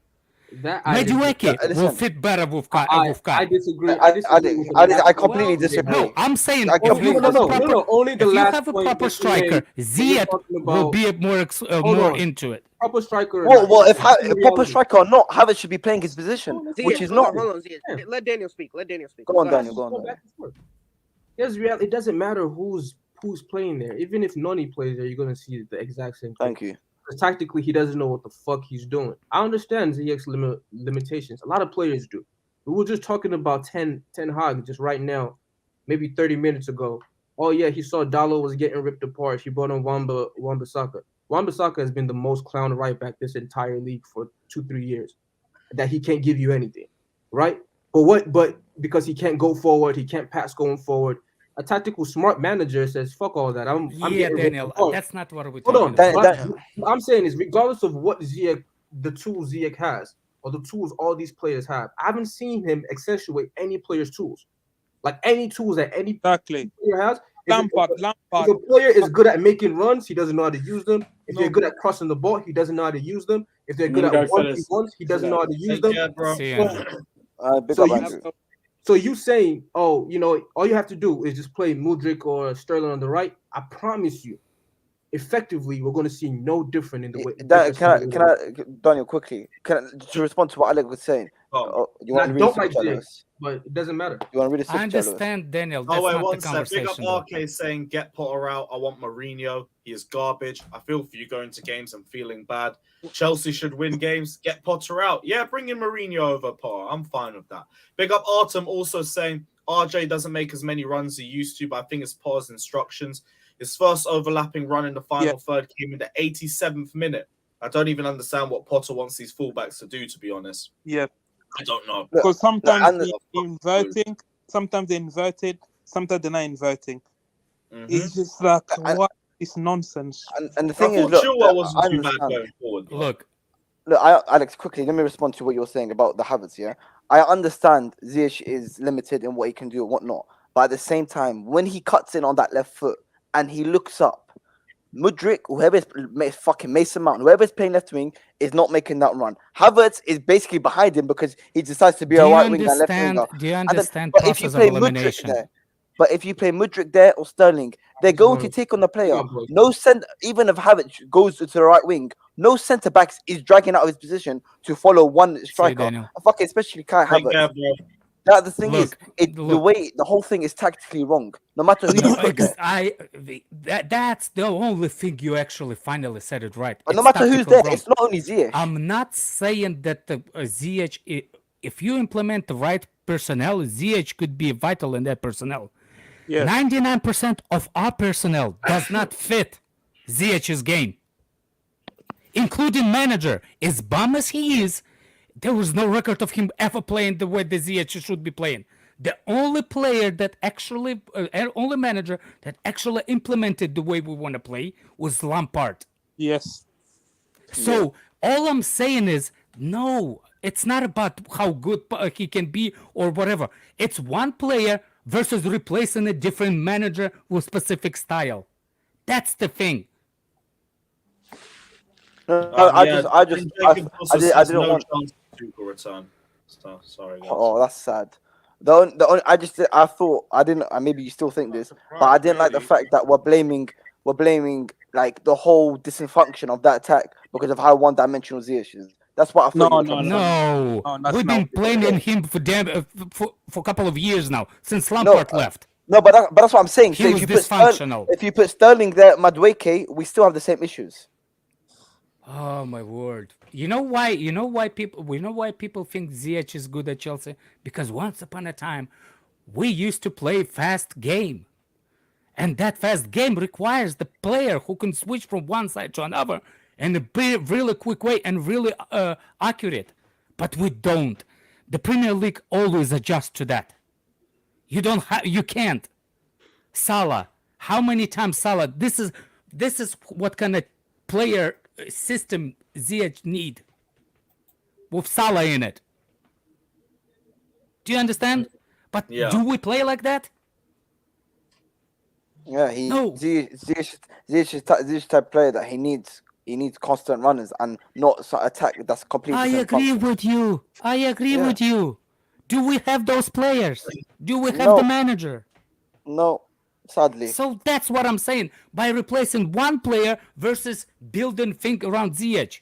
Madueke will fit better with Kai. I disagree. I completely disagree. No, I'm saying only the last have a proper striker, Ziyech will be more into it. Proper striker. Well, if proper striker or not, Havertz should be playing his position, which is not. Hold on, let Daniel speak. Go on, Daniel. Go on. Here's reality. It doesn't matter who's playing there. Even if Noni plays there, you're gonna see the exact same thing. Thank you. Tactically, he doesn't know what the fuck he's doing. I understand Ziyech's limitations. A lot of players do. We were just talking about Ten Hag just right now, maybe 30 minutes ago. Oh yeah, he saw Dalot was getting ripped apart. He brought in Wan-Bissaka. Wan-Bissaka has been the most clown right back this entire league for 2-3 years. That he can't give you anything, right? But because he can't go forward, he can't pass going forward. A tactical smart manager says, "Fuck all that." I'm Daniel. That's not what we're talking about. What I'm saying is, regardless of what the tools Ziyech has, or the tools all these players have, I haven't seen him accentuate any player's tools, like any tools that any player has. Lampard. If a player is good at making runs, he doesn't know how to use them. If they're good at crossing the ball, he doesn't know how to use them. If they're good at 1v1s, he doesn't know how to use them. So you saying, all you have to do is just play Mudryk or Sterling on the right. I promise you, effectively, we're going to see no different in the way. Can I, Daniel, quickly? To respond to what Alec was saying? You want to read don't the like super chat, Ziyech, Lewis? but it doesn't matter. You want to read the I super chat, Lewis? understand, Daniel. That's Oh wait, not one the sec. Big up conversation. though. RK saying get Potter out. I want Mourinho. He is garbage. I feel for you going to games and feeling bad. Chelsea should win games. Get Potter out. Yeah, bring in Mourinho over Potter. I'm fine with that. Big up Artem also saying RJ doesn't make as many runs as he used to, but I think it's Potter's instructions. His first overlapping run in the final third came in the 87th minute. I don't even understand what Potter wants these fullbacks to do, to be honest. Yeah. I don't know. Because sometimes they're inverting, sometimes they're inverted, sometimes they're not inverting. It's just like, what is nonsense? And the thing is, look, I understand. Look, Alex, quickly, let me respond to what you're saying about the Havertz, yeah? I understand Ziyech is limited in what he can do and whatnot, but at the same time, when he cuts in on that left foot and he looks up, Mudryk, whoever is fucking Mason Mount, whoever is playing left wing is not making that run. Havertz is basically behind him because he decides to be a right winger and left winger. Do you understand But if you process play of Mudryk elimination? there, Mudryk there or Sterling, they're going to take on the player. No even if Havertz goes to the right wing, no centre backs is dragging out of his position to follow one striker. Fucking especially Kai Havertz. That the thing is, the whole thing is tactically wrong. No matter who you put there. That's the only thing you actually finally said it right. But no matter who's there, it's not only Ziyech. I'm not saying that the Ziyech, if you implement the right personnel, Ziyech could be vital in that personnel. 99% of our personnel does not fit Ziyech's game, including manager. As bum as he is, there was no record of him ever playing the way the Ziyech should be playing. The only player that actually, only manager that actually implemented the way we want to play was Lampard. Yes. So all I'm saying is, no, it's not about how good he can be or whatever. It's one player versus replacing a different manager with specific style. That's the thing. I didn't want Tuchel return. So, sorry, guys. Oh, that's sad. I thought I didn't. Maybe you still think this, but I didn't like the fact that we're blaming like the whole dysfunction of that attack because of how one-dimensional Ziyech is. That's what I thought. No. We've been blaming him for a couple of years now since Lampard left. No, but that's what I'm saying. He was dysfunctional. If you put Sterling there, Madueke, we still have the same issues. Oh my word! You know why people think Ziyech is good at Chelsea? Because once upon a time, we used to play fast game, and that fast game requires the player who can switch from one side to another in a really quick way and really accurate. But we don't. The Premier League always adjusts to that. You can't. Salah. How many times Salah? This is what kind of player system Ziyech need with Salah in it. Do you understand? But do we play like that? Yeah, Ziyech type player that he needs constant runners and not attack that's completely. I agree with you. With you. Do we have those players? Do we have the manager? No. Sadly. So that's what I'm saying. By replacing one player versus building thing around Ziyech.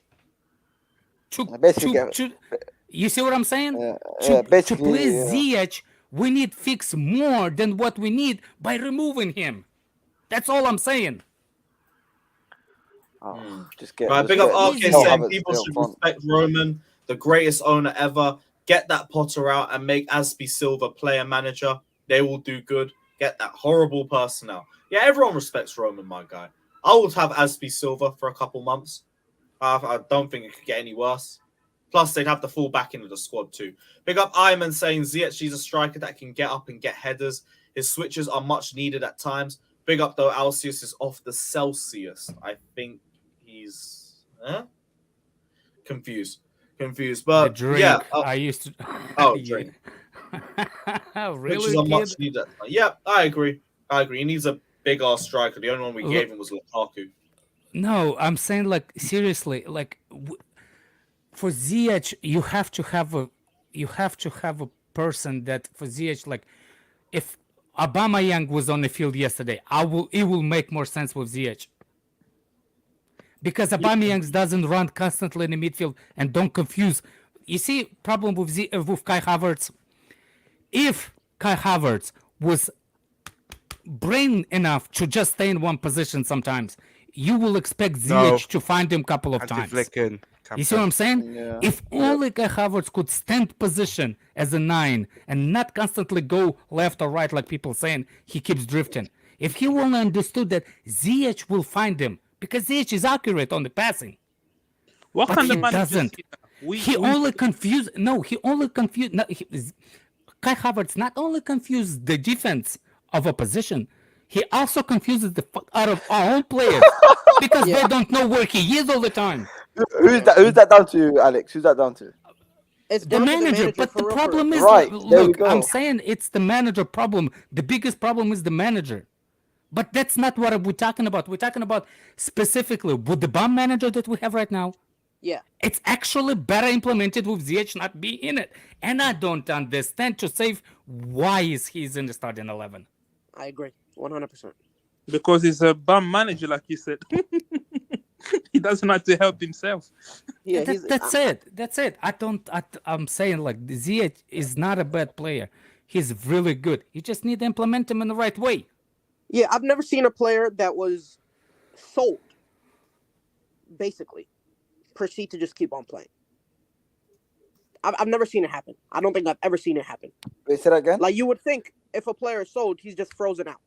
You see what I'm saying? To play Ziyech, we need fix more than what we need by removing him. That's all I'm saying. Big up RK saying people should respect Roman, the greatest owner ever. Get that Potter out and make Aspi Silva player manager. They will do good. Get that horrible personnel. Yeah, everyone respects Roman, my guy. I would have Aspi Silva for a couple months. I don't think it could get any worse. Plus, they'd have the full backing of the squad too. Big up Iman saying Ziyech is a striker that can get up and get headers. His switches are much needed at times. Big up though, Alcius is off the Celsius. I think he's confused. But yeah, I used to. Drink. Really? Which is a much needed. Yeah, I agree. He needs a big ass striker. The only one we gave him was Lukaku. No, I'm saying like seriously, like for Ziyech, you have to have a person that for Ziyech, like if Aubameyang was on the field yesterday, it will make more sense with Ziyech. Because Aubameyang doesn't run constantly in the midfield and don't confuse You see, problem with Kai Havertz. If Kai Havertz was brain enough to just stay in one position, sometimes you will expect Ziyech to find him a couple of times. You see what I'm saying? Yeah. If only Kai Havertz could stand position as a 9 and not constantly go left or right like people saying he keeps drifting. If he only understood that Ziyech will find him, because Ziyech is accurate on the passing. What but kind he of manager doesn't. He only confused. No, he only confused. No, Kai Havertz not only confused the defense of opposition, he also confuses the fuck out of our own players because they don't know where he is all the time. Who's that down to, Alex? Who's that down to? It's The down to manager, but the problem is, right. There we look, go. I'm saying it's the manager problem. The biggest problem is the manager. But that's not what we're talking about. We're talking about specifically with the bomb manager that we have right now. Yeah. It's actually better implemented with Ziyech not being in it. And I don't understand to save why is he's in the starting 11. I agree. 100%. Because he's a bum manager, like you said. He doesn't have to help himself. Yeah, that's it. I'm saying like Ziyech is not a bad player. He's really good. You just need to implement him in the right way. Yeah, I've never seen a player that was sold, basically, proceed to just keep on playing. I've never seen it happen. I don't think I've ever seen it happen. Wait, say that again? Like, you would think if a player is sold, he's just frozen out.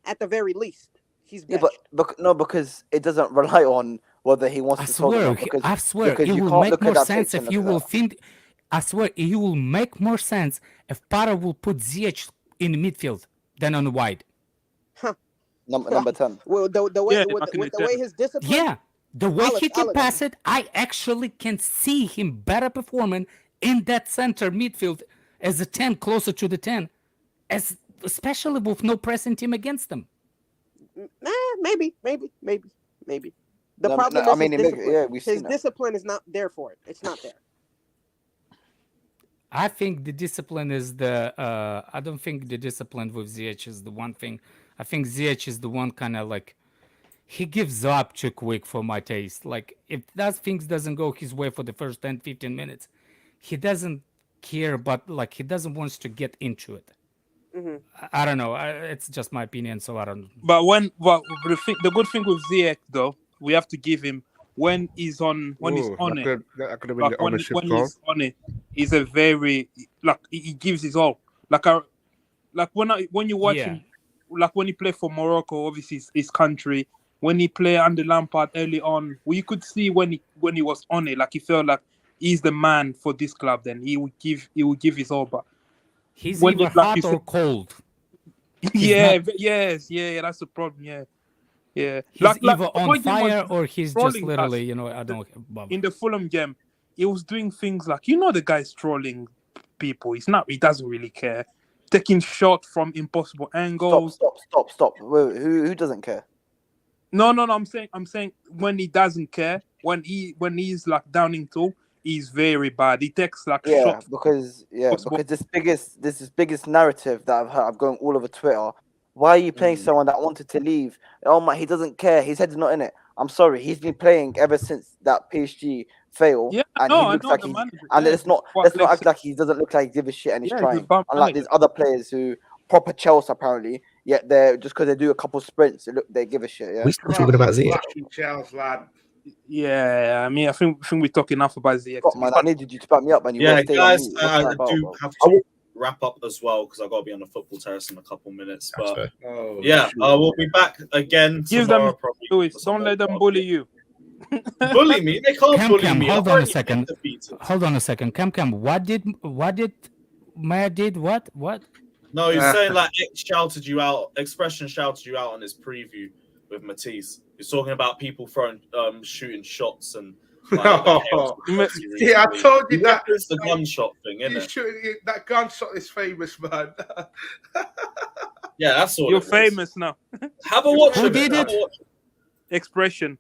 At the very least, he's benched. Yeah, because it doesn't rely on whether he wants to sell them. I swear, it will make more sense if you will think. I swear, it will make more sense if Para will put Ziyech in midfield than on the wide. Huh. Number 10. Well, the way the way his discipline. Yeah, the way he can Alex. pass it, I actually can see him better performing in that center midfield as a 10, closer to the 10, especially with no pressing team against them. Maybe. The problem is his discipline. His discipline is not there for it. It's not there. I think the discipline is I don't think the discipline with Ziyech is the one thing. I think Ziyech is the one kind of like, he gives up too quick for my taste. Like, if things doesn't go his way for the first 10, 15 minutes, he doesn't care, but like, he doesn't want to get into it. Mm-hmm. I don't know. It's just my opinion, so I don't. But the good thing with Ziyech though, we have to give him when he's on it. That could have been the ownership when goal. he's on it, he's a very he gives his all. When you watch him, like when he play for Morocco, obviously his country. When he play under Lampard early on, you could see when he was on it, like he felt like he's the man for this club. Then he would give his all. But he's either hot or cold. Yes, that's the problem. Yeah. He's either on fire or he's just literally, I don't know. In the Fulham game, he was doing things like, the guy's trolling people. He doesn't really care. Taking shots from impossible angles. Stop. Who doesn't care? No. I'm saying when he doesn't care, when he's like downing tool, he's very bad. He takes shots. Because this biggest narrative that I've going all over Twitter. Why are you playing someone that wanted to leave? Oh my, he doesn't care. His head's not in it. I'm sorry, he's been playing ever since that PSG fail. Yeah, and he looks like let's not act like he doesn't look like he gives a shit and he's trying. Unlike these other players who proper Chelsea apparently, yet they're just because they do a couple sprints, they give a shit. Yeah. We're still talking about Ziyech. Chelsea, lad. Yeah, I mean, I think we talk enough about Ziyech. Man, I needed you to back me up, man. Guys, I do have to wrap up as well because I've got to be on the football terrace in a couple minutes. But we'll be back again tomorrow. Don't let them bully you. Bully me? They can't bully me. Hold on a second. Cam, what did Mayor did? What? No, he's saying like Expression shouted you out on his preview with Matisse. He's talking about people shooting shots and. See, I told you that it's the gunshot thing, isn't it? That gunshot is famous, man. Yeah, that's all. You're famous now. Have a watch. Who did it? Expression.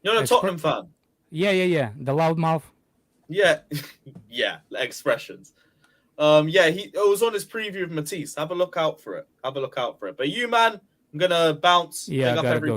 You're a Tottenham fan. Yeah. The loudmouth. Yeah, Expressions. It was on his preview of Matisse. Have a look out for it. But you, man, I'm gonna bounce. Yeah, I gotta go.